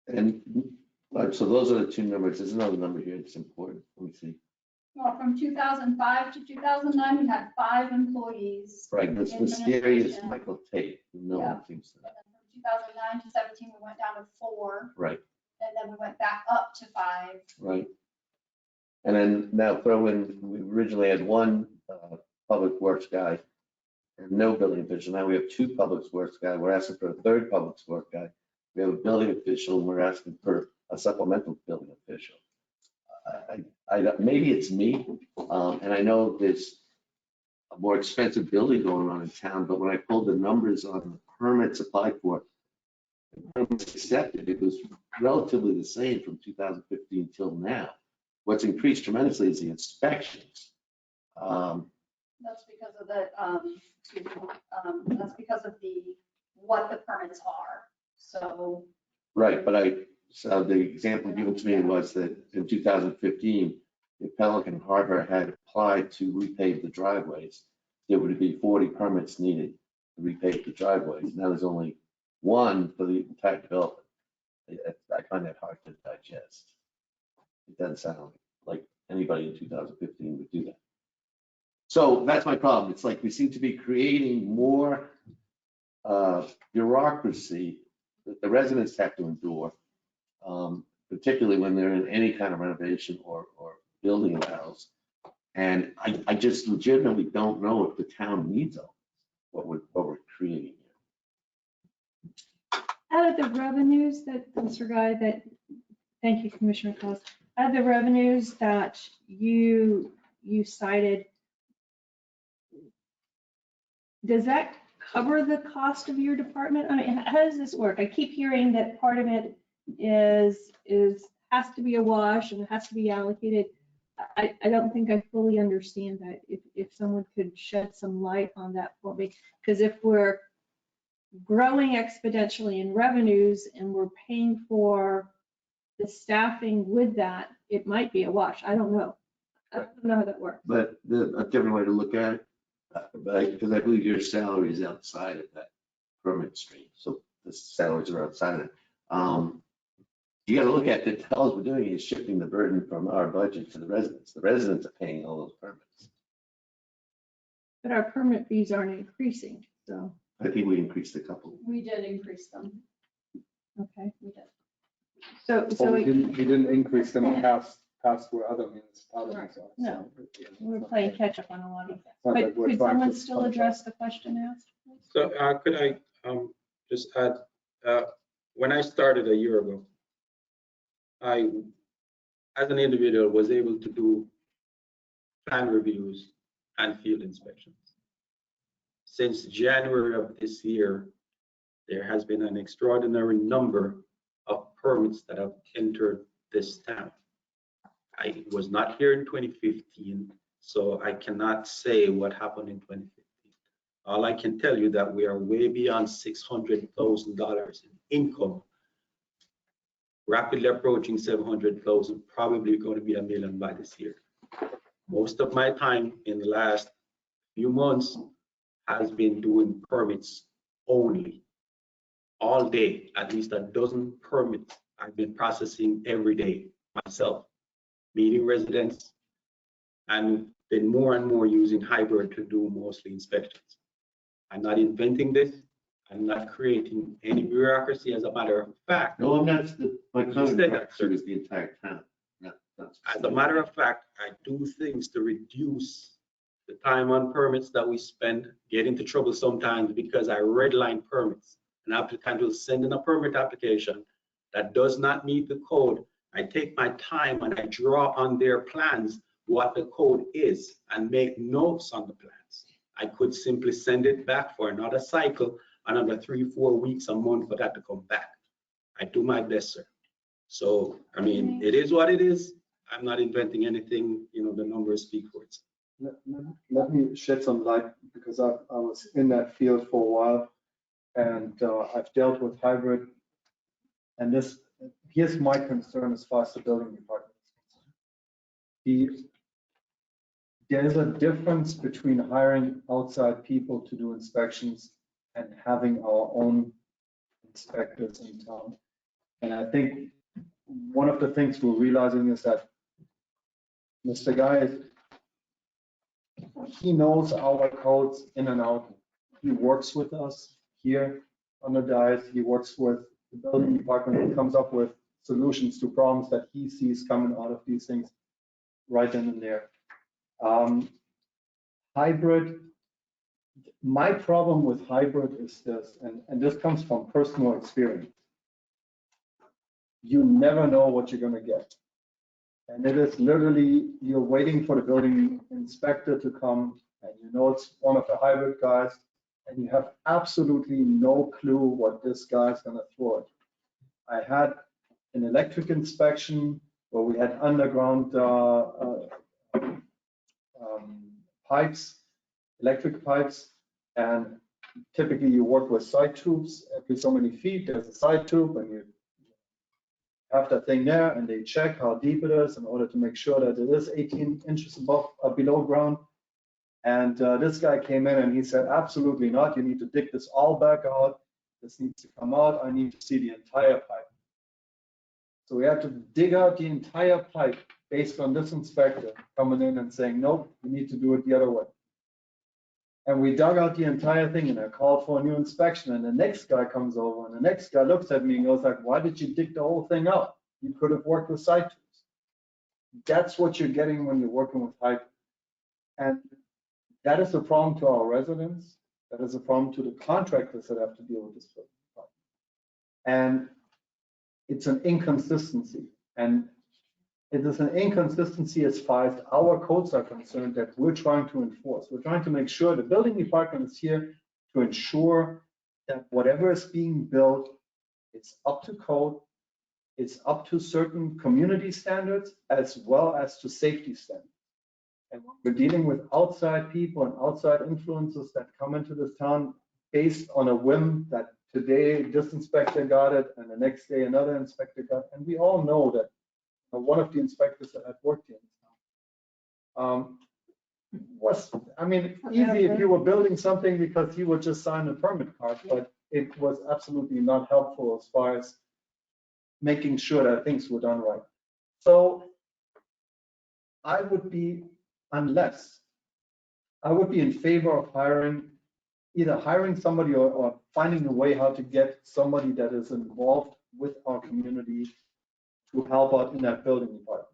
And so those are the 2 numbers. There's another number here that's important. Let me see. Well, from 2005 to 2009, we had 5 employees. Right, this in mysterious administration. Michael Tate. No Yeah. one seems to. But then from 2009 to 17, we went down to 4, Right, and then we went back up to 5. right. And then now throw in, we originally had 1 public works guy and no building official. Now we have 2 public works guy. We're asking for a 3rd public works guy. We have a building official and we're asking for a supplemental building official. Maybe it's me, and I know there's a more expensive building going on in town, but when I pulled the numbers on the permits applied for, the permits accepted, it was relatively the same from 2015 till now. What's increased tremendously is the inspections. That's because of the, that's because of what the permits are. So Right, but so the example given to me was that in 2015, if Pelican Harbor had applied to repave the driveways, there would be 40 permits needed to repave the driveways. Now there's only 1 for the entire development. I find that hard to digest. It doesn't sound like anybody in 2015 would do that. So that's my problem. It's like we seem to be creating more bureaucracy that the residents have to endure, particularly when they're in any kind of renovation or building a house. And I just legitimately don't know if the town needs what we're creating here. Out of the revenues that, Mr. Guy, thank you, Commissioner Cost. Out of the revenues that you cited, does that cover the cost of your department? I mean, how does this work? I keep hearing that part of it has to be a wash and it has to be allocated. I don't think I fully understand that. If someone could shed some light on that for me, because if we're growing exponentially in revenues and we're paying for the staffing with that, it might be a wash. I don't know. I don't know how that works. But a different way to look at it, because I believe your salary is outside of that permit stream, so the salaries are outside of it. You gotta look at it, all we're doing is shifting the burden from our budget to the residents. The residents are paying all those permits. But our permit fees aren't increasing, so, I think we increased a couple. We did increase them. okay. We did. So, Well, we so didn't increase them past where other municipalities are. No. So, we're playing catch up on a lot of that. not that But we're could trying to someone still punish address the question asked? So could I just add, when I started a year ago, I, as an individual, was able to do plan reviews and field inspections. Since January of this year, there has been an extraordinary number of permits that have entered this town. I was not here in 2015, so I cannot say what happened in 2015. All I can tell you that we are way beyond $600,000 in income, rapidly approaching 700,000, probably going to be $1 million by this year. Most of my time in the last few months has been doing permits only. All day, at least a dozen permits I've been processing every day myself, meeting residents, and been more and more using hybrid to do mostly inspections. I'm not inventing this. I'm not creating any bureaucracy. As a matter of fact, No, I'm not, my You comment said that, sir. is the entire town. not as a matter of fact, I do things to reduce the time on permits that we spend, get into trouble sometimes because I redline permits. An applicant will send in a permit application that does not meet the code. I take my time and I draw on their plans what the code is and make notes on the plans. I could simply send it back for another cycle, another 3-4 weeks, a month for that to come back. I do my best, sir. So, I mean, it is what it is. I'm not inventing anything, the numbers speak for itself. Let me shed some light, because I was in that field for a while, and I've dealt with hybrid. And here's my concern as far as the building department is concerned. There is a difference between hiring outside people to do inspections and having our own inspectors in town. And I think one of the things we're realizing is that Mr. Guy, he knows our codes in and out. He works with us here on the dais. He works with the building department and comes up with solutions to problems that he sees coming out of these things right then and there. Hybrid, my problem with hybrid is this, and this comes from personal experience. You never know what you're going to get. And it is literally, you're waiting for the building inspector to come, and you know it's one of the hybrid guys, and you have absolutely no clue what this guy's going to throw at you. I had an electric inspection where we had underground pipes, electric pipes, and typically you work with side tubes. Every so many feet, there's a side tube, and you have that thing there, and they check how deep it is in order to make sure that it is 18 inches above below ground. And this guy came in and he said, absolutely not. You need to dig this all back out. This needs to come out. I need to see the entire pipe. So we had to dig out the entire pipe based on this inspector coming in and saying, nope, you need to do it the other way. And we dug out the entire thing, and I called for a new inspection, and the next guy comes over, and the next guy looks at me and goes like, why did you dig the whole thing out? You could have worked with side tubes. That's what you're getting when you're working with hybrid. And that is a problem to our residents. That is a problem to the contractors that have to deal with this problem. And it's an inconsistency. And it is an inconsistency as far as our codes are concerned that we're trying to enforce. We're trying to make sure the building department is here to ensure that whatever is being built, it's up to code, It's up to certain community standards as well as to safety standards. And when we're dealing with outside people and outside influences that come into this town based on a whim that today this inspector got it and the next day another inspector got it. And we all know that one of the inspectors that I've worked in was, I mean, easy if you were building something because he would just sign a permit card, but it was absolutely not helpful as far as making sure that things were done right. So I would be in favor of either hiring somebody or finding a way how to get somebody that is involved with our community to help out in that building department.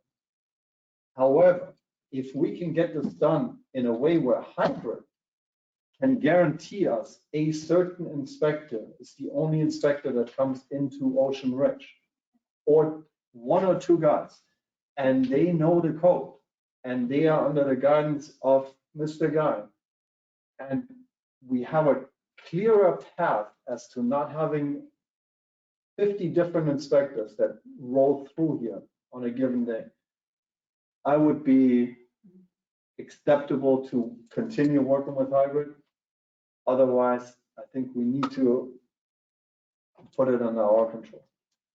However, if we can get this done in a way where hybrid can guarantee us a certain inspector is the only inspector that comes into Ocean Ridge, or one or two guys, and they know the code, and they are under the guidance of Mr. Guy, and we have a clearer path as to not having 50 different inspectors that roll through here on a given day, I would be acceptable to continue working with hybrid. Otherwise, I think we need to put it under our control.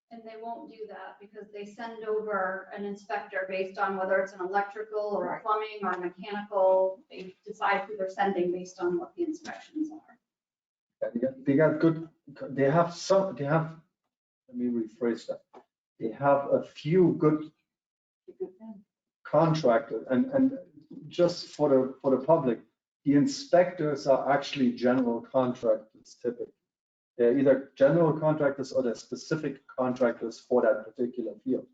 And they won't do that because they send over an inspector based on whether it's an electrical or a plumbing or mechanical. They decide who they're sending based on what the inspections are. Let me rephrase that. They have a few good contractors, and just for the public, the inspectors are actually general contractors typically. They're either general contractors or they're specific contractors for that particular field.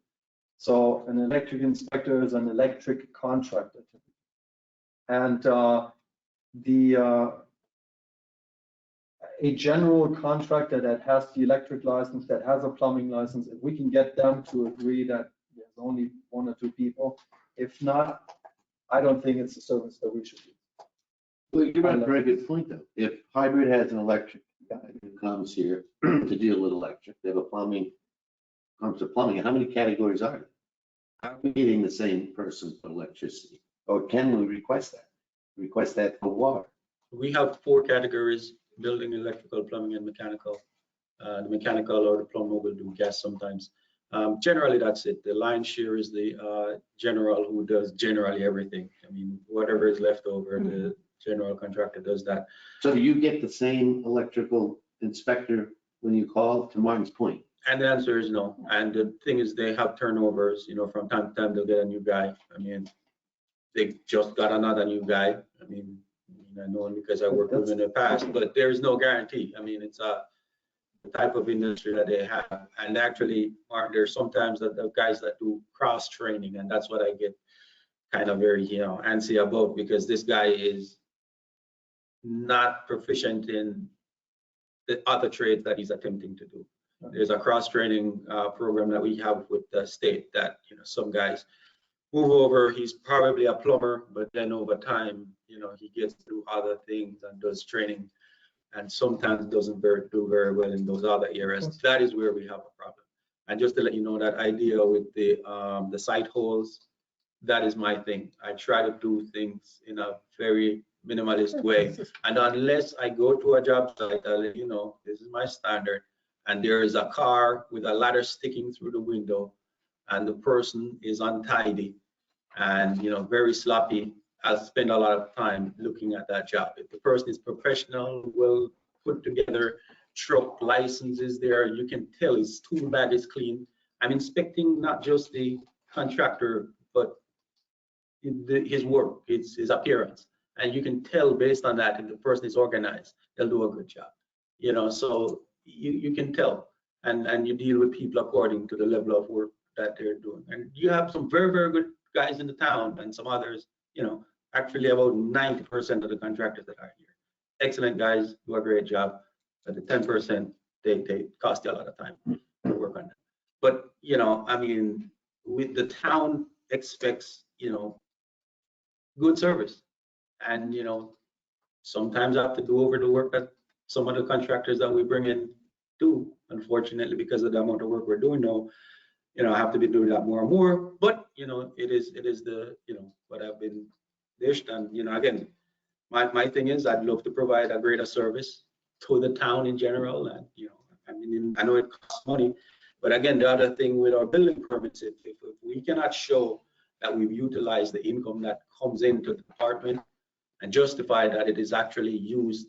So an electric inspector is an electric contractor typically. And a general contractor that has the electric license, that has a plumbing license, if we can get them to agree that there's only one or two people, if not, I don't think it's a service that we should do. Well, you brought a very good point though. If hybrid has an electric guy who comes here to deal with electric, they have a plumbing, comes to plumbing, how many categories are there? Are we getting the same person for electricity? Or can we request that? Request that for water? We have 4 categories: building, electrical, plumbing, and mechanical. The mechanical or the plumber will do gas sometimes. Generally, that's it. The lion's share is the general, who does generally everything. I mean, whatever is left over, the general contractor does that. So do you get the same electrical inspector when you call, to Martin's point? And the answer is no. And the thing is, they have turnovers. You know, from time to time they'll get a new guy. I mean, they just got another new guy. I mean, I know him because I worked with him in the past, but there is no guarantee. I mean, it's the type of industry that they have. And actually, Martin, there's sometimes that the guys that do cross training, and that's what I get kind of very, antsy about, because this guy is not proficient in the other trades that he's attempting to do. There's a cross training program that we have with the state that, some guys move over, he's probably a plumber, but then over time, he gets to do other things and does training, and sometimes doesn't do very well in those other areas. That is where we have a problem. And just to let you know, that idea with the site holes, that is my thing. I try to do things in a very minimalist way. And unless I go to a job site, I'll let you know, this is my standard, and there is a car with a ladder sticking through the window, and the person is untidy and very sloppy, I'll spend a lot of time looking at that job. If the person is professional, well put together, truck license is there, you can tell his tool bag is clean. I'm inspecting not just the contractor, but his work, his appearance. And you can tell based on that, if the person is organized, they'll do a good job. So you can tell, and you deal with people according to the level of work that they're doing. And you have some very, very good guys in the town, and some others, actually about 90% of the contractors that are here, excellent guys, do a great job. But the 10%, they cost you a lot of time to work on that. But, I mean, with the town expects, good service. And, sometimes I have to do over the work that some of the contractors that we bring in do, unfortunately, because of the amount of work we're doing now. I have to be doing that more and more, but, it is the, what I've been dished. And, again, my thing is I'd love to provide a greater service to the town in general. And, I know it costs money, but again, the other thing with our building permits, if we cannot show that we've utilized the income that comes into the department and justify that it is actually used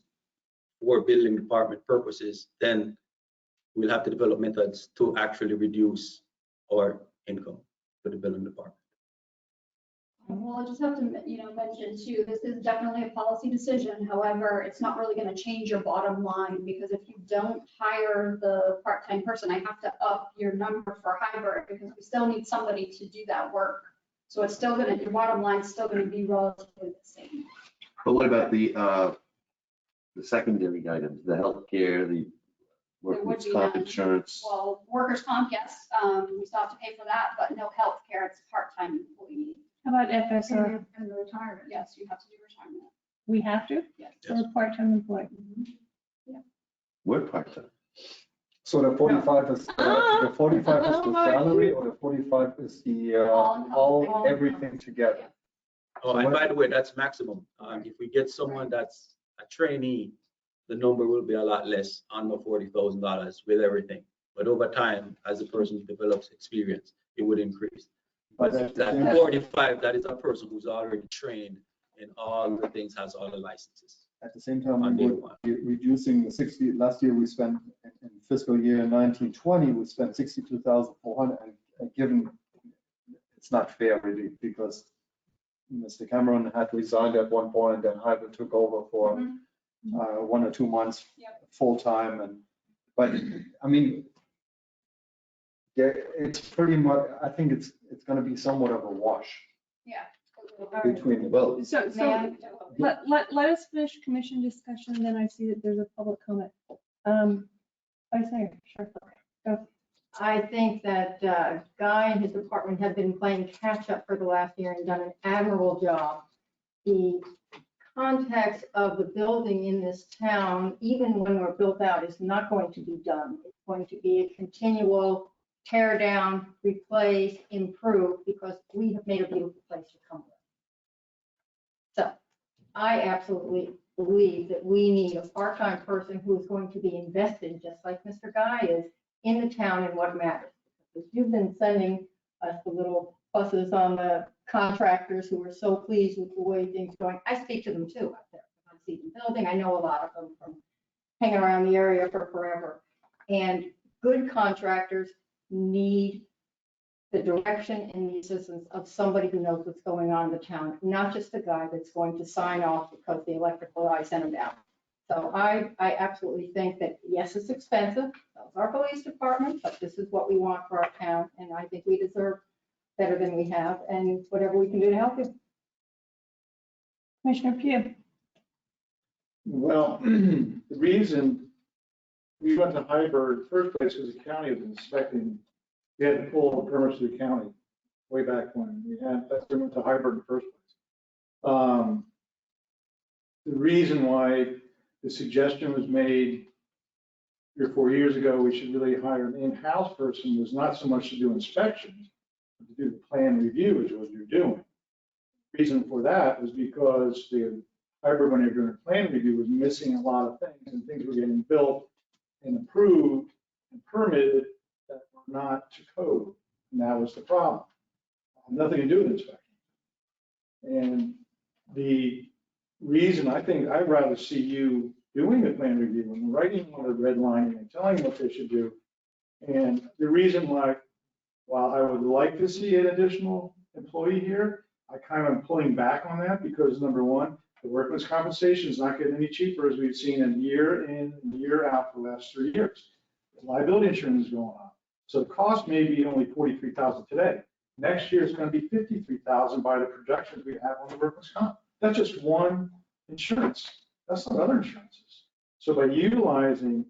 for building department purposes, then we'll have to develop methods to actually reduce our income for the building department. Well, I just have to, mention too, this is definitely a policy decision. However, it's not really going to change your bottom line, because if you don't hire the part-time person, I have to up your number for hybrid, because we still need somebody to do that work. So it's still going to, your bottom line's still going to be relatively the same. But what about the secondary items, the healthcare, the workers' comp insurance? Well, workers' comp, yes, we still have to pay for that, but no health care. It's a part-time employee. How about FSR? And the retirement. Yes, you have to do retirement. We have to? Yes. So we're part-time employee. We're part-time. So the 45 is, the 45 is the salary, or the 45 is the, all, everything together? Oh, and by the way, that's maximum. If we get someone that's a trainee, the number will be a lot less, under $40,000 with everything. But over time, as the person develops experience, it would increase. But that 45, that is a person who's already trained in all the things, has all the licenses. At the same time, we would be reducing the 60, last year we spent, in fiscal year 1920, we spent 62,400, and given, it's not fair really, because Mr. Cameron had resigned at one point, and Hybrid took over for 1 or 2 months full-time, but I mean, yeah, it's pretty much, I think it's going to be somewhat of a wash. Yeah. Between, well, So let us finish commission discussion, then I see that there's a public comment. Vice Mayor, sure. Go. I think that Guy and his department have been playing catch up for the last year and done an admirable job. The context of the building in this town, even when we're built out, is not going to be done. It's going to be a continual tear down, replace, improve, because we have made a beautiful place to come with. So I absolutely believe that we need a part-time person who is going to be invested, just like Mr. Guy is, in the town and what matters. Because you've been sending us the little buses on the contractors who are so pleased with the way things are going. I speak to them too out there. I see them building. I know a lot of them from hanging around the area for forever. And good contractors need the direction and the assistance of somebody who knows what's going on in the town, not just a guy that's going to sign off because the electrical guy sent him down. So I absolutely think that, yes, it's expensive. That's our police department, but this is what we want for our town. And I think we deserve better than we have, and whatever we can do to help you. Commissioner Pugh. Well, the reason we went to hybrid in the first place was the county was inspecting. We had to pull permits to the county way back when that's when we went to hybrid in the first place. The reason why the suggestion was made 3 or 4 years ago, we should really hire an in-house person, was not so much to do inspections, but to do the plan review, which is what you're doing. The reason for that was because the hybrid, when they were doing the plan review, was missing a lot of things, and things were getting built and approved and permitted that were not to code. And that was the problem. Nothing to do with inspection. And the reason I think I'd rather see you doing the plan review and writing on the red line and telling them what they should do. And the reason why, while I would like to see an additional employee here, I kind of am pulling back on that because number one, the workman's compensation is not getting any cheaper as we've seen in year in, year out for the last 3 years. The liability insurance is going up. So the cost may be only $43,000 today. Next year it's going to be $53,000 by the projections we have on the workman's comp. That's just one insurance. That's not other insurances. So by utilizing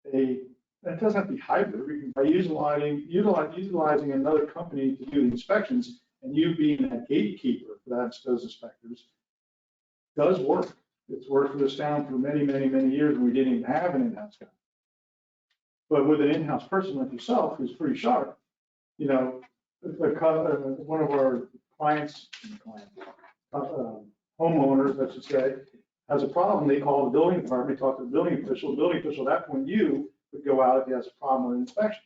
it doesn't have to be hybrid, by utilizing another company to do the inspections and you being a gatekeeper for those inspectors does work. It's worked for this town for many, many, many years and we didn't even have an in-house guy. But with an in-house person like yourself, who's pretty sharp, one of our clients, homeowners, I should say, has a problem, they call the building department, talk to the building official, at that point, you would go out if he has a problem with an inspection.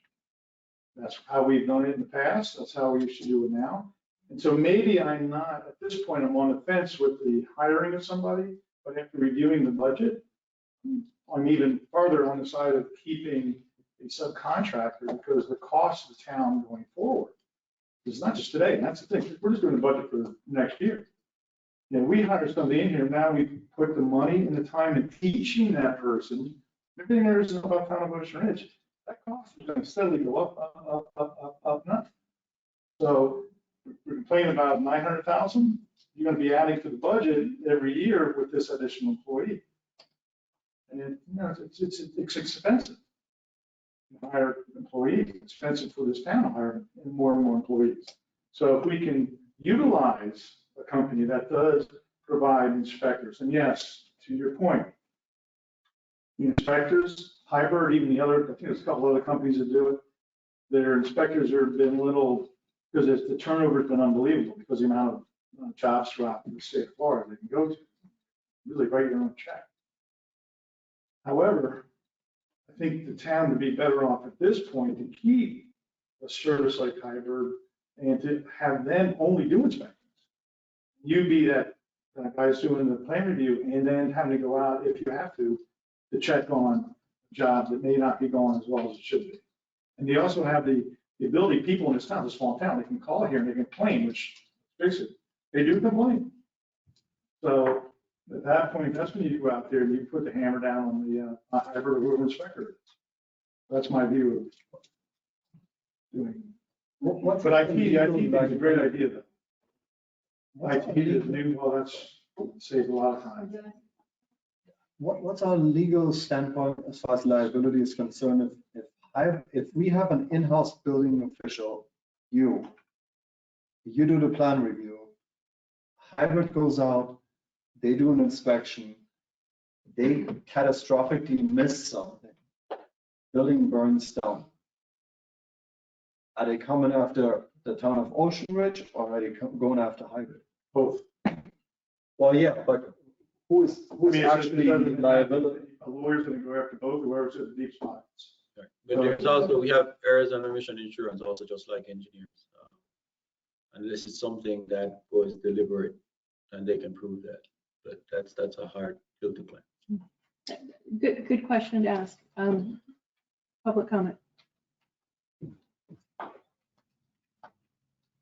That's how we've done it in the past, that's how we used to do it now. And so maybe I'm not, at this point, I'm on the fence with the hiring of somebody, but after reviewing the budget, I'm even farther on the side of keeping a subcontractor because the cost of the town going forward is not just today, and that's the thing, we're just doing the budget for next year. We hire somebody in here, now we put the money and the time in teaching that person, everything there is about Town of Ocean Ridge, that cost is gonna steadily go up, not. So we're complaining about 900,000, you're gonna be adding to the budget every year with this additional employee. And it's expensive to hire employees, it's expensive for this town to hire more and more employees. So if we can utilize a company that does provide inspectors, and yes, to your point, the inspectors, Hybrid, even the other, I think there's a couple other companies that do it, their inspectors have been a little, because the turnover has been unbelievable because the amount of jobs throughout the state of Florida they can go to, really write your own check. However, I think the town would be better off at this point to keep a service like Hybrid and to have them only do inspections. You be that guy's doing the plan review and then having to go out if you have to check on jobs that may not be going as well as it should be. And they also have the ability, people in this town, it's a small town, they can call here and they can complain, which basically they do complain. So at that point, that's when you go out there and you put the hammer down on the Hybrid or whoever inspector is. That's my view of doing it. But IT is a great idea though. IT is new, well, that's saved a lot of time. What's our legal standpoint as far as liability is concerned? If we have an in-house building official, you do the plan review, Hybrid goes out, they do an inspection, they catastrophically miss something, building burns down. Are they coming after the town of Ocean Ridge or are they going after Hybrid? Both. Well, yeah, but who's actually liability? A lawyer's gonna go after both, whoever's in the deep spots. Right. But there's also, we have errors and omission insurance also, just like engineers. Unless it's something that was deliberate and they can prove that. But that's a hard hill to climb. Good question to ask. Public comment.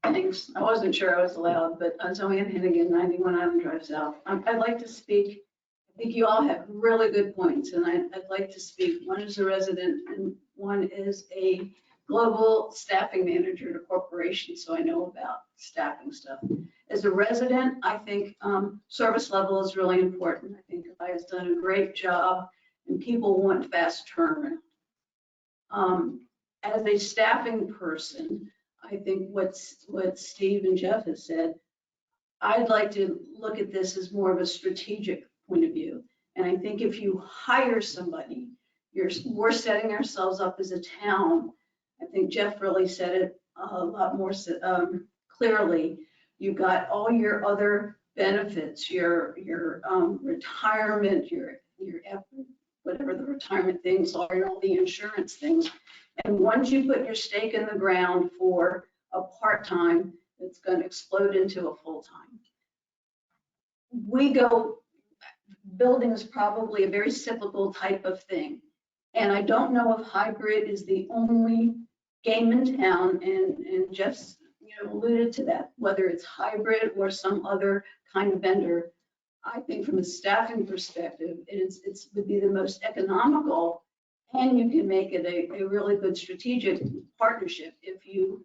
Thanks. I wasn't sure I was allowed, but Zoe-Ann Hennigan, 91 Island Drive South. I'd like to speak. I think you all have really good points, and I'd like to speak. One is a resident, and one is a global staffing manager at a corporation, so I know about staffing stuff. As a resident, I think service level is really important. I think I has done a great job, and people want fast turnaround. As a staffing person, I think what Steve and Jeff has said, I'd like to look at this as more of a strategic point of view. And I think if you hire somebody, we're setting ourselves up as a town. I think Jeff really said it a lot more clearly. You've got all your other benefits, your retirement, your whatever the retirement things are, all the insurance things. And once you put your stake in the ground for a part-time, it's going to explode into a full-time. Building is probably a very cyclical type of thing. And I don't know if Hybrid is the only game in town, and Jeff's alluded to that, whether it's Hybrid or some other kind of vendor. I think from a staffing perspective, it would be the most economical, and you can make it a really good strategic partnership if you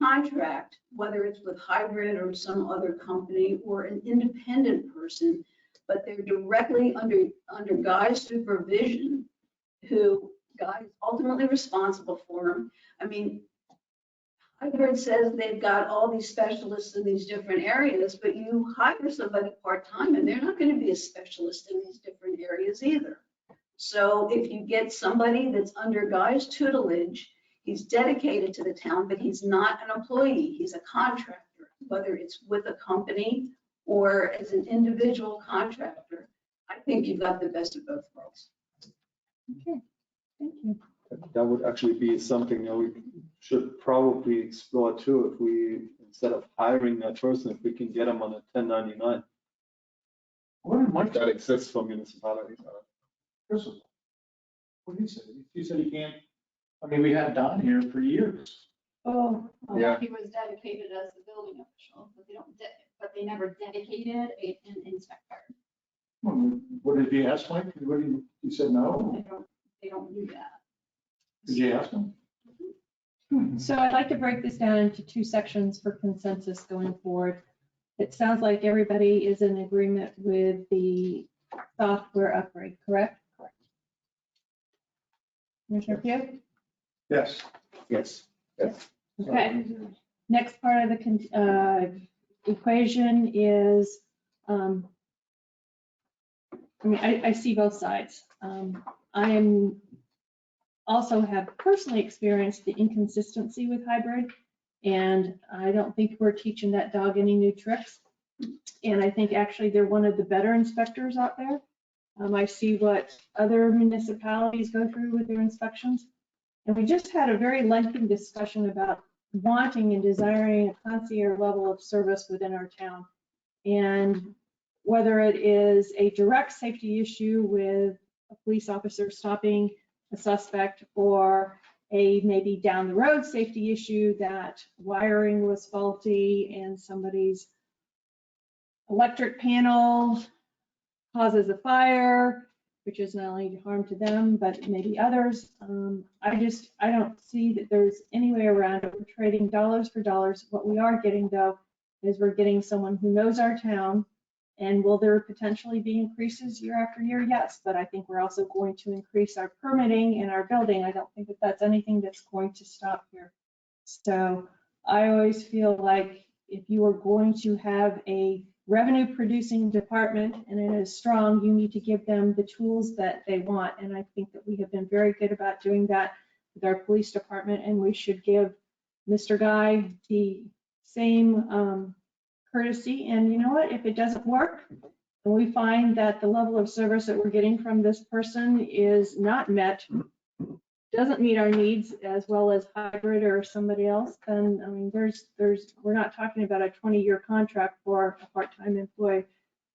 contract, whether it's with Hybrid or some other company or an independent person, but they're directly under Guy's supervision, who Guy is ultimately responsible for them. I mean, Hybrid says they've got all these specialists in these different areas, but you hire somebody part-time and they're not going to be a specialist in these different areas either. So if you get somebody that's under Guy's tutelage, He's dedicated to the town, but he's not an employee. He's a contractor, whether it's with a company or as an individual contractor. I think you've got the best of both worlds. Okay, thank you. That would actually be something that we should probably explore too, if we, instead of hiring that person, if we can get them on a 1099. What Mike That exists for municipalities. Chris, what did he say? He said he can't, I mean, we had Don here for years. Oh, Yeah. He was dedicated as the building official, but but they never dedicated an inspector. What did he ask Mike? What did he said no? They don't do that. Did you ask him? so I'd like to break this down into two sections for consensus going forward. It sounds like everybody is in agreement with the software upgrade, correct? Correct. Commissioner Pugh? Yes. Yes. Okay. Next part of the equation is, I mean, I see both sides. I also have personally experienced the inconsistency with hybrid, and I don't think we're teaching that dog any new tricks. And I think actually they're one of the better inspectors out there. I see what other municipalities go through with their inspections. And we just had a very lengthy discussion about wanting and desiring a concierge level of service within our town. And whether it is a direct safety issue with a police officer stopping a suspect, or a maybe down the road safety issue that wiring was faulty and somebody's electric panel causes a fire, which is not only harm to them, but maybe others. I don't see that there's any way around it. We're trading dollars for dollars. What we are getting though, is we're getting someone who knows our town. And will there potentially be increases year after year? Yes, but I think we're also going to increase our permitting and our building. I don't think that that's anything that's going to stop here. So I always feel like if you are going to have a revenue producing department and it is strong, you need to give them the tools that they want. And I think that we have been very good about doing that with our police department, and we should give Mr. Guy the same courtesy. And you know what, if it doesn't work and we find that the level of service that we're getting from this person is not met, doesn't meet our needs as well as hybrid or somebody else, then I mean, we're not talking about a 20-year contract for a part-time employee.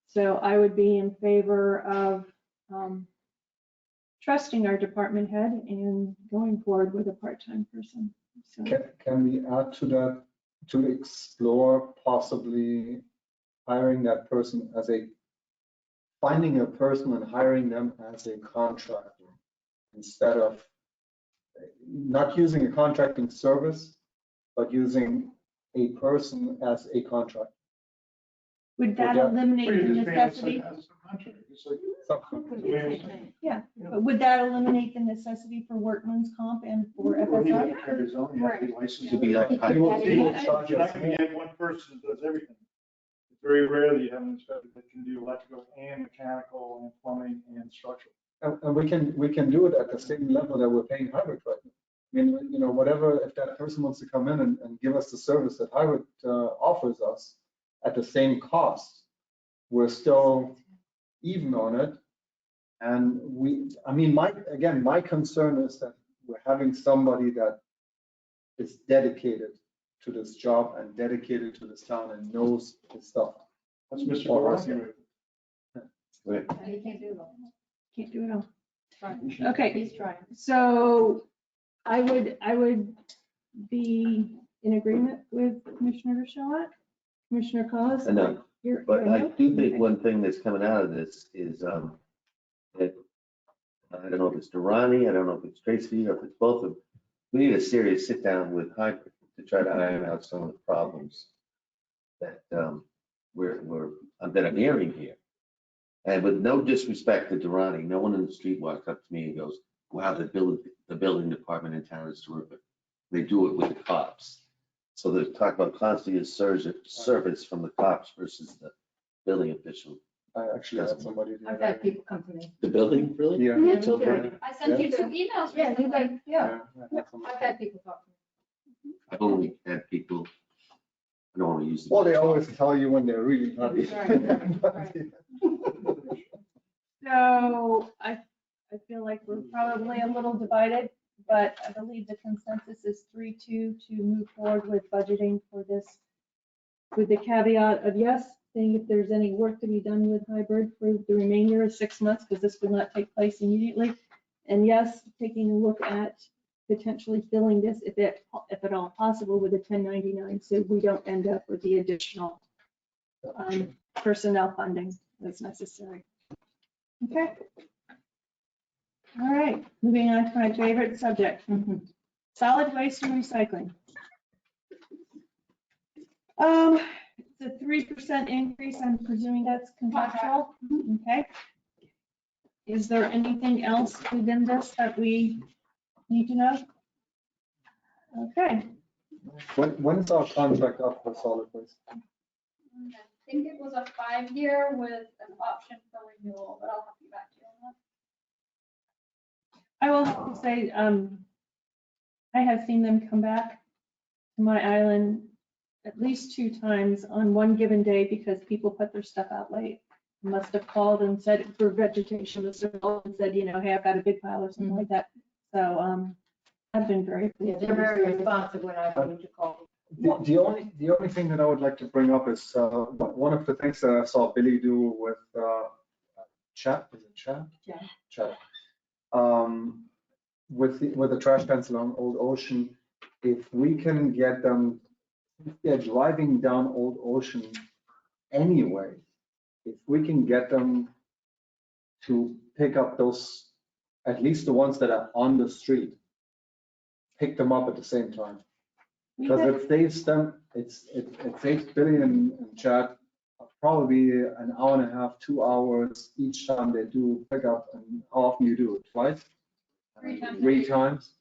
So I would be in favor of trusting our department head and going forward with a part-time person. So. Can we add to that, to explore possibly hiring that person finding a person and hiring them as a contractor instead of not using a contracting service, but using a person as a contractor? Would that eliminate the Pretty necessity? as a contract, it's like Subcontract. Yeah, but would that eliminate the necessity for workman's comp and for Well, he FSI? has to carry his own, he has to be licensed. To be like He will You're charge not us gonna more. get one person that does everything. It's very rare that you have an inspector that can do electrical and mechanical and plumbing and structural. And we can do it at the same level that we're paying hybrid right now. I mean, you know, whatever, if that person wants to come in and give us the service that hybrid offers us at the same cost, we're still even on it. And my concern is that we're having somebody that is dedicated to this job and dedicated to this town and knows his stuff. That's Mr. Or- Gawarski. Right. You can't do it all. Can't do it all. Trying. Okay, He's trying. so I would be in agreement with Commissioner Shaw. Commissioner Collins? I know, You're But you're I no? do think one thing that's coming out of this is, that, I don't know if it's Durrani, I don't know if it's Tracy, or if it's both of them. We need a serious sit down with hybrid to try to iron out some of the problems that, that I'm hearing here. And with no disrespect to Durrani, no one in the street walks up to me and goes, wow, the building department in town is terrific. They do it with the cops. So they talk about constantly a surge of service from the cops versus the building official. I actually had somebody do I've that. had people come to me. The building, really? Yeah. Yeah, so yeah. funny. I sent you 2 emails. Yeah, you recently. like, yeah, I had somebody- I've had people talk to me. I've only had people, I don't want to use. the Well, they word always tell you when they're really happy. So I feel like we're probably a little divided, but I believe the consensus is 3-2 to move forward with budgeting for this, with the caveat of yes, seeing if there's any work to be done with hybrid for the remainder of 6 months, because this will not take place immediately. And yes, taking a look at potentially filling this, if at all possible, with a 1099, so we don't end up with the additional personnel funding that's necessary. Okay. All right, moving on to my favorite subject, solid waste and recycling. It's a 3% increase, I'm presuming that's contractual, okay? Is there anything else within this that we need to know? Okay, When's our contract up for solid waste? I think it was a 5-year with an option for renewal, but I'll have to get back to you on that. I will have to say, I have seen them come back to my island at least 2 times on one given day because people put their stuff out late. Must have called and said for vegetation, and said, you know, hey, I've got a big pile or something like that. So, I've been very Yeah, pleased. they're very responsive when I need to call. The only thing that I would like to bring up is one of the things that I saw Billy do with Chat, is it Chat? Yeah. Chat. With the trash cans along Old Ocean, if we can get them, if they're driving down Old Ocean anyway, if we can get them to pick up those, at least the ones that are on the street, pick them up at the same time. Because it saves them, it saves Billy and Chad probably an hour and a half, 2 hours each time they do pick up. And how often you do it? Twice? 3 times. 3 times.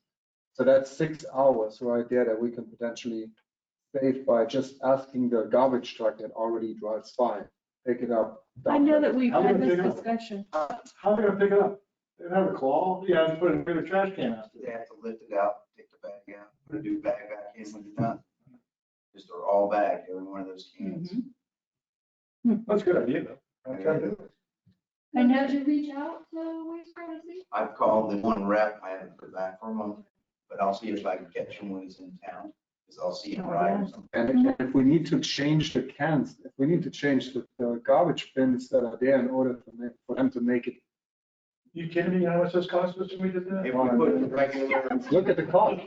So that's 6 hours right there that we can potentially save by just asking the garbage truck that already drives by, pick it up. I know that we've I'm had gonna this pick up. discussion. How are they gonna pick it up? They don't have a claw, yeah, just put it in a trash can after. They have to lift it out, take the bag out, put a new bag back in when you're done. Just they're all bagged, every one of those cans. That's a good idea, though. I'll try to do it. I know. Did you reach out to Waste Privacy? I've called the one rep, I haven't heard back from him, but I'll see if I can catch him when he's in town, because I'll see him ride or something. And if we need to change the cans, if we need to change the garbage bins that are there in order for them to make it. You kidding me? How much this cost us when we did that? If we put the regular. Look at the cost.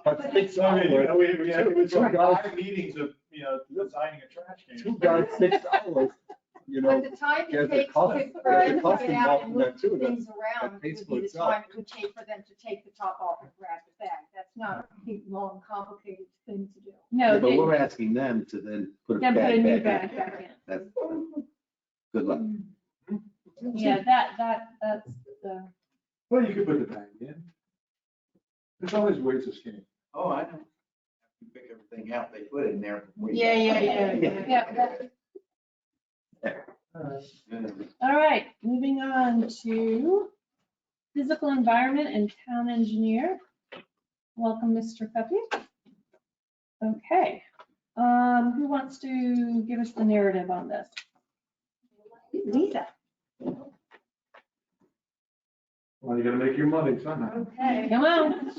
But 6 I mean, you know, hours, we had Two guys- 5 meetings of, designing a trash can. 2 guys, 6 hours, you know. But the time there's it a takes cost- for there's a them to cost get out involved and in that move too, things around, that pays would for be the itself. time it would take for them to take the top off and grab the bag. That's not a big, long, complicated thing to do. No, But they, we're asking them to then put a then put a bag new back bag in. back in. That's, good luck. Yeah, that's the, Well, you could put the bag in. There's always ways of skinning. Oh, I know. You pick everything out, they put in there. yeah. All right, moving on to physical environment and town engineer. Welcome, Mr. Pepe. Okay, who wants to give us the narrative on this? Lisa. Well, you gotta make your money somehow. Okay, come on.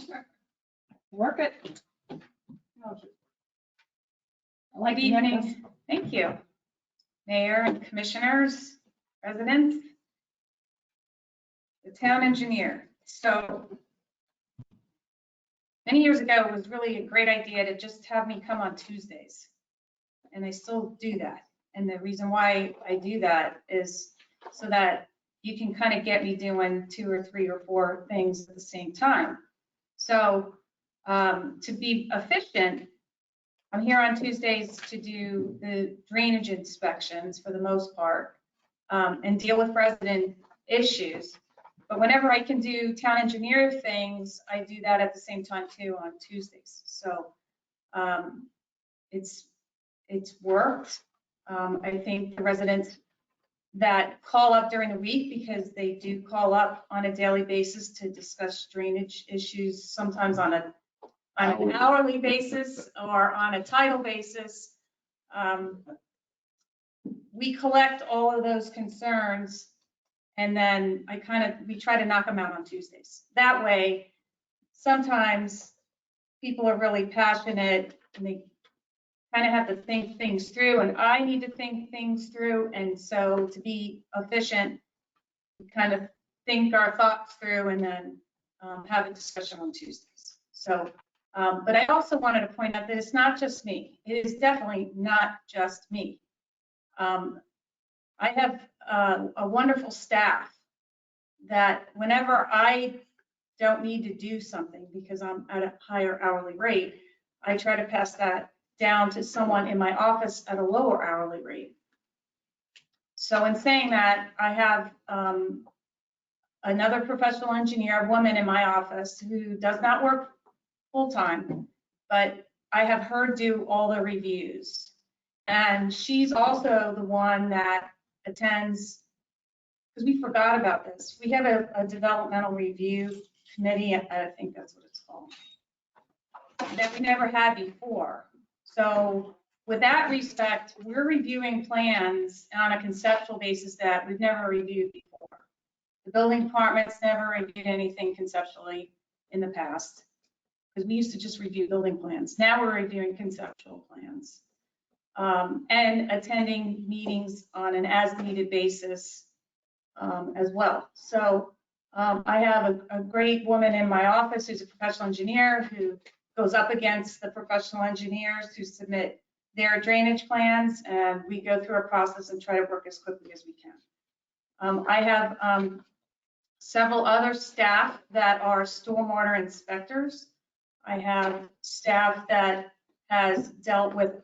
Work it. I like Good the necklace. evening. Thank you. Mayor and commissioners, residents. The town engineer. So many years ago, it was really a great idea to just have me come on Tuesdays. And I still do that. And the reason why I do that is so that you can kind of get me doing 2 or 3 or 4 things at the same time. So to be efficient, I'm here on Tuesdays to do the drainage inspections for the most part and deal with resident issues. But whenever I can do town engineer things, I do that at the same time too on Tuesdays. So it's worked. I think the residents that call up during the week, because they do call up on a daily basis to discuss drainage issues, sometimes on an hourly basis or on a tidal basis. We collect all of those concerns, and then we try to knock them out on Tuesdays. That way, sometimes people are really passionate and they kind of have to think things through, and I need to think things through. And so to be efficient, we kind of think our thoughts through and then have a discussion on Tuesdays. So, but I also wanted to point out that it's not just me. It is definitely not just me. I have a wonderful staff that whenever I don't need to do something because I'm at a higher hourly rate, I try to pass that down to someone in my office at a lower hourly rate. So in saying that, I have another professional engineer, woman in my office who does not work full-time, but I have her do all the reviews. And she's also the one that attends, because we forgot about this. We have a developmental review committee, I think that's what it's called, that we never had before. So with that respect, we're reviewing plans on a conceptual basis that we've never reviewed before. The building department's never reviewed anything conceptually in the past, because we used to just review building plans. Now we're reviewing conceptual plans. And attending meetings on an as-needed basis as well. So I have a great woman in my office who's a professional engineer who goes up against the professional engineers who submit their drainage plans, and we go through a process and try to work as quickly as we can. I have several other staff that are stormwater inspectors. I have staff that has dealt with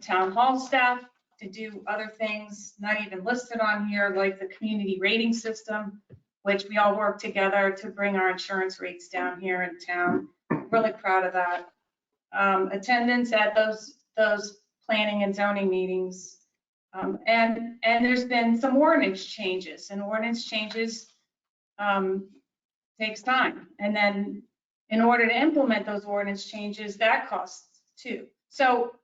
town hall staff to do other things not even listed on here, like the community rating system, which we all work together to bring our insurance rates down here in town. Really proud of that. Attendance at those planning and zoning meetings. And there's been some ordinance changes, and ordinance changes takes time. And then in order to implement those ordinance changes, that costs too. So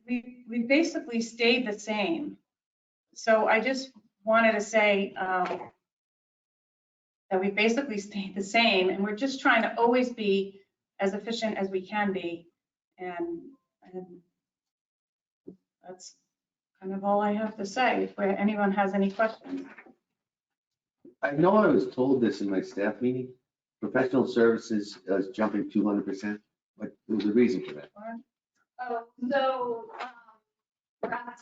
we basically stayed the same. So I just wanted to say that we basically stayed the same, and we're just trying to always be as efficient as we can be. And that's kind of all I have to say. If anyone has any questions. I know I was told this in my staff meeting. Professional services is jumping 200%. What was the reason for that? So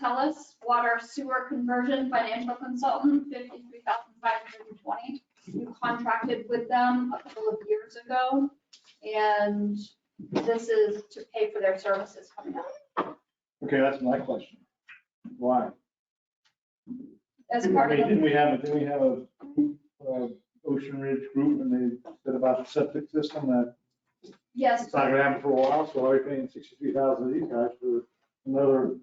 Tellus, water sewer conversion financial consultant, $53,520. We contracted with them a couple of years ago, and this is to pay for their services coming up. Okay, that's my question. Why? As part of Didn't we have a Ocean Ridge group, and they said about the septic system that yes, it's not gonna happen for a while, so why are we paying $63,000 of these guys for another?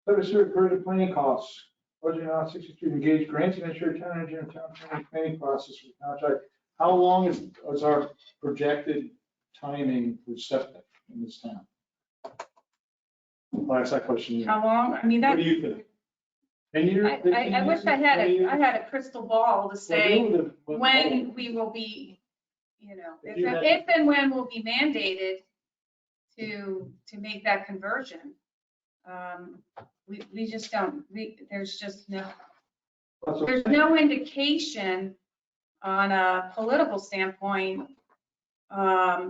Let us hear the planning costs. Budget amount 63, engage grants and ensure town engineer and town planning process for the contract. How long is our projected timing for septic in this town? I'll ask that question. How long? I mean, that. What do you think? 10 years? I wish I had a crystal ball to say Well, when we will be, If you had- if and when we'll be mandated to make that conversion. We just don't, there's just there's no indication on a political standpoint that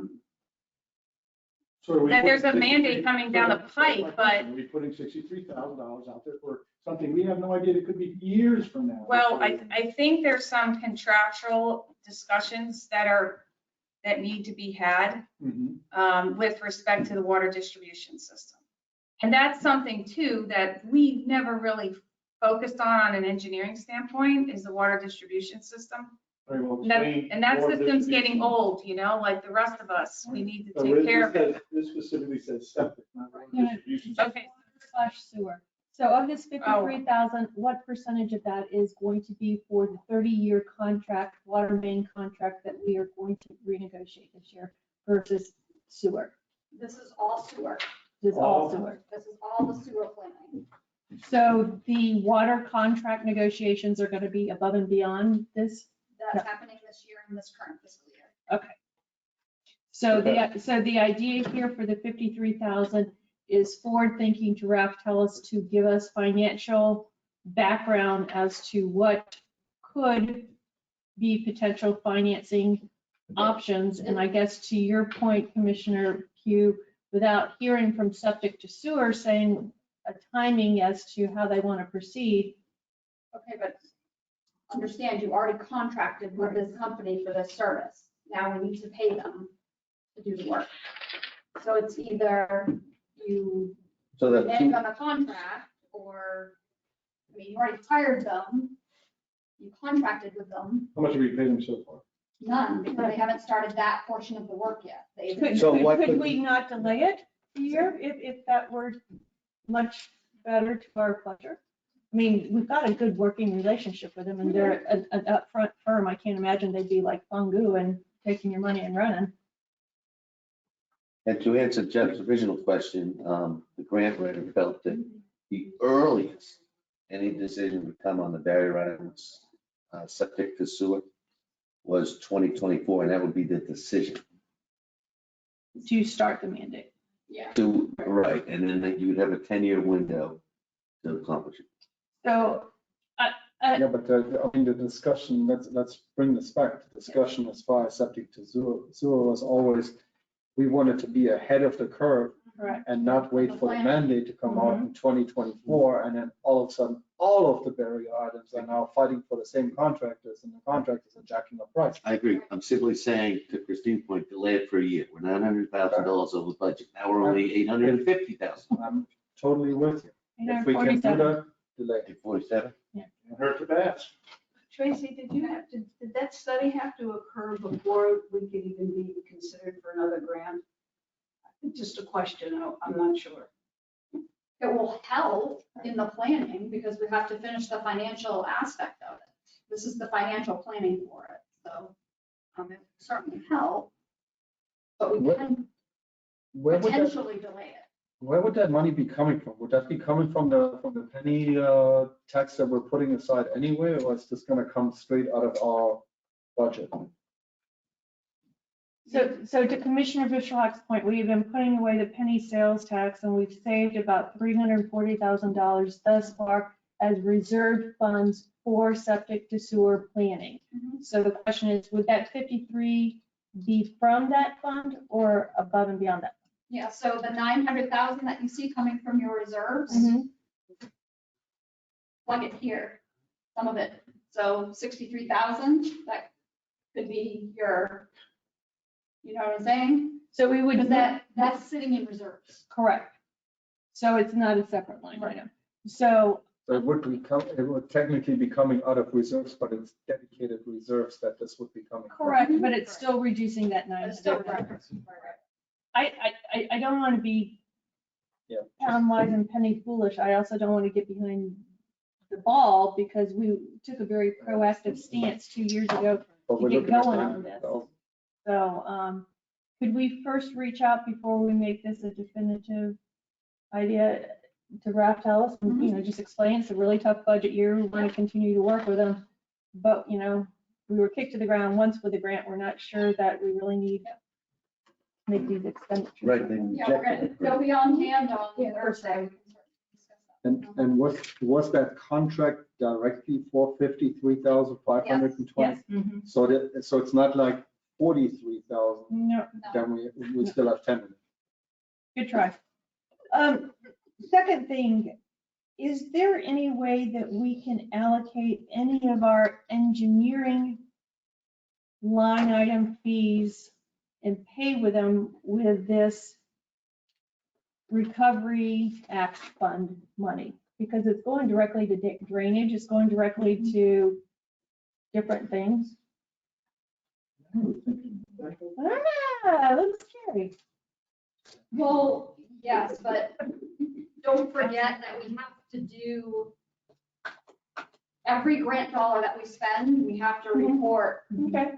there's a mandate coming down the pipe, but. Are we putting $63,000 out there for something we have no idea that could be years from now? Well, I think there's some contractual discussions that need to be had with respect to the water distribution system. And that's something too that we never really focused on an engineering standpoint, is the water distribution system. Very well And that, explained. and that Water system's distribution. getting old, like the rest of us. We need to So take care of it. This specifically says septic, not water Yeah. distribution. system. Okay, water/sewer. So of this 53,000, what percentage of that is going to be for the 30-year contract, water main contract that we are going to renegotiate this year versus sewer? This is all sewer. This is all sewer. This is all the sewer planning. So the water contract negotiations are going to be above and beyond this? That's happening this year in this current fiscal year. Okay. So the idea here for the 53,000 is forward thinking to Raftellus to give us financial background as to what could be potential financing options. And I guess to your point, Commissioner Pugh, without hearing from septic to sewer saying a timing as to how they want to proceed. Okay, but understand you already contracted with this company for this service. Now we need to pay them to do the work. So it's either you So that end on a contract or, I mean, you already hired them. You contracted with them, How much have we paid them so far? none, because they haven't started that portion of the work yet. So what Could could- we not delay it a year if that were much better to our pleasure? I mean, we've got a good working relationship with them and they're an upfront firm. I can't imagine they'd be like Fungu and taking your money and running. And to answer Jeff's original question, the grant writer felt that the earliest any decision would come on the barrier items, septic to sewer, was 2024, and that would be the decision. To start the mandate. Yeah. To, right, and then that you would have a 10-year window to accomplish it. So, Yeah, but I mean, the discussion, let's bring this back. The discussion as far as septic to sewer was always, we wanted to be ahead of the curve correct. and not wait for the mandate to come out in 2024. And then all of a sudden, all of the barrier items are now fighting for the same contractors and the contractors are jacking up price. I agree. I'm simply saying, to Christine's point, delay it for a year. We're $900,000 over budget. Now we're only $850,000. I'm totally with you. If we can do 47. that, delay. 47? Hurt to pass. Tracy, did that study have to occur before we could even be considered for another grant? Just a question, I'm not sure. It will help in the planning because we have to finish the financial aspect of it. This is the financial planning for it, so it will certainly help. But we can Where would that, potentially delay it. where would that money be coming from? Would that be coming from the penny tax that we're putting aside anyway, or is this gonna come straight out of our budget? So to Commissioner Fisher-Hawk's point, we've been putting away the penny sales tax and we've saved about $340,000 thus far as reserved funds for septic to sewer planning. So the question is, would that 53 be from that fund or above and beyond that? Yeah, so the 900,000 that you see coming from your reserves, plug it here, some of it. So 63,000, that could be your, you know what I'm saying? So we would. Because that's sitting in reserves. Correct. So it's not a separate line item. So So it would technically be coming out of reserves, but it's dedicated reserves that this would be coming from. correct, but it's still reducing that 900. I don't want to be Yeah. pound wise and penny foolish. I also don't want to get behind the ball because we took a very proactive stance 2 years ago But to we're get looking at going on this. 900,000. So could we first reach out before we make this a definitive idea to Raftellus and, you know, just explain it's a really tough budget year. We want to continue to work with them. But, you know, we were kicked to the ground once with the grant. We're not sure that we really need to make these expenditures. Right. they Yeah, we're gonna rejected it. go beyond hand on Yeah, Thursday. And was that contract directly for 53,520? Yes. So it's not like 43,000, No, then we still have 10 minutes. good try. Second thing, is there any way that we can allocate any of our engineering line item fees and pay with them with this Recovery Act Fund money? Because it's going directly to drainage, it's going directly to different things. Looks scary. Well, yes, but don't forget that we have to do every grant dollar that we spend, we have to report. Okay.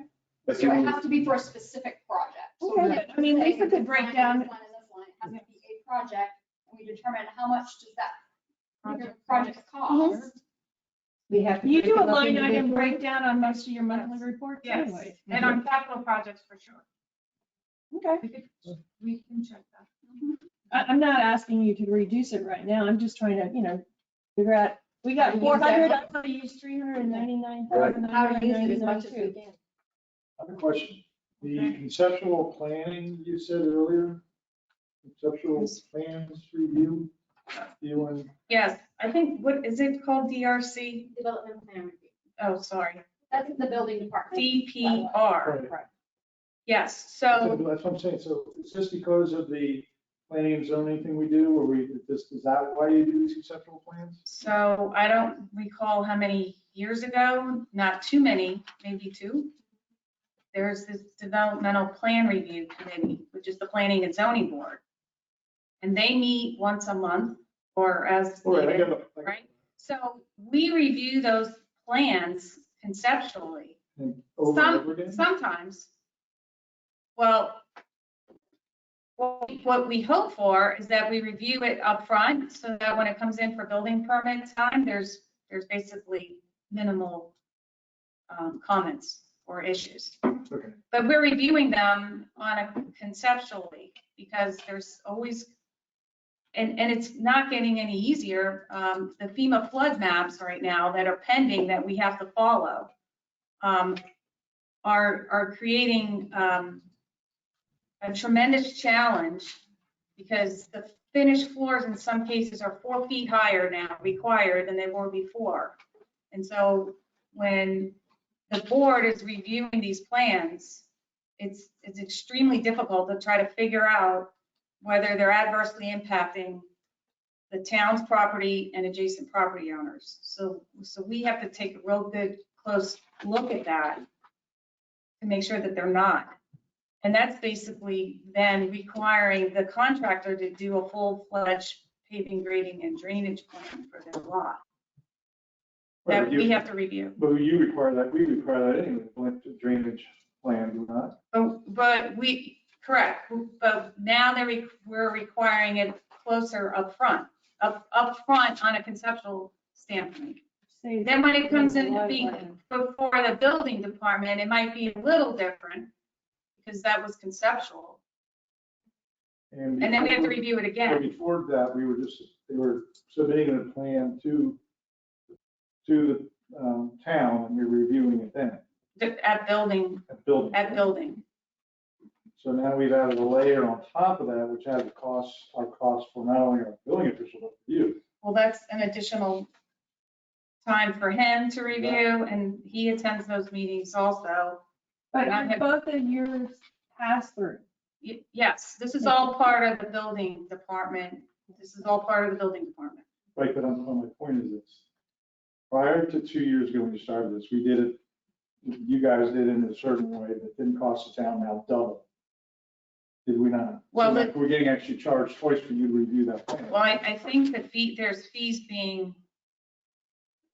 So it has to be for a specific project. So we Okay, can't I mean, say Lisa could break this down- line, this line, and this line. It has to be a project, and we determine how much does that project cost. We have to. You break do a it up line item individually. breakdown on most of your monthly reports Yes, anyway. and on capital projects for sure. Okay. We can check that. I'm not asking you to reduce it right now. I'm just trying to, figure out, we got How to use 400, that. I'm gonna use 399. How to use it as much as we can. I have a question. The conceptual planning you said earlier, conceptual plans review, you and Yes, I think, what is it called, DRC? Development plan review. Oh, sorry, That's the building department. DPR. Right. Yes, So so, that's what I'm saying. So is this because of the planning and zoning thing we do, or is that why you do these conceptual plans? so I don't recall how many years ago, not too many, maybe two. There's this developmental plan review committee, which is the planning and zoning board. And they meet once a month or as All right, I needed, get it. right? So we review those plans conceptually. And over and over again? Sometimes. Well, what we hope for is that we review it up front so that when it comes in for building permit time, there's basically minimal comments or issues. Okay. But we're reviewing them on a conceptually because there's always, and it's not getting any easier. The FEMA flood maps right now that are pending that we have to follow are creating a tremendous challenge because the finished floors in some cases are 4 feet higher now required than they were before. And so when the board is reviewing these plans, it's extremely difficult to try to figure out whether they're adversely impacting the town's property and adjacent property owners. So we have to take a real good, close look at that to make sure that they're not. And that's basically then requiring the contractor to do a full-fledged paving, grading, and drainage plan for their lot that Right, we have to review. But you require that, we require that anyway, like the drainage plan, do not? But correct, but now we're requiring it closer up front on a conceptual standpoint. Then when it comes in to be before the building department, it might be a little different because that was conceptual. And then we have to review it But again. before that, they were submitting a plan to the town, and we were reviewing it then At building. at building. So now we've added a layer on top of that, which has our cost for not only our building official, but for you. Well, that's an additional time for him to review, and he attends those meetings also. But both of yours pass through. Yes, this is all part of the building department. This is all part of the building department. Right, but my point is this. Prior to 2 years ago when you started this, we did it, you guys did it in a certain way that didn't cost the town now double. Did we not? Well, So we're getting actually charged twice for you to review that plan. Well, I think that there's fees being,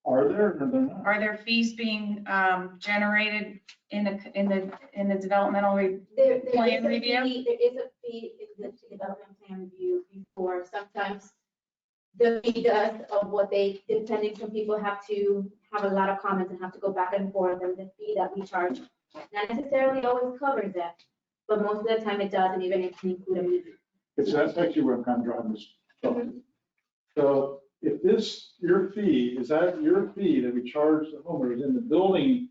Are there or they're not? are there fees being generated in the developmental There plan is a review? fee, there is a fee in the development plan review before. Sometimes the fee does of what they, depending, some people have to have a lot of comments and have to go back and forth, and the fee that we charge not necessarily always covers that, but most of the time it does, and even it can include a meeting. That's actually where I'm kind of driving this. So if is that your fee that we charge the homeowners in the building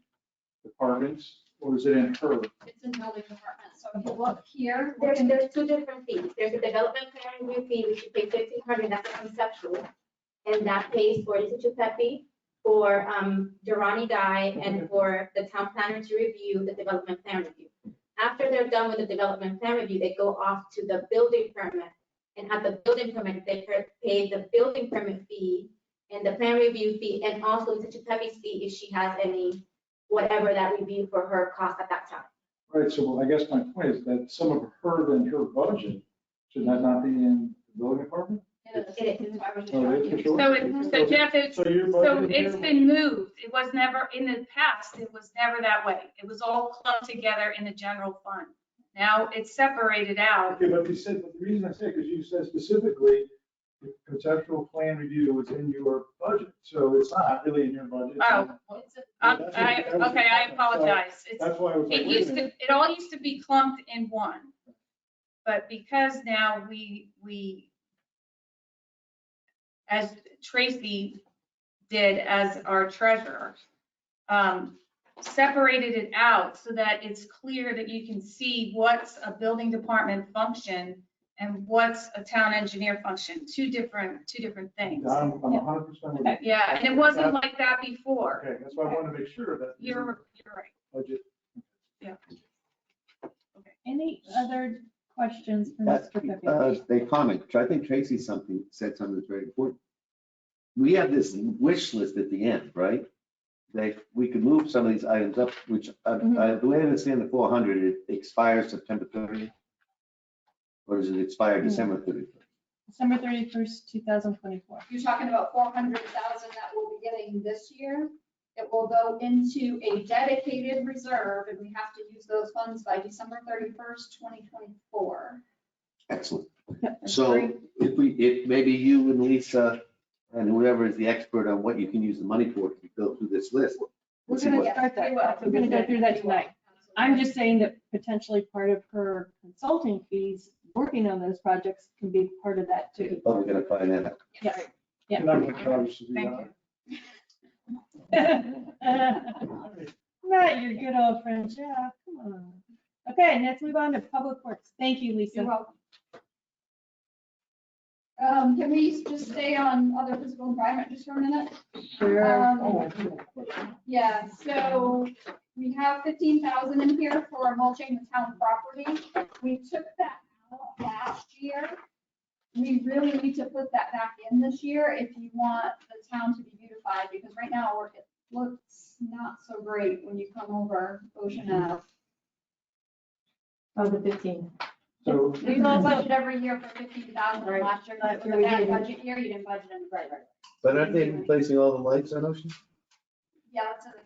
departments, or is it in her? It's in building department. So if you look here, There's two different fees. There's a development plan review fee, which you pay $1,500, that's a conceptual. And that pays for Institute Pet fee, for Durrani Guy, and for the town planner to review the development plan review. After they're done with the development plan review, they go off to the building permit. And at the building permit, they pay the building permit fee and the plan review fee, and also Institute Pet's fee if she has any, whatever that review for her cost at that time. Right, so I guess my point is that some of her budget, should that not be in the building department? it It is. I was just Oh, talking. for sure. So Jeff, So you're so budgeting it's here? been moved. It was never, in the past, it was never that way. It was all clumped together in the general fund. Now it's separated out. Okay, but you said, but the reason I say, because you said specifically, the conceptual plan review was in your budget, so it's not really in your budget. Oh, It's a- okay, I apologize. It's, That's why I was like, it wait a used to, minute. it all used to be clumped in one. But because now we, as Tracy did as our treasurer, separated it out so that it's clear that you can see what's a building department function and what's a town engineer function, two different things. I'm 100% with you. Yeah, and it wasn't like that before. Okay, that's why I wanted to make sure that. You're right. Budget. Any other questions for That's, Mr. Pepe? they comment, which I think Tracy said something that's very important. We have this wish list at the end, right? We could move some of these items up, which, the way I understand the 400, it expires September 30th? Or does it expire December 31st? December 31st, 2024. You're talking about 400,000 that we'll be getting this year. It will go into a dedicated reserve and we have to use those funds by December 31st, 2024. Excellent. Yep. So if maybe you and Lisa and whoever is the expert on what you can use the money for, can go through this list. We're See gonna what- start that. We're gonna go through that tonight. I'm just saying that potentially part of her consulting fees, working on those projects can be part of that too. Oh, we're gonna find that out. Yeah. Yeah. And I'm Travis to do Thank that. Not your good old friend, Jeff. Come on. Okay, let's move on to Public Works. Thank you, You're Lisa. welcome. Can we just stay on other physical environment just for a minute? Sure. Yeah, so we have 15,000 in here for mulching the town property. We took that out last year. We really need to put that back in this year if you want the town to be beautified, because right now it looks not so great when you come over Ocean Ave. Oh, the 15. So, We all budget every year for 15,000 Right. last year, Last but year the we bad didn't. budget year, you didn't budget any. Right. But aren't they replacing all the lights on Ocean? Yeah, that's in the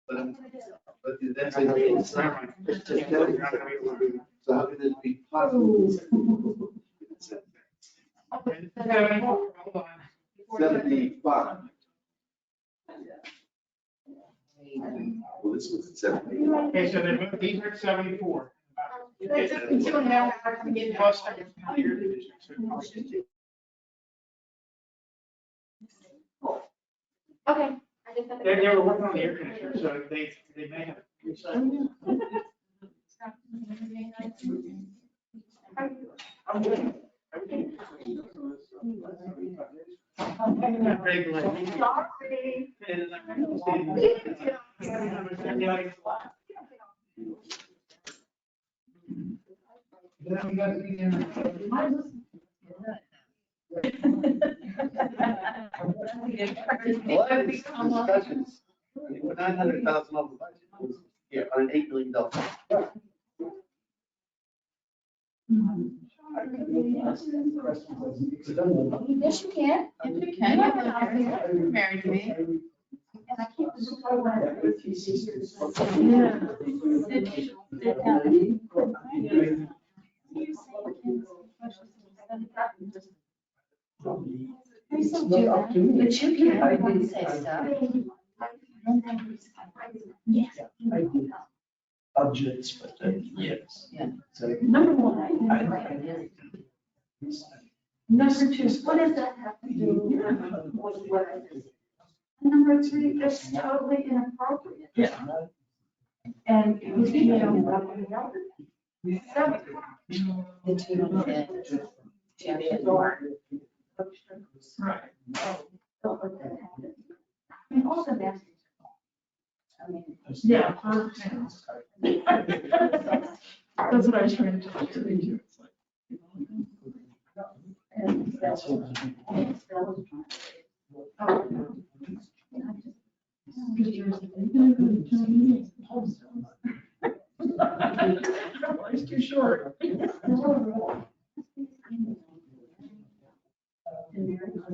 But that's it. So how can this be possible? 75. Well, this was 70. Okay, so these are 74. It took me 2.5 hours to get plus your district. Okay. They were working on the air conditioner, so they may have. Discussions. $900,000 budget was here on an $8 million. Yes, you can. If you can, you're married to me. And I can't. But you can say stuff. Yes. Budgets, but yes. Yeah. So Number one. Number two, what does that have to do with what I do? Number three, that's totally inappropriate. Yeah. And it was, you know. The two said, Jeff and Mark. Right. And also that's. I mean. Yeah. That's what I was trying to do. It's too short.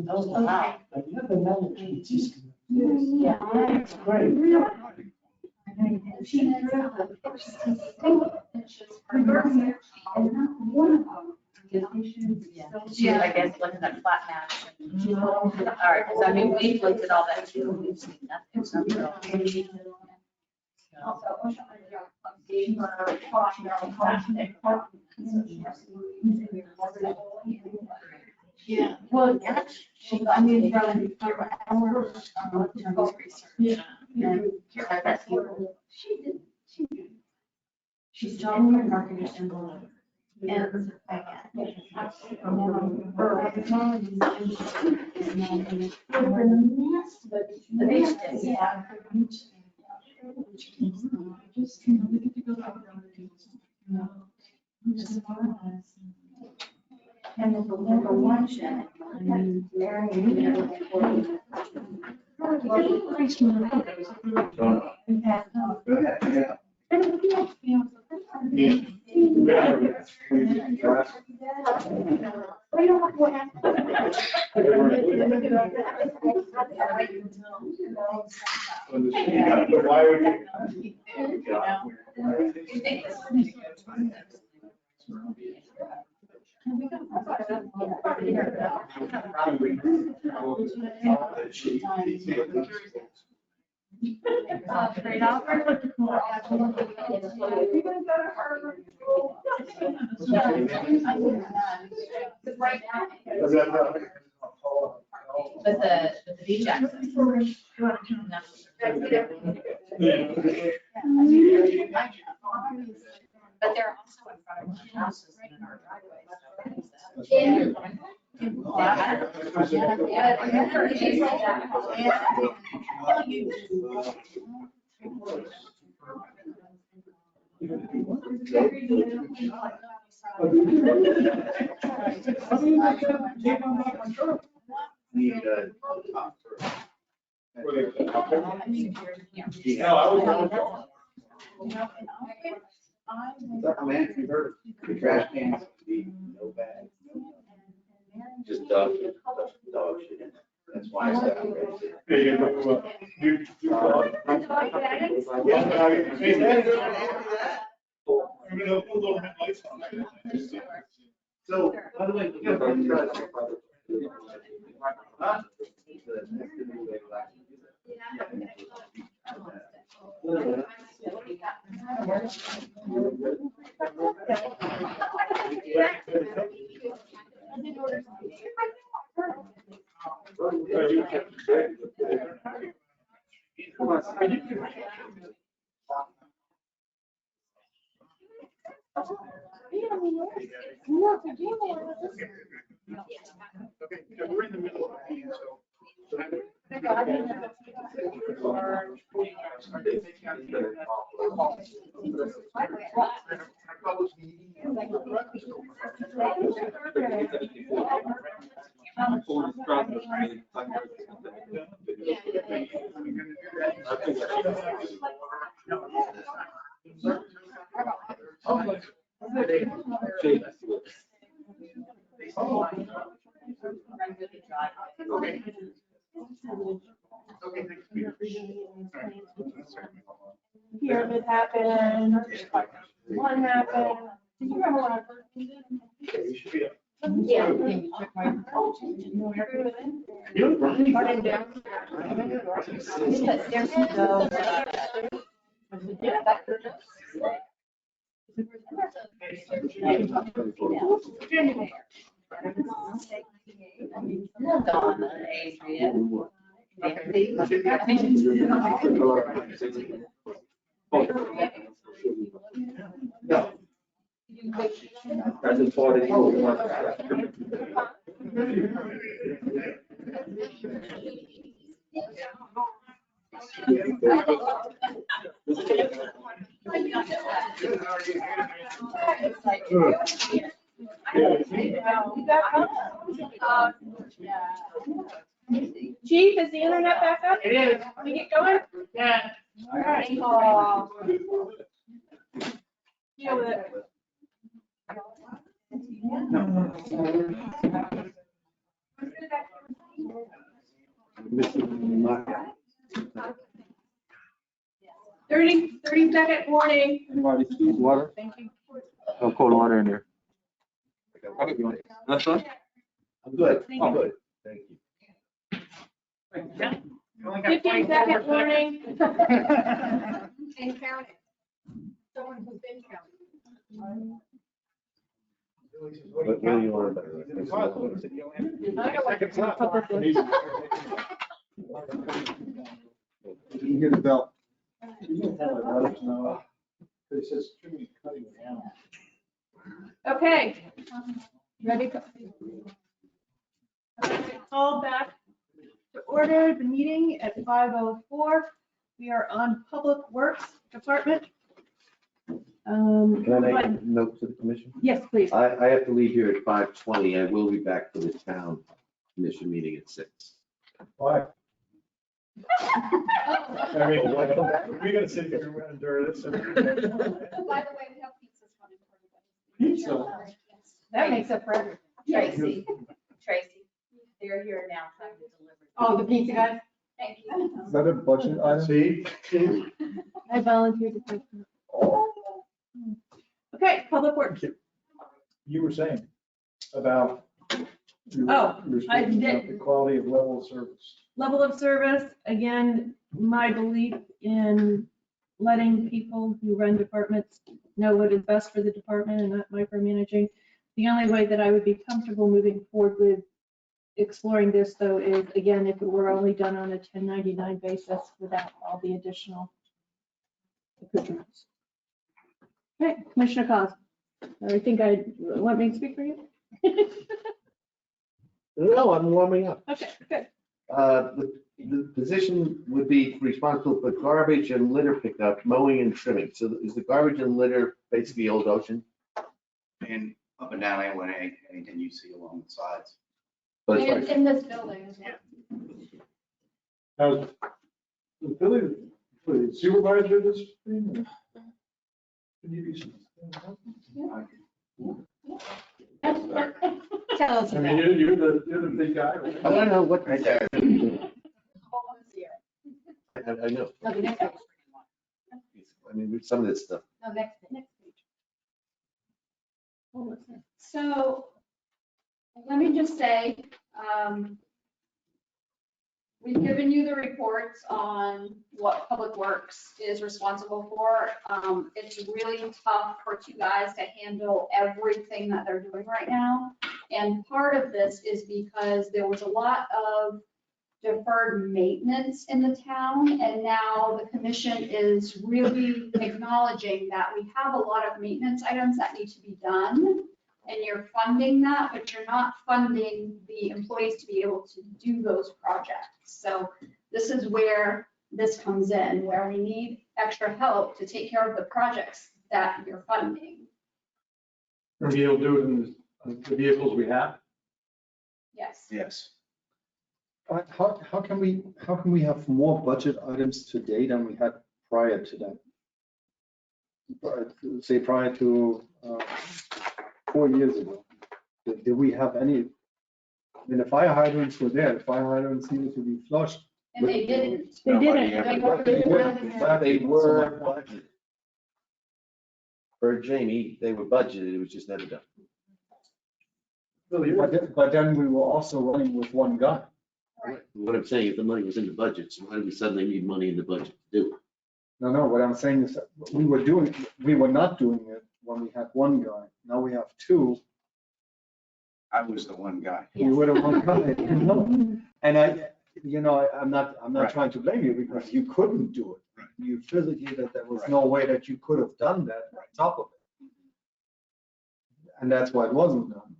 Oh, wow. Yeah. That's great. She has and not one of them. Yeah, I guess looking at flat maps. All right, because I mean, we've looked at all that too. We've seen nothing. So yeah, well, actually, I mean, from our Yeah. and that's she did. She's talking about marketing symbol. And the beach days, yeah. And then the number one check, Mary. Why would you? Great offer. But the beach access. But they're also in front of our houses and in our driveways. Need No, I was not. Man, if you heard the trash cans be no bag. Just dog. Dog shit in That's why I said. So, by the way. Okay, we're in the middle of it, Pyramid happened, one happened. Do you remember when I first did it? Yeah. Running down. No. That's important. Chief, is the internet back up? It is. We get going? Yeah. All right. Aw. Deal with it. Thirty second warning. Anybody need water? Thank you. No cold water in there. That's fine. I'm good. Thank I'm you. good. Thank you. 15-second warning. And count it. Someone who's been counting. What do you want? You hear the bell. It says cutting down. Okay. Ready? to- Call back to order the meeting at 5:04. We are on Public Works Department. Can I make a note to the commission? Yes, please. I have to leave here at 5:20. I will be back for the town commission meeting at 6. Why? I mean, we're gonna sit here and endure this. By the way, we have pizzas running for everybody. Pizza? That makes up for everything. Tracy, they're here now trying to deliver. Oh, the pizza guys? Thank you. Is that a budget item? See? I volunteered to take them. Okay, Public Works. You were saying about. Oh, you were I speaking did. about the quality of level of service. Level of service, again, my belief in letting people who run departments know what is best for the department and not micromanaging. The only way that I would be comfortable moving forward with exploring this, though, is, again, if it were only done on a 1099 basis without all the additional accoutrements. Okay, Commissioner Cos. I think I want me to speak for you? No, I'm warming up. Okay, good. The position would be responsible for garbage and litter pickup, mowing and trimming. So is the garbage and litter basically Old Ocean? And up and down A1A, anything you see along the sides. But it's And like- in this building as well. Now, the Billy, the supervisor of this thing? Can you be? tells I you mean, that. you're the big guy. I want to know what. Right there. I know. No, the next page. I mean, some of this stuff. No, next page. So let me just say, we've given you the reports on what Public Works is responsible for. It's really tough for two guys to handle everything that they're doing right now. And part of this is because there was a lot of deferred maintenance in the town, and now the commission is really acknowledging that we have a lot of maintenance items that need to be done, and you're funding that, but you're not funding the employees to be able to do those projects. So this is where this comes in, where we need extra help to take care of the projects that you're funding. Are we able to do it in the vehicles we have? Yes. Yes. How can we have more budget items today than we had prior to that? Say prior to 4 years ago. Did we have any? I mean, the fire hydrants were there, the fire hydrants needed to be flushed. And they didn't. They Nobody didn't. ever- They were- They were budgeted. For Jamie, they were budgeted, it was just never done. But then we were also running with one guy. Right. What I'm saying, if the money was in the budget, so why do we suddenly need money in the budget to do it? No, what I'm saying is that we were not doing it when we had one guy. Now we have two. I was the one guy. We were the one guy. And I'm not Right. trying to blame you because you couldn't do it. Right. You physically, that there was Right. no way that you could have done that on top of it. And that's why it wasn't done.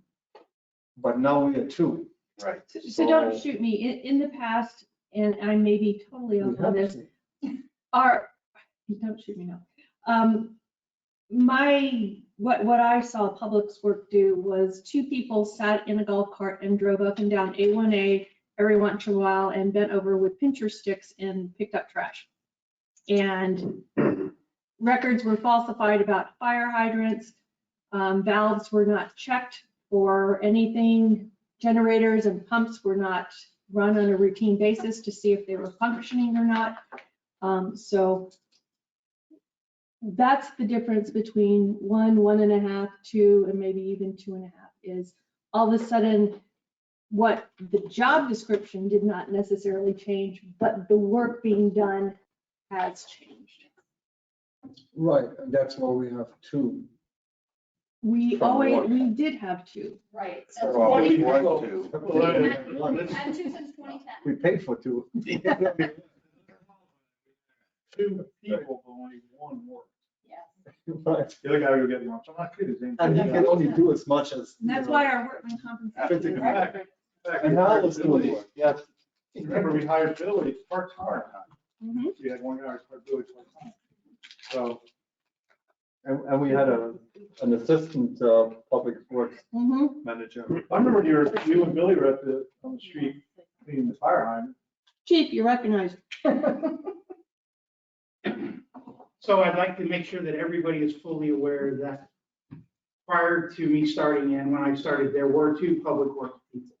But now we are two. Right. So don't shoot me. In the past, and I may be totally off on this, don't shoot me now. What I saw Public Works do was two people sat in a golf cart and drove up and down A1A every once in a while and bent over with pincher sticks and picked up trash. And records were falsified about fire hydrants. Valves were not checked for anything. Generators and pumps were not run on a routine basis to see if they were functioning or not. So that's the difference between 1, 1.5, 2, and maybe even 2.5 is all of a sudden what the job description did not necessarily change, but the work being done has changed. Right, and that's why we have two. We did have 2. Right. So Since always 2010. was two. We've had 2 since 2010. We paid for two. 2 people, but only 1 work. Yes. Right. The other guy would get lunch. I'm not kidding. And he can only do as much as. And that's why our workman compensation. Physically. is And now let's do it. Yes. Remember, we hired Billy part-time. Mhm. We had one guy who hired Billy part-time. So, And we had an assistant public works Mhm. manager. I remember you and Billy were on the street cleaning the fire hydrant. Chief, you recognize. So I'd like to make sure that everybody is fully aware that prior to me starting in, when I started, there were 2 public works people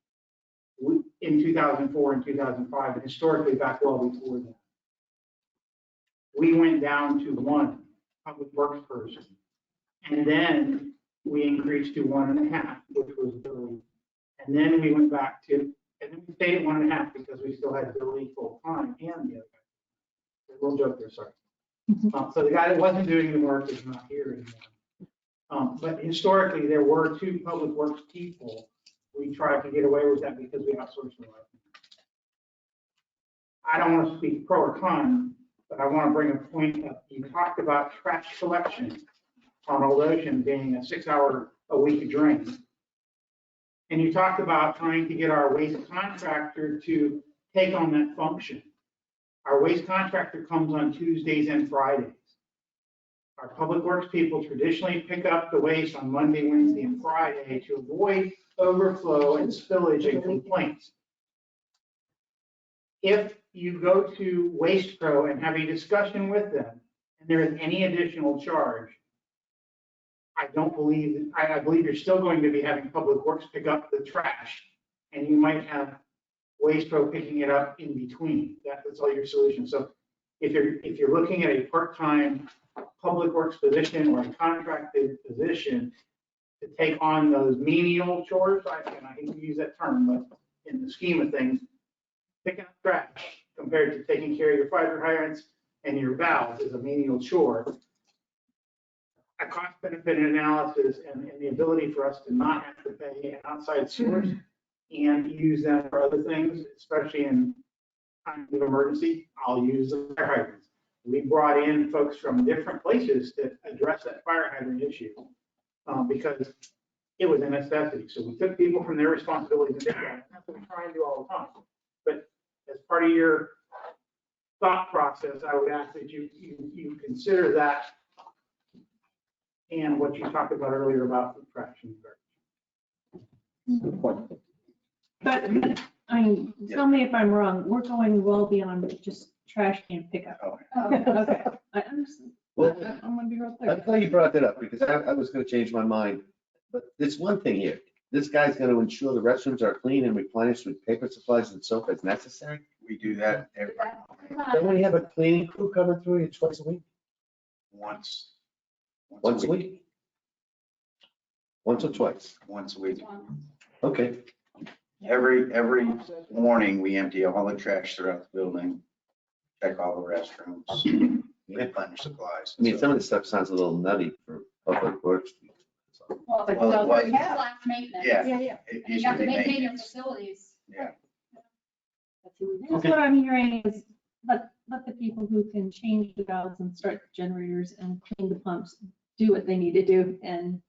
in 2004 and 2005, and historically back well before that. We went down to 1 public works person. And then we increased to 1.5, which was Billy. And then we went back to, and then we stayed at 1.5 because we still had Billy full time and the other guy. A little joke there, sorry. So the guy that wasn't doing the work is not here anymore. But historically, there were 2 public works people. We tried to get away with that because we outsourced a lot. I don't want to speak pro or con, but I want to bring a point up. You talked about trash collection on Old Ocean being a 6-hour-a-week drain. And you talked about trying to get our waste contractor to take on that function. Our waste contractor comes on Tuesdays and Fridays. Our public works people traditionally pick up the waste on Monday, Wednesday, and Friday to avoid overflow and spillage and complaints. If you go to Waste Pro and have a discussion with them, and there is any additional charge, I don't believe, I believe you're still going to be having Public Works pick up the trash, and you might have Waste Pro picking it up in between. That's all your solution. So if you're looking at a part-time Public Works position or a contracted position to take on those menial chores, and I hate to use that term, but in the scheme of things, picking up trash compared to taking care of your fire hydrants and your valves is a menial chore. A cost benefit analysis and the ability for us to not have to pay an outside source and use them for other things, especially in times of emergency, I'll use the fire hydrants. We brought in folks from different places to address that fire hydrant issue because it was a necessity. So we took people from their responsibilities and did that. That's what we try and do all the time. But as part of your thought process, I would ask that you consider that and what you talked about earlier about the trash and garbage. Good point. But, I mean, tell me if I'm wrong, we're going well beyond just trash can pickup. Okay, I understand. Well, I'm gonna be real I'm clear. glad you brought that up because I was gonna change my mind. But there's one thing here. This guy's gonna ensure the restrooms are clean and replenished with paper supplies and soap as necessary. We do that Then we have a cleaning crew coming through you twice a week, once once a week. Once or twice. Once a week. Okay. Every morning, we empty all the trash throughout the building, check all the restrooms, replenish supplies. I mean, some of this stuff sounds a little nutty for Public Works. Well, Well, that's what- slash maintenance. Yeah. Yeah. It And you used have to to be maintain your maintenance. facilities. Yeah. That's what I'm hearing is let the people who can change the valves and start the generators and clean the pumps do what they need to do. And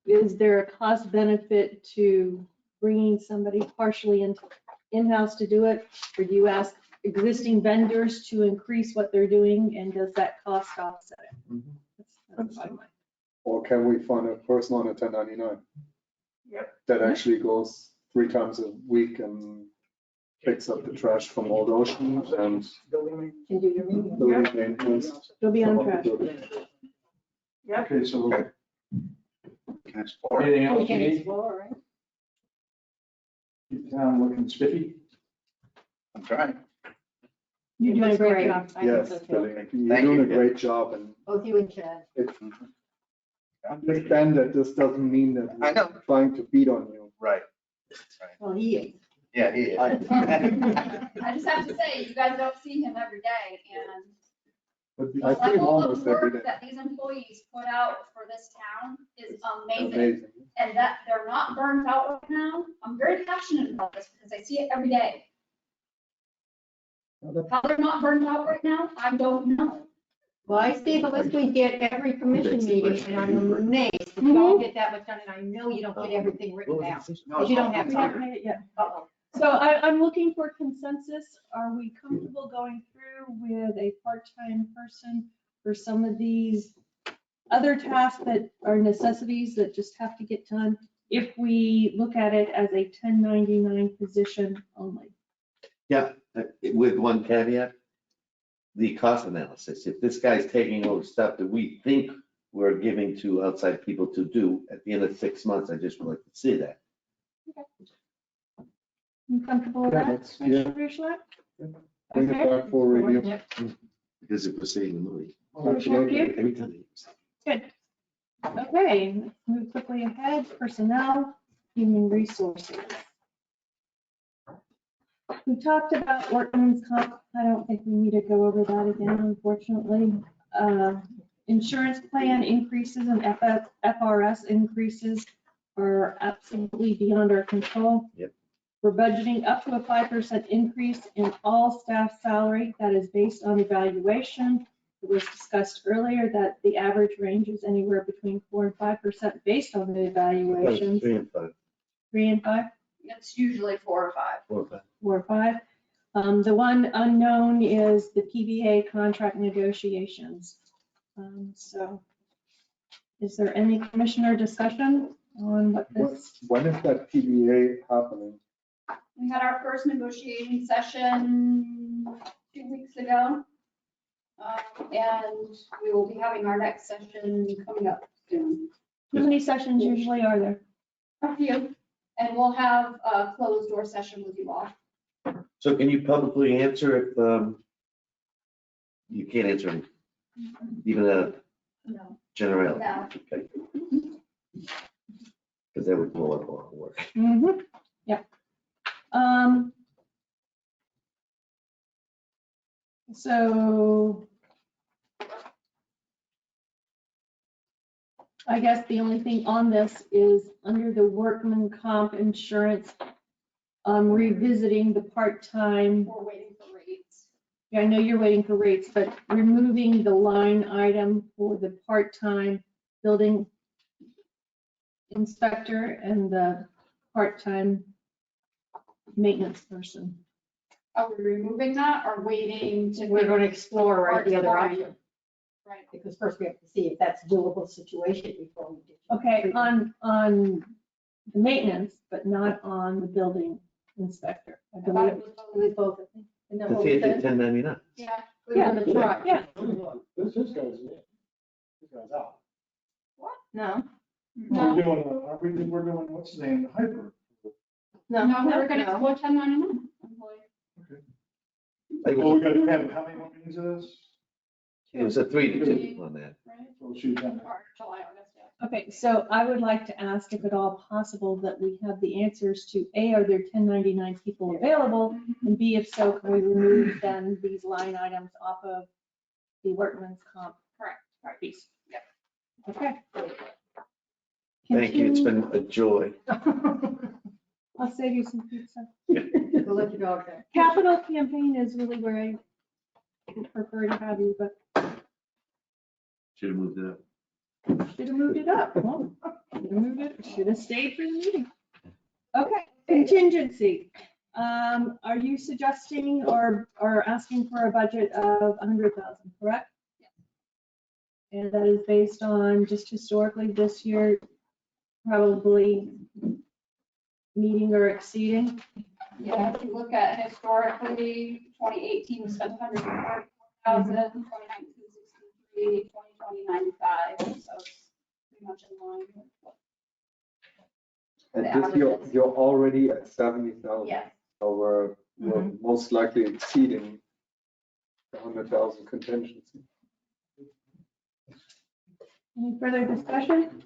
is there a cost benefit to bringing somebody partially in-house to do it? Or do you ask existing vendors to increase what they're doing and does that cost offset it? That's my mind. Or can we find a person on a 1099? Yep. That actually goes 3 times a week and picks up the trash from Old Ocean and Building Can do your meeting. building maintenance. You'll be on track. Okay, so Can I support? Anything else We you can need? explore, right? Keep town looking spiffy. I'm trying. You're doing a great Great. job. I think yes, so too. Billy, you're Thank doing you. a great job and Both you and Chad. understand that this doesn't mean that I know. we're trying to beat on you. Right. Well, he is. Yeah, he is. I just have to say, you guys don't see him every day, and But the I see him level almost of every work day. that these employees put out for this town is amazing. Amazing. And that they're not burnt out right now. I'm very passionate about this because I see it every day. How they're not burnt out right now, I don't know. Well, I see the list we get every commission meeting, and I'm amazed that you don't get that much done, and I know you don't get everything written down, because you don't have We haven't time. made it yet. Uh-oh. So I'm looking for consensus. Are we comfortable going through with a part-time person for some of these other tasks that are necessities that just have to get done? If we look at it as a 1099 position only. Yeah, with one caveat, the cost analysis. If this guy's taking over stuff that we think we're giving to outside people to do at the end of 6 months, I just would like to see that. You comfortable with Yeah, that? that's- yeah. Commissioner Schleck? Bring it Okay. back for review. Yep. Because it was saving money. Commissioner Pugh? Every time. Good. Okay, let's move quickly ahead. Personnel, human resources. We talked about workman's comp. I don't think we need to go over that again, unfortunately. Insurance plan increases and FRS increases are absolutely beyond our control. Yep. We're budgeting up to a 5% increase in all staff salary. That is based on evaluation. It was discussed earlier that the average range is anywhere between 4 and 5% based on the evaluations. 3 and 5, 3 and 5, It's usually 4 or 5. 4 or 5. 4 or 5. The one unknown is the PBA contract negotiations. So is there any commissioner discussion on what this? When is that PBA happening? We had our first negotiating session 2 weeks ago. And we will be having our next session coming up soon. How many sessions usually are there? A few, and we'll have a closed door session with you all. So can you publicly answer if, you can't answer them, even a No. generality? No. Okay. Because that would blow up a lot of work. Mm-hmm, yeah. So I guess the only thing on this is under the workman comp insurance, revisiting the part-time. We're waiting for rates. Yeah, I know you're waiting for rates, but removing the line item for the part-time building inspector and the part-time maintenance person. Are we removing that or waiting to? We're going to explore, right, the other Part-time. option, Right. because first we have to see if that's doable situation before we do. Okay, on the maintenance, but not on the building inspector. I I thought it believe. was With both, I think. Isn't that To what see we if it's said? 1099. Yeah. We were gonna try. Yeah, This guy's in. This guy's out. No, No, We're doing, we're doing, what's his name, hyper. no. no, we're gonna no. explore 1099. Well, we got to have, how many more meetings of this? It was a 3-2 on that. Right? So shoot them. Or July, August, yeah. okay, so I would like to ask if at all possible that we have the answers to A, are there 1099 people available? And B, if so, can we remove then these line items off of the workman's comp? Correct. Piece? Yep. Okay. Thank you, it's been a joy. I'll save you some pizza. We'll let you go out there. Capital campaign is really where I would prefer to have you, but Should have moved it up. should have moved it up. Well, should have stayed for the meeting. Okay, contingency. Are you suggesting or asking for a budget of 100,000, correct? And that is based on just historically this year, probably meeting or exceeding. Yeah, if you look at historically, 2018, we spent 140,000, 2019, 63, 2020, 95, so it's pretty much in line with what. And The this year, averages. you're already at 70,000. Yeah. So we're most likely exceeding the 100,000 contingency. Any further discussion?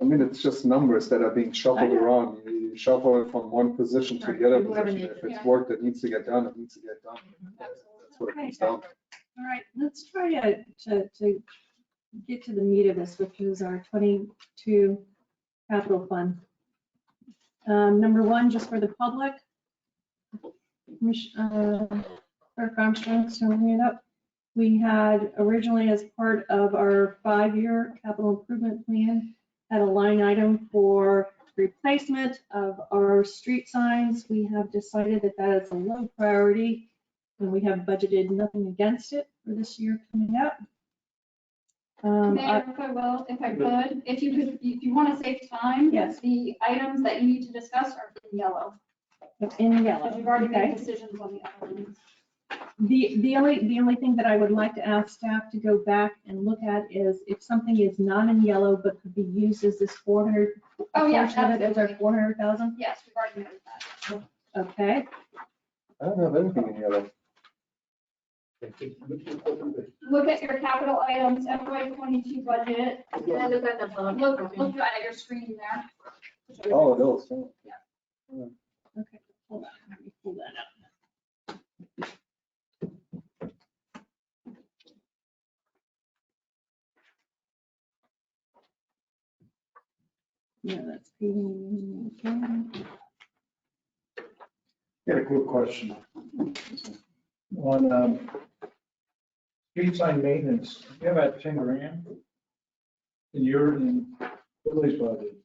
I mean, it's just numbers that are being shuffled I know. around. You shuffle it from one position to the other Whoever position. needs If it, it's yeah. work that needs to get done, it needs to get done. That's what it comes down to. All right, let's try to get to the meat of this, which is our 22 capital fund. Number one, just for the public. Clerk Armstrong, summing it up. We had originally, as part of our 5-year capital improvement plan, had a line item for replacement of our street signs. We have decided that that is a low priority, and we have budgeted nothing against it for this year coming up. Mayor, if I will, if I could, if you want to save time. Yes. The items that you need to discuss are in yellow. In yellow, Because we've already okay. made decisions on the other ones. The only thing that I would like to ask staff to go back and look at is if something is not in yellow but could be used as this 400. Oh, yeah, portion of it as our absolutely. 400,000, Yes, we've already noted that. okay? I don't have anything in yellow. Look at your capital items, FY 22 budget. Look at the bottom. Look at your screen there. Oh, those. Okay, hold on, let me pull that up. Yeah, that's. Got a quick question. On street sign maintenance, you have that 10 grand in your, in Billy's budget.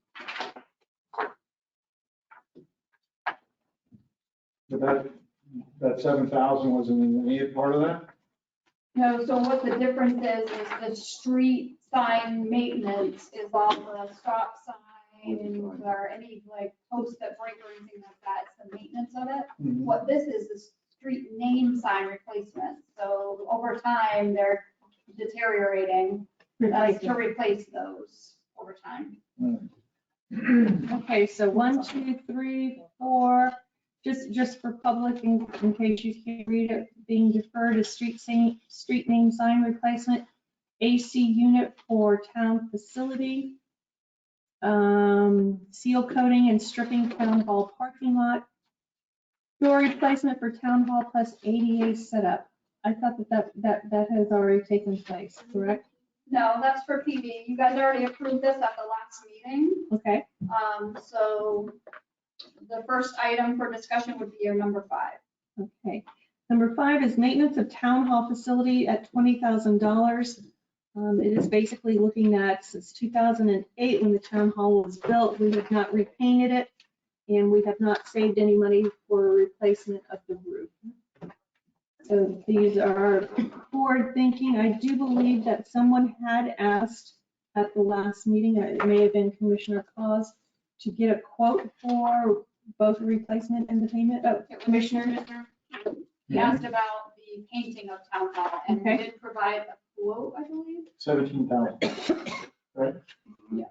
But that 7,000 wasn't in any part of that? No, so what the difference is the street sign maintenance is all the stop signs or any like posts that break or anything like that. It's the maintenance of it. What this is street name sign replacement. So over time, they're deteriorating. to replace those over time. Okay, so 1, 2, 3, 4, just for public, in case you can't read it, being deferred is street name sign replacement, AC unit for town facility, seal coating and stripping town hall parking lot, door replacement for town hall plus ADA setup. I thought that has already taken place, correct? No, that's for PV. You guys already approved this at the last meeting. Okay, So the first item for discussion would be your number 5. okay. Number 5 is maintenance of town hall facility at $20,000. It is basically looking at since 2008, when the town hall was built, we have not repainted it, and we have not saved any money for replacement of the roof. So these are forward thinking. I do believe that someone had asked at the last meeting, it may have been Commissioner Claus, to get a quote for both the replacement and the payment. Oh, Commissioner? He asked about the painting of town hall, and we Okay. did provide a quote, I believe. 17,000, right? Yeah.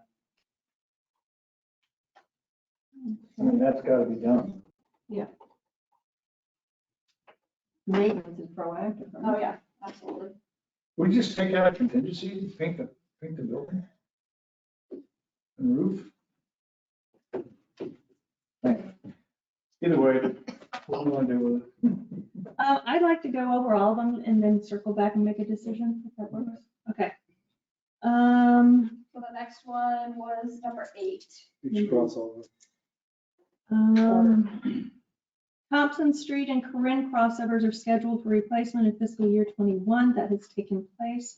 I mean, that's gotta be done. Maintenance is proactive. Oh, yeah, absolutely. We just take out a contingency, paint the building and roof. Thank you. Either way, what do you want to do with it? I'd like to go over all of them and then circle back and make a decision, if that works. Okay. So the next one was number 8. Each crossover. Thompson Street and Corinne crossovers are scheduled for replacement in fiscal year 21. That has taken place.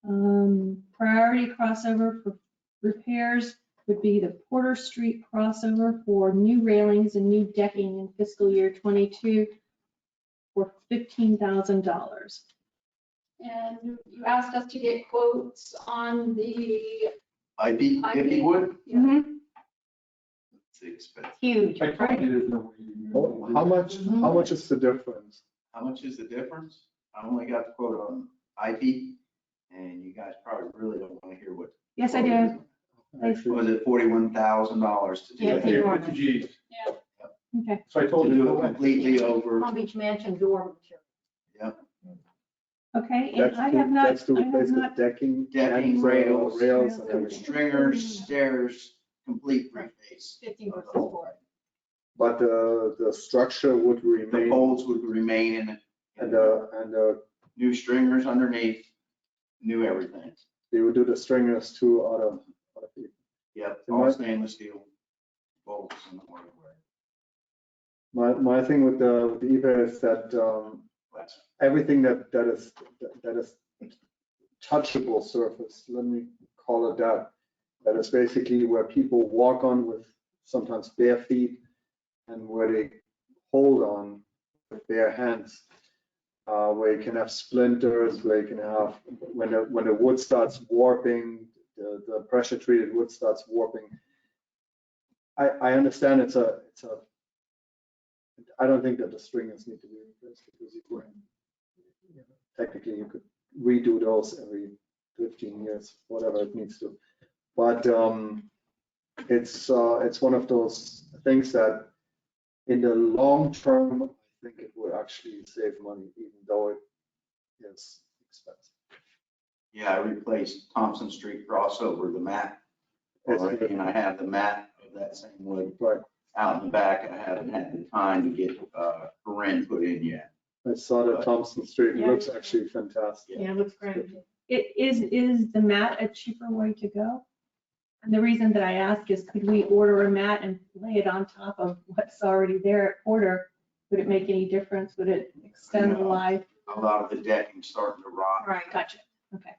Priority crossover for repairs would be the Porter Street crossover for new railings and new decking in fiscal year 22 for $15,000. And you asked us to get quotes on the Ivy wood? Mhm. It's expensive. Huge. I told you there's no way you Oh, How much is the difference? How much is the difference? I only got the quote on Ivy, and you guys probably really don't want to hear what. Yes, I do. Actually, Was it $41,000 to do Yeah, that? they Yeah, are. with the G's. Okay. So I told To you. do it completely over. Palm Beach Mansion door material. Okay, and That's I to, have not, that's to I have replace the not, decking Decking, and rails, rails and rails. everything. Stringers, stairs, complete reface. 50 versus 40. But the structure would The remain poles would remain in it. and the, New stringers underneath, new everything. they would do the stringers too out of the. Yep, And all my- stainless steel bolts and the hardware. My thing with the eBay is that everything that is touchable surface, let me call it that, that is basically where people walk on with sometimes bare feet and where they hold on with bare hands, where you can have splinters, where you can have, when the wood starts warping, the pressure treated wood starts warping. I understand it's a, I don't think that the stringers need to be replaced because you could, technically you could redo those every 15 years, whatever it needs to. But it's one of those things that in the long term, I think it would actually save money, even though it is expensive. Yeah, I replaced Thompson Street crossover, the mat already, and I have the mat of that same wood Right. out in the back. I haven't had the time to get Corinne put in yet. I saw that Thompson Street, it Yeah. looks actually fantastic. Yeah, it looks great. is the mat a cheaper way to go? And the reason that I ask is, could we order a mat and lay it on top of what's already there at Porter? Would it make any difference? Would it extend the No. life? A lot of the decking's starting to rot. Right. Gotcha. Okay.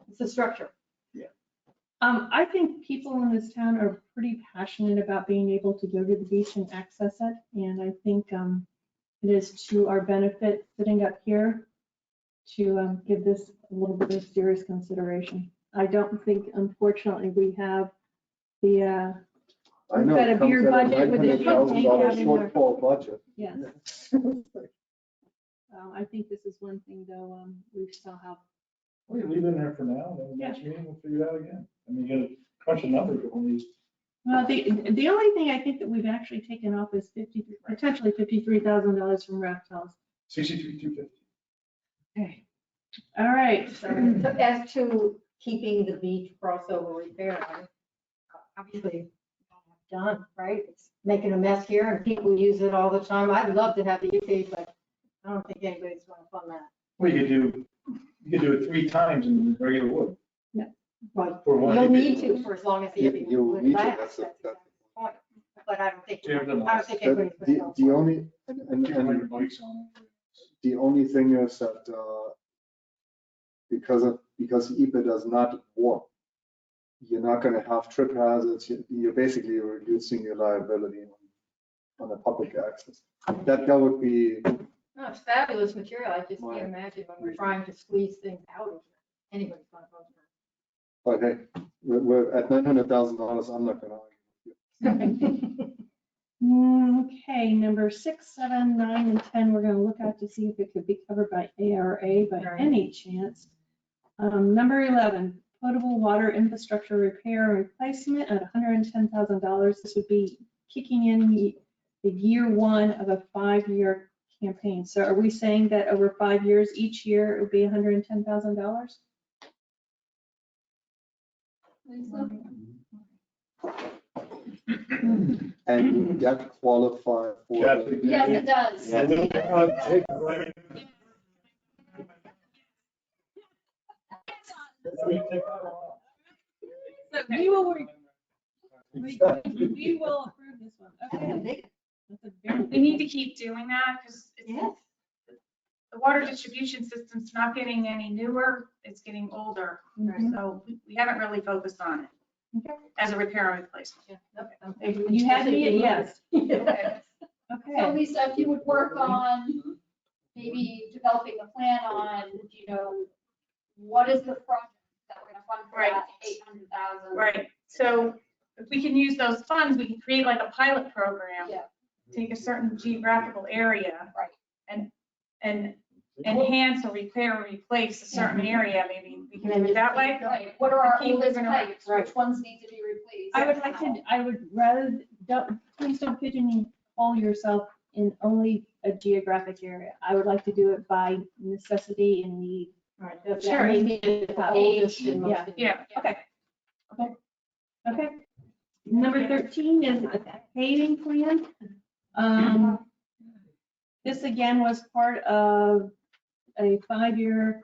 It's a structure. I think people in this town are pretty passionate about being able to go to the beach and access it. And I think it is to our benefit sitting up here to give this a little bit of serious consideration. I don't think, unfortunately, we have the, I We've know got it a beer comes at a budget with a $900,000 champagne cabinet. shortfall budget. yes. I think this is one thing, though, we still have We leave it in there for now, then the next meeting we'll figure it out again. I mean, you gotta crunch the numbers on these. Well, the only thing I think that we've actually taken off is potentially $53,000 from Raftels. 63,250. Okay. All right. So as to keeping the beach crossover repair, obviously done, right? It's making a mess here and people use it all the time. I'd love to have the UP, but I don't think anybody's going to fund that. Well, you could do it 3 times in regular wood. Right. For one You'll EV. need to for as long as the You- UP you would need to, last. that's That's a- the point. But I don't think, Yeah, it doesn't I don't think anybody's The, going to go the for it. only, and 200 bikes on it. the only thing is that, because EPA does not work, you're not gonna have trip hazards. You're basically reducing your liability on the public access. That would be, No, it's fabulous material. I just My- can't imagine when we're trying to squeeze things out of it. Anybody's going to vote but hey, we're at $900,000, I'm not gonna argue. Okay, number 6, 7, 9, and 10, we're gonna look at to see if it could be covered by ARA by Right. any chance. Number 11, potable water infrastructure repair and replacement at $110,000. This would be kicking in the year 1 of a 5-year campaign. So are we saying that over 5 years, each year it would be $110,000? And would that qualify for? Kathy, Yes, it does. Yeah. Take it right. So we will, we will approve this one. Okay. That's a very We need to keep doing that because Yes. the water distribution system's not getting any newer, it's getting older. Mhm. So we haven't really focused on it as a repair and replacement. You had me at yes. Okay. So Okay. Lisa, if you would work on maybe developing a plan on, what is the project that we're gonna fund for Right. that 800,000? Right, so if we can use those funds, we can create like a pilot program. Yeah. Take a certain geographical area. Right. And enhance or repair or replace a certain area, maybe we can do it that way. Right, what are our Keep oldest moving around. pipes, which ones need to be replaced? I would rather, please don't pigeonhole yourself in only a geographic area. I would like to do it by necessity and need. Right, that's Sure. maybe the oldest and most. Yeah. Yeah, Okay. Okay. Number 13 is a paving plan. This again was part of a 5-year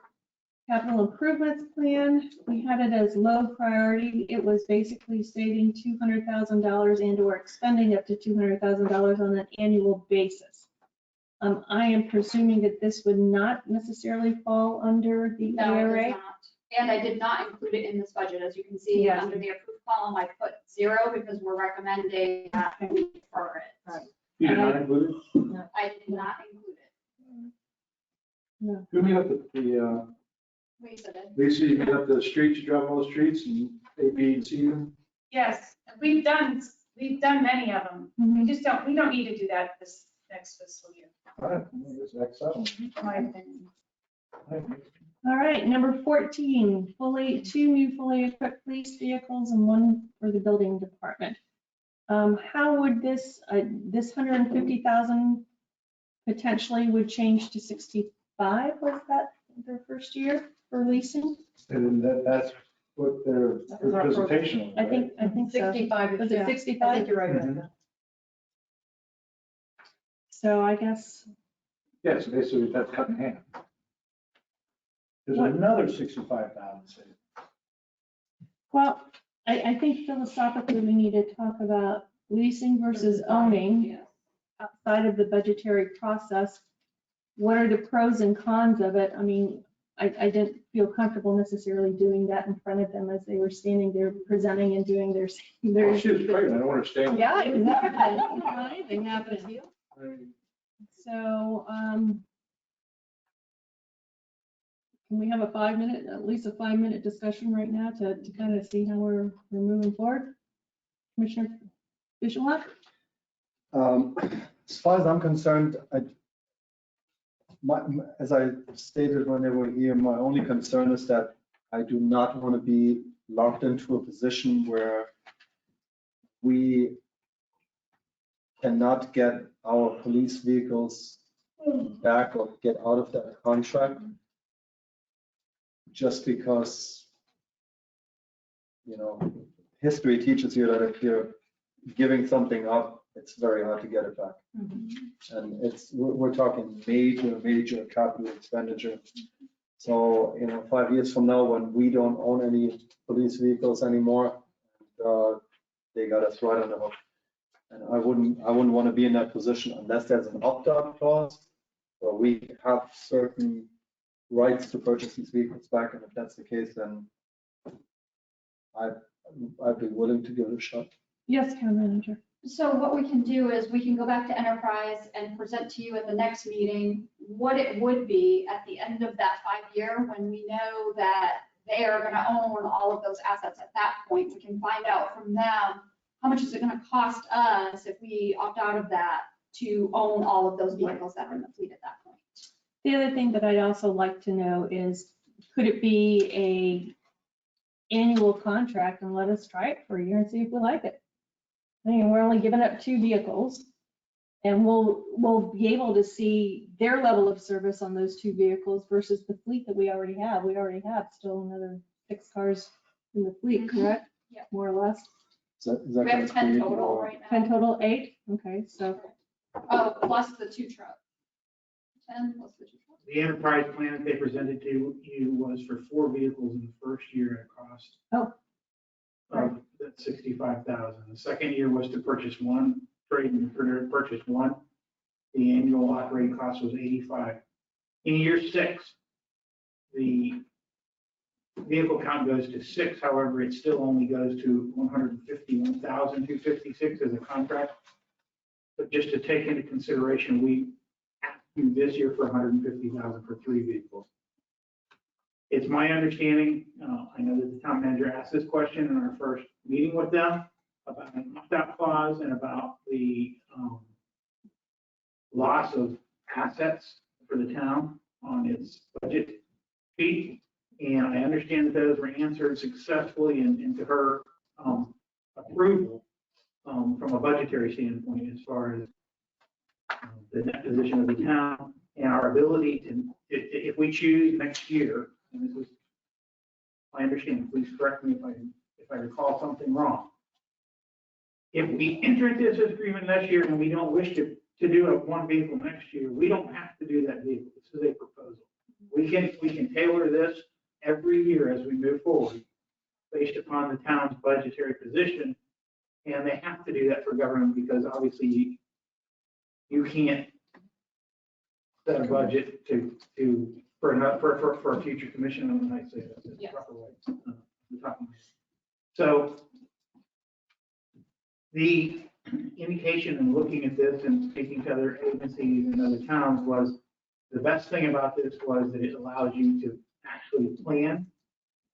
capital improvements plan. We had it as low priority. It was basically saving $200,000 and or expending up to $200,000 on an annual basis. I am presuming that this would not necessarily fall under the No, it does ARA. not. And I did not include it in this budget. As you can see, Yeah. under the approved column, I put 0 because we're recommending that we defer it. Right. You did not include it? I did not include it. Who made up the, Lisa did. Lisa, you made up the streets, you drive all the streets and A, B, and C them? yes, we've done many of them. Mhm. We don't need to do that this next fiscal year, All right, it's excellent. in my opinion. All right, number 14, 2 new fully equipped police vehicles and 1 for the building department. How would this 150,000 potentially would change to 65? Was that their first year for leasing? And that's what their presentation was, I right? think so. 65 is, Was it yeah. I 65? think you're right about Mhm. that. So I guess, Yeah, so basically that's cut in half. There's another 65,000 saved. well, I think philosophically we need to talk about leasing versus owning outside of the budgetary process. What are the pros and cons of it? I mean, I didn't feel comfortable necessarily doing that in front of them as they were standing there presenting and doing their. Well, she was pregnant, I don't understand. Yeah, exactly. Anything happens. So, can we have a 5-minute, at least a 5-minute discussion right now to kind of see how we're moving forward? Commissioner Bishalak? As far as I'm concerned, as I stated when they were here, my only concern is that I do not want to be locked into a position where we cannot get our police vehicles back or get out of that contract just because, history teaches you that if you're giving something up, it's very hard to get it back. And we're talking major capital expenditure. So, 5 years from now, when we don't own any police vehicles anymore, they got us right on the hook. And I wouldn't want to be in that position unless there's an opt-out clause where we have certain rights to purchase these vehicles back. And if that's the case, then I'd be willing to give it a shot. Yes, Town Manager. So what we can do is we can go back to enterprise and present to you at the next meeting what it would be at the end of that 5 year when we know that they are going to own all of those assets at that point. We can find out from them how much is it going to cost us if we opt out of that to own all of those vehicles that are in the fleet at that point. The other thing that I'd also like to know is, could it be a annual contract and let us try it for a year and see if we like it? I mean, we're only giving up 2 vehicles and we'll be able to see their level of service on those 2 vehicles versus the fleet that we already have. We already have still another 6 cars in the fleet, correct? Yep. More or less. Is that We have gonna 10 create total more- right now. 10 total, 8? Okay, so Oh, plus the 2 trucks. 10 plus the 2 trucks. The enterprise plan that they presented to you was for 4 vehicles in the first year at a cost. Oh. Of that 65,000. The second year was to purchase one, purchase one. The annual operating cost was 85. In year 6, the vehicle count goes to 6. However, it still only goes to 151,256 as a contract. But just to take into consideration, we asked you this year for 150,000 for 3 vehicles. It's my understanding, I know that the town manager asked this question in our first meeting with them about an opt-out clause and about the loss of assets for the town on its budget sheet. And I understand that those were answered successfully into her approval from a budgetary standpoint as far as the net position of the town and our ability to, if we choose next year, and this is my understanding, please correct me if I recall something wrong. If we enter into this agreement next year and we don't wish to do a 1 vehicle next year, we don't have to do that vehicle. This is a proposal. We can tailor this every year as we move forward based upon the town's budgetary position. And they have to do that for government because obviously you can't set a budget for a future commission. And I say that's the proper way. So the indication in looking at this and speaking to other agencies and other towns was the best thing about this was that it allows you to actually plan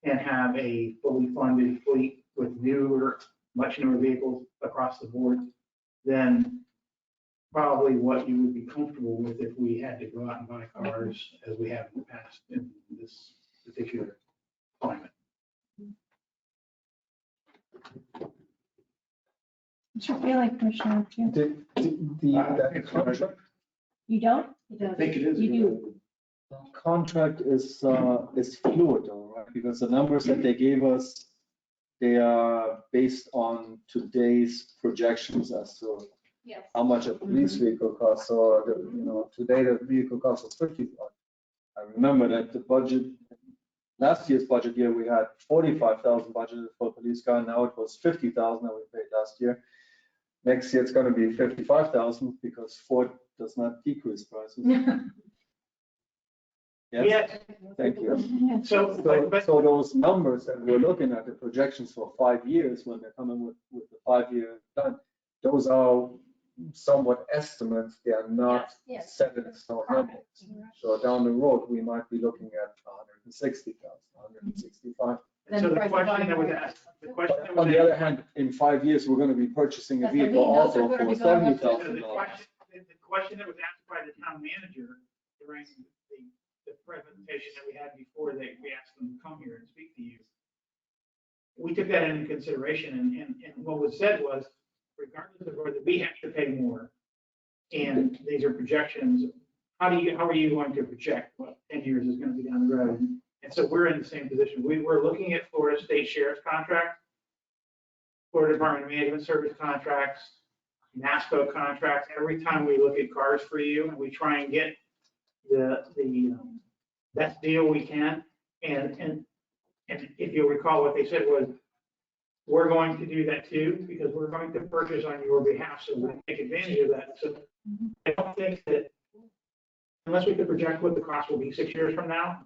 and have a fully funded fleet with much newer vehicles across the board than probably what you would be comfortable with if we had to go out and buy cars as we have in the past in this particular climate. what's your feeling, Commissioner? The contract, You don't? I think it is. You do. The contract is fluid though, right? Because the numbers that they gave us, they are based on today's projections as to Yes. how much a police vehicle costs. So, today the vehicle cost was 50,000. I remember that the budget, last year's budget year, we had 45,000 budgeted for a police car. Now it was 50,000 that we paid last year. Next year it's going to be 55,000 because Ford does not decrease prices. Yes, thank you. So, So those numbers that we're looking at, the projections for 5 years, when they're coming with the 5-year plan, those are somewhat estimates. They are not Yes. set in stone numbers. So down the road, we might be looking at 160,000, 165. so the question that was asked, On the other hand, in 5 years, we're going to be purchasing a That's what I vehicle mean. Those are also gonna for be going up to- So $70,000. the question that was asked by the town manager, bring the presentation that we had before we asked them to come here and speak to you. We took that into consideration, and what was said was, regardless of whether we have to pay more, and these are projections, how are you going to project what 10 years is going to be down the road? And so we're in the same position. We were looking at Florida State Sheriff's contract, Florida Department of Management Service contracts, NASPO contracts. Every time we look at cars for you, and we try and get the best deal we can. And if you'll recall, what they said was, we're going to do that too, because we're going to purchase on your behalf, so we take advantage of that. So I don't think that, unless we could project what the cost will be 6 years from now,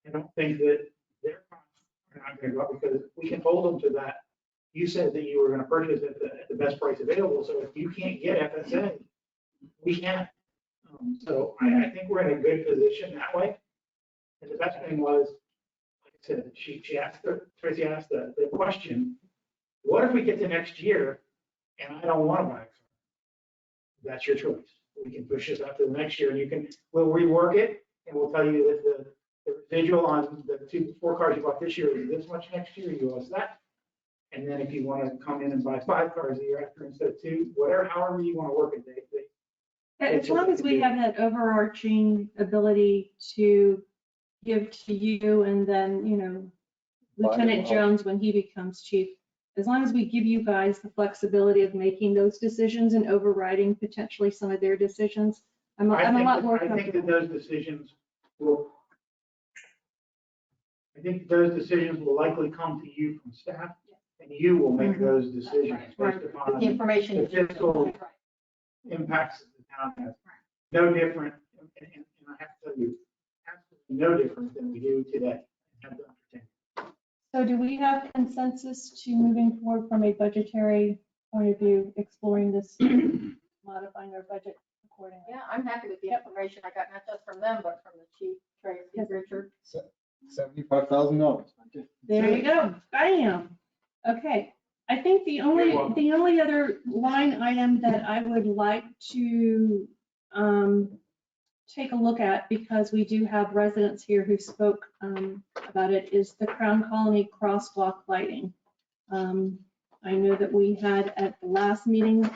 I don't think that their costs are not going to go up, because we can hold them to that. You said that you were going to purchase at the best price available, so if you can't get FSA, we can't. So I think we're in a good position that way. And the best thing was, like I said, Tracy asked the question, what if we get to next year and I don't want to buy a car? That's your choice. We can push this out to the next year, and we'll rework it, and we'll tell you that the residual on the 4 cars you bought this year is this much next year, you owe us that. And then if you want to come in and buy 5 cars a year after instead of 2, whatever, however you want to work it, As long as we have that overarching ability to give to you, and then, Lieutenant Jones, when he becomes chief, as long as we give you guys the flexibility of making those decisions and overriding potentially some of their decisions, I'm a lot more comfortable. I think that those decisions will likely come to you from staff, and you will make those decisions based upon The information. the fiscal impacts that the town has. No different, and I have to tell you, absolutely no different than we do today. So do we have consensus to moving forward from a budgetary point of view, exploring this, modifying our budget accordingly? Yeah, I'm happy with the information I got, not just from them, but from the chief, Tracy, Richard. $75,000. There you go, bam. Okay, I think the only other line item that I would like to take a look at, because we do have residents here who spoke about it, is the Crown Colony crosswalk lighting. I know that we had at the last meeting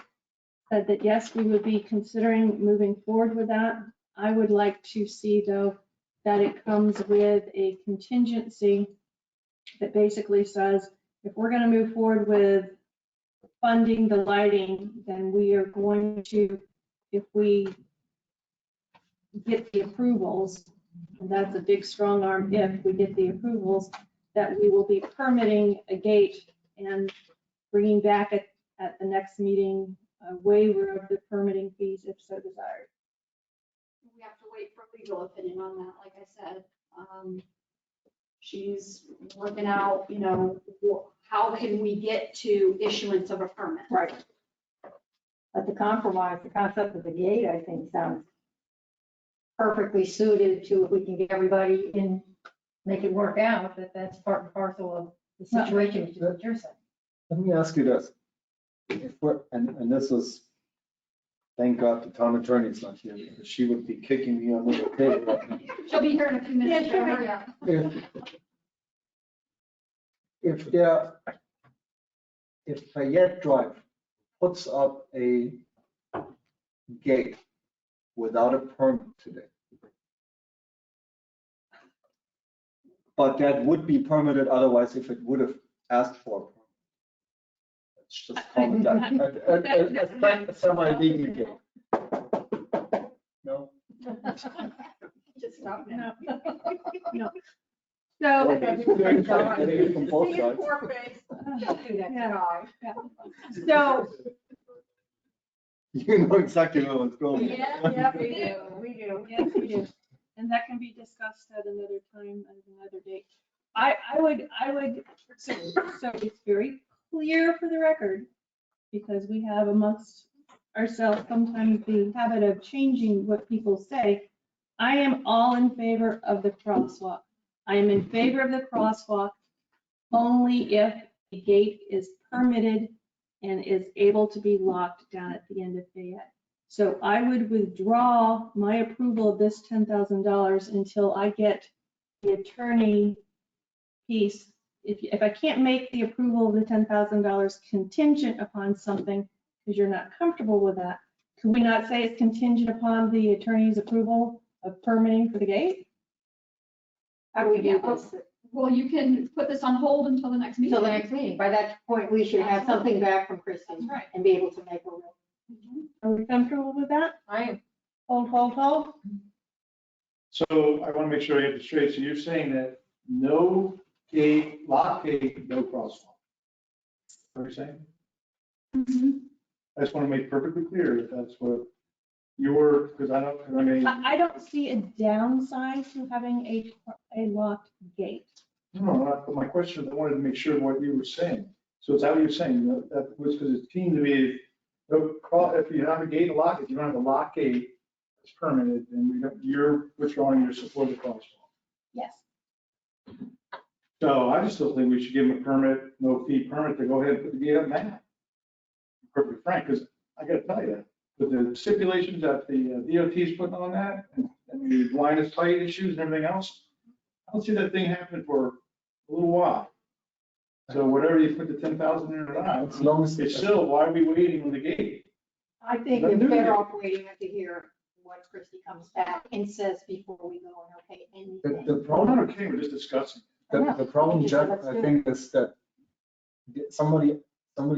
said that yes, we would be considering moving forward with that. I would like to see, though, that it comes with a contingency that basically says, if we're going to move forward with funding the lighting, then we are going to, if we get the approvals, and that's a big strong arm, if we get the approvals, that we will be permitting a gate and bringing back at the next meeting a waiver of the permitting fees if so desired. We have to wait for legal opinion on that, like I said. She's working out, how can we get to issuance of a permit? Right. But the compromise, the concept of the gate, I think sounds perfectly suited to, if we can get everybody in, make it work out, that's part and parcel of the situation, which is what you're saying. Let me ask you this. If we're, and this is, thank God the town attorney's not here, because she would be kicking me under the table right now. She'll be here in a few minutes. Yeah, Hurry up. If Fayette Drive puts up a gate without a permit today, but that would be permitted otherwise if it would have asked for a permit. Let's just call it that. A semi-legal gate. No? Just stop now. No. So, From both See your sides. poor face. Don't do that, dog. so You know exactly where it's going. Yeah, we do. yes, we do. And that can be discussed at another time, at another date. I would, so it's very clear for the record, because we have amongst ourselves sometimes the habit of changing what people say. I am all in favor of the crosswalk. I am in favor of the crosswalk only if the gate is permitted and is able to be locked down at the end of Fayette. So I would withdraw my approval of this $10,000 until I get the attorney piece. If I can't make the approval of the $10,000 contingent upon something, because you're not comfortable with that, could we not say it's contingent upon the attorney's approval of permitting for the gate? How do we do this? Well, you can put this on hold until the next meeting. Until the next meeting. By that point, we should have something back from Christie That's right. and be able to make a real. Are we comfortable with that? I am. Hold. So I want to make sure I get this straight. So you're saying that no gate, lock gate, no crosswalk? What are you saying? I just want to make perfectly clear if that's what your, because I mean. I don't see a downside to having a locked gate. No, but my question is, I wanted to make sure what you were saying. So is that what you're saying? That was, because it seemed to me, if you have a gate lock, if you don't have a lock gate, it's permitted, and you're withdrawing your support of the crosswalk. Yes. So I just still think we should give them a permit, no fee permit, to go ahead and put the gate up now. Perfectly frank, because I gotta tell you, with the stipulations that the DOT is putting on that, and the line is tight issues and everything else, I don't see that thing happening for a little while. So whatever you put the 10,000 in or not, As long as it's still, why are we waiting on the gate? I think we're better off waiting to hear what Christie comes back and says before we go and okay anything. The Oh, problem, not okay, we're just discussing. the problem, Yeah, Jeff, let's I do think is that somebody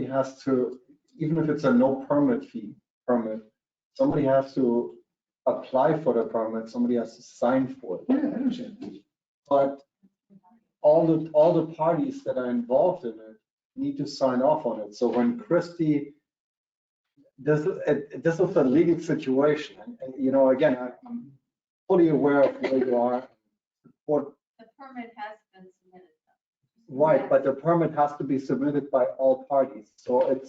has to, even if it's a no permit permit, somebody has to apply for the permit, somebody has to sign for it. Yeah, I understand. But all the parties that are involved in it need to sign off on it. So when Christie, this is a legal situation, and you know, again, I'm fully aware of where you are. What, The permit has been submitted. right, but the permit has to be submitted by all parties. So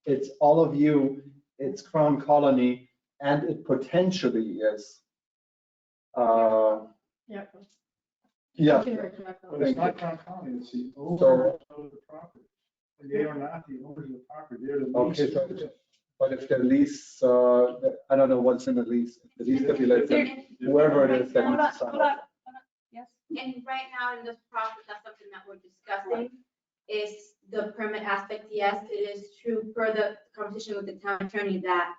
it's all of you, it's Crown Colony, and it potentially is. Yeah. Yeah. But it's not Crown County, it's the owner of the property. They are not the owners of the property, they're the Okay, lease. so, but if the lease, I don't know what's in the lease, if the lease stipulates that whoever it is that Hold on, needs to sign hold on. off. Yes. And right now in this process, that's something that we're discussing, is the permit aspect. Yes, it is true per the conversation with the town attorney that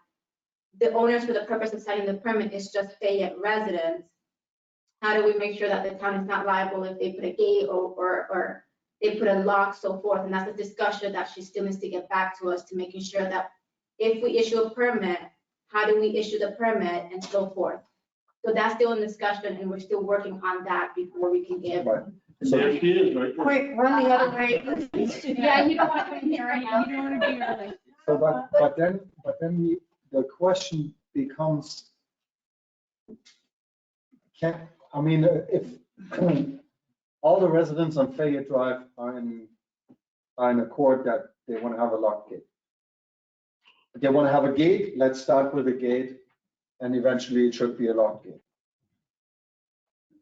the owners, for the purpose of signing the permit, is just Fayette residents. How do we make sure that the town is not liable if they put a gate or they put a lock, so forth? And that's a discussion that she still needs to get back to us, to making sure that if we issue a permit, how do we issue the permit and so forth? So that's still in discussion, and we're still working on that before we can give. Right. There she is, right there. Quick, run the other way. Yeah, you don't want to come in here right now. You don't want to be early. So, but then the question becomes, if all the residents on Fayette Drive are in accord that they want to have a lock gate. If they want to have a gate, let's start with a gate, and eventually it should be a lock gate.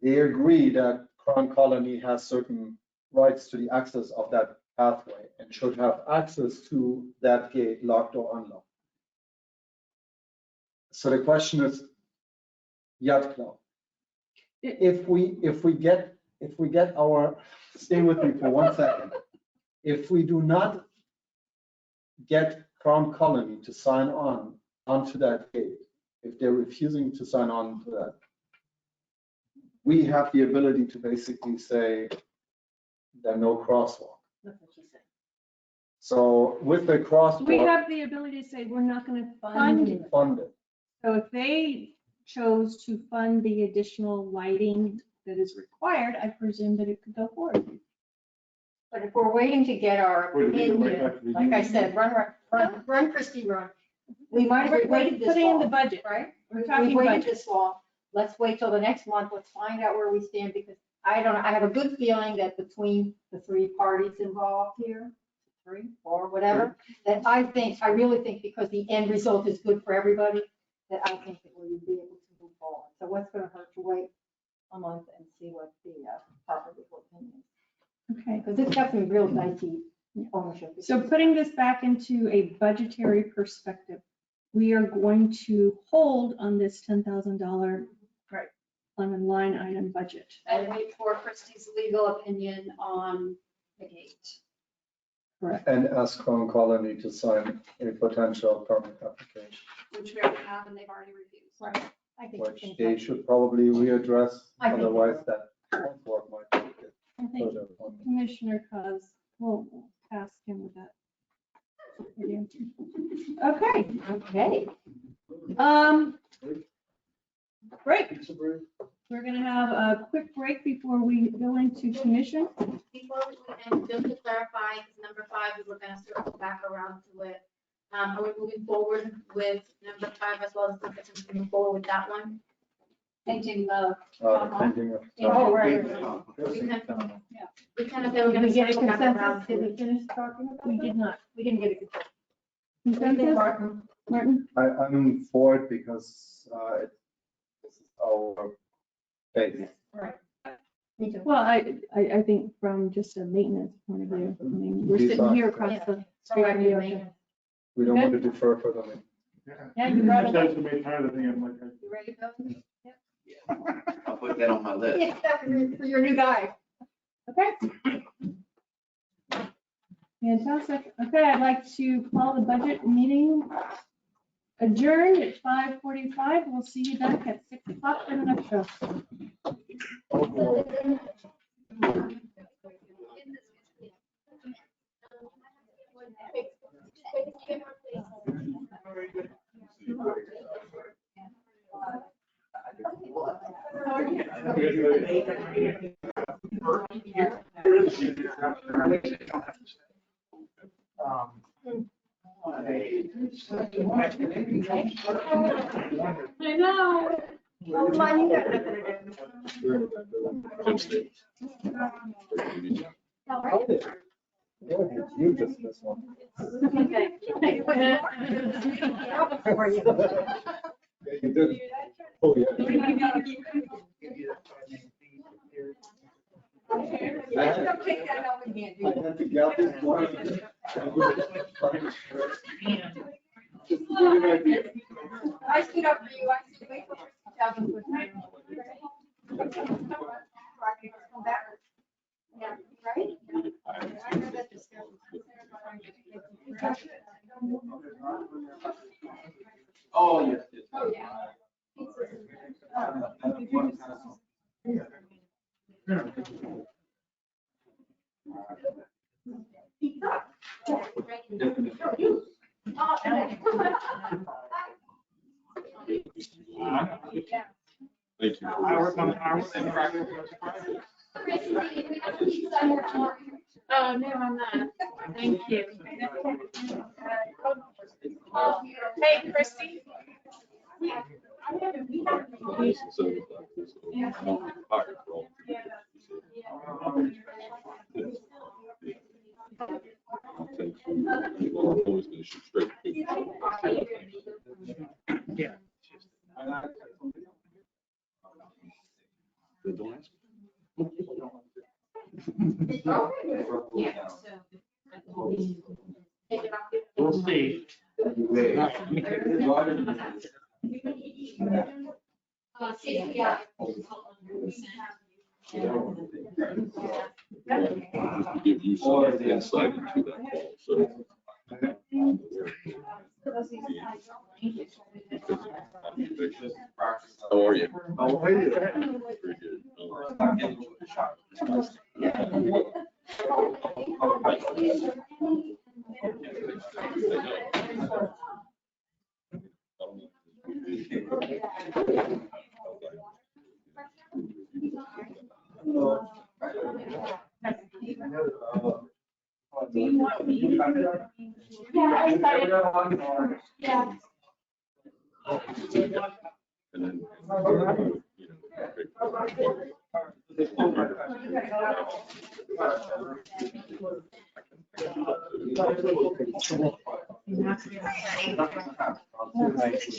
They agree that Crown Colony has certain rights to the access of that pathway and should have access to that gate, locked or unlocked. So the question is, Yacht Club, if we get our, stay with me for 1 second. If we do not get Crown Colony to sign onto that gate, if they're refusing to sign on to that, we have the ability to basically say there's no crosswalk. That's what she said. So with the crosswalk. We have the ability to say we're not going to fund it. Fund it. So if they chose to fund the additional lighting that is required, I presume that it could go forward. But if we're waiting to get our Wait, we go right opinion, back to the like I union. said, run Christie, run. We might as well wait this Putting in the long, budget. right? We're We talking waited budget. this long. Let's wait till the next month. Let's find out where we stand, because I have a good feeling that between the three parties involved here, 3, 4, whatever, that I really think because the end result is good for everybody, that I think that we would be able to move forward. So what's going to hurt to wait a month and see what the proper legal opinion is? Okay. Because it's got some real dicey ownership. So putting this back into a budgetary perspective, we are going to hold on this $10,000 Right. on a line item budget. And wait for Christie's legal opinion on the gate. Correct. And ask Crown Colony to sign a potential permit application, Which we already have and they've already refused. Right. I think which we can- they should probably readdress, I think- otherwise that work might take it I think further on. Commissioner Cos will ask him with that. Okay, Okay. break. We're gonna have a quick break before we go into commission. Before we, and just to clarify, because number 5, we were gonna circle back around to it. Are we moving forward with number 5 as well as moving forward with that one? Painting the. Painting of- Oh, right. Yes. We kind of, we're Did we gonna get a circle back around consensus? Did to we finish talking about We that? did not. We didn't get a consensus. Consensus? Martin? I'm for it because this is our base. Me too. Well, I think from just a maintenance point of view, I mean, we're These sitting are- here across the street from the ocean. We don't want to defer for them. Yeah, you brought it up. to make tired of me, I'm like, You ready to go? I'll put that on my list. Yeah, for your new guy. Okay. Fantastic. Okay, I'd like to call the budget meeting adjourned at 5:45. We'll see you back at 6 o'clock for the next show. I know. Oh, my, you got nothing to do. You just this one. Okay. For you. Yeah, you did. Oh, yeah. I had to get this one. I stood up for you. I stood wait for Yeah, right? Oh, yes, yes. Oh, yeah. Thank you. Oh, no, I'm not. Thank you. Hey, Christy. Always gonna shoot straight. Yeah. Don't ask. We'll see. Give you some insight into that call, so. How are you? How are you? Very good. Do you want me? Yeah. And then,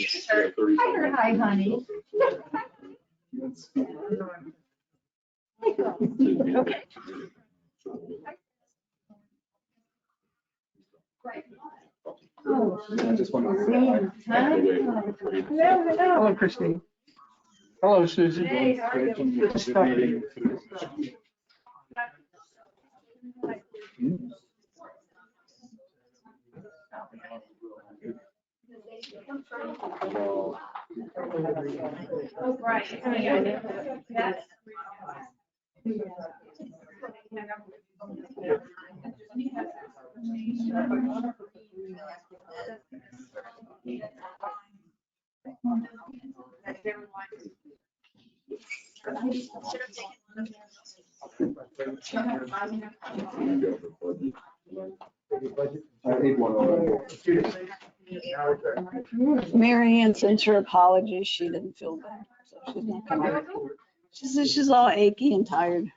Hi, honey. I just wanted to. Hello, Christine. Hello, Susan. Hey, how are you? Good meeting. Oh, right. That's. I ate one already. Mary Ann sent her apologies. She didn't feel bad, so she's not coming. She says she's all achy and tired.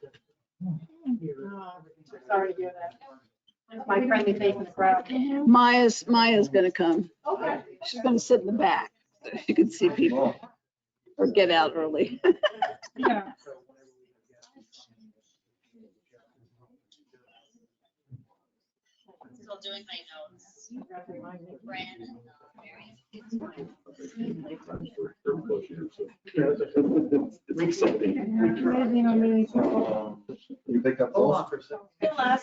Sorry to hear that. That's my friendly face in the crowd. Maya's gonna come. Okay. She's gonna sit in the back so she can see people or get out early. Yeah. Still doing my notes. Brandon, You picked up those? Last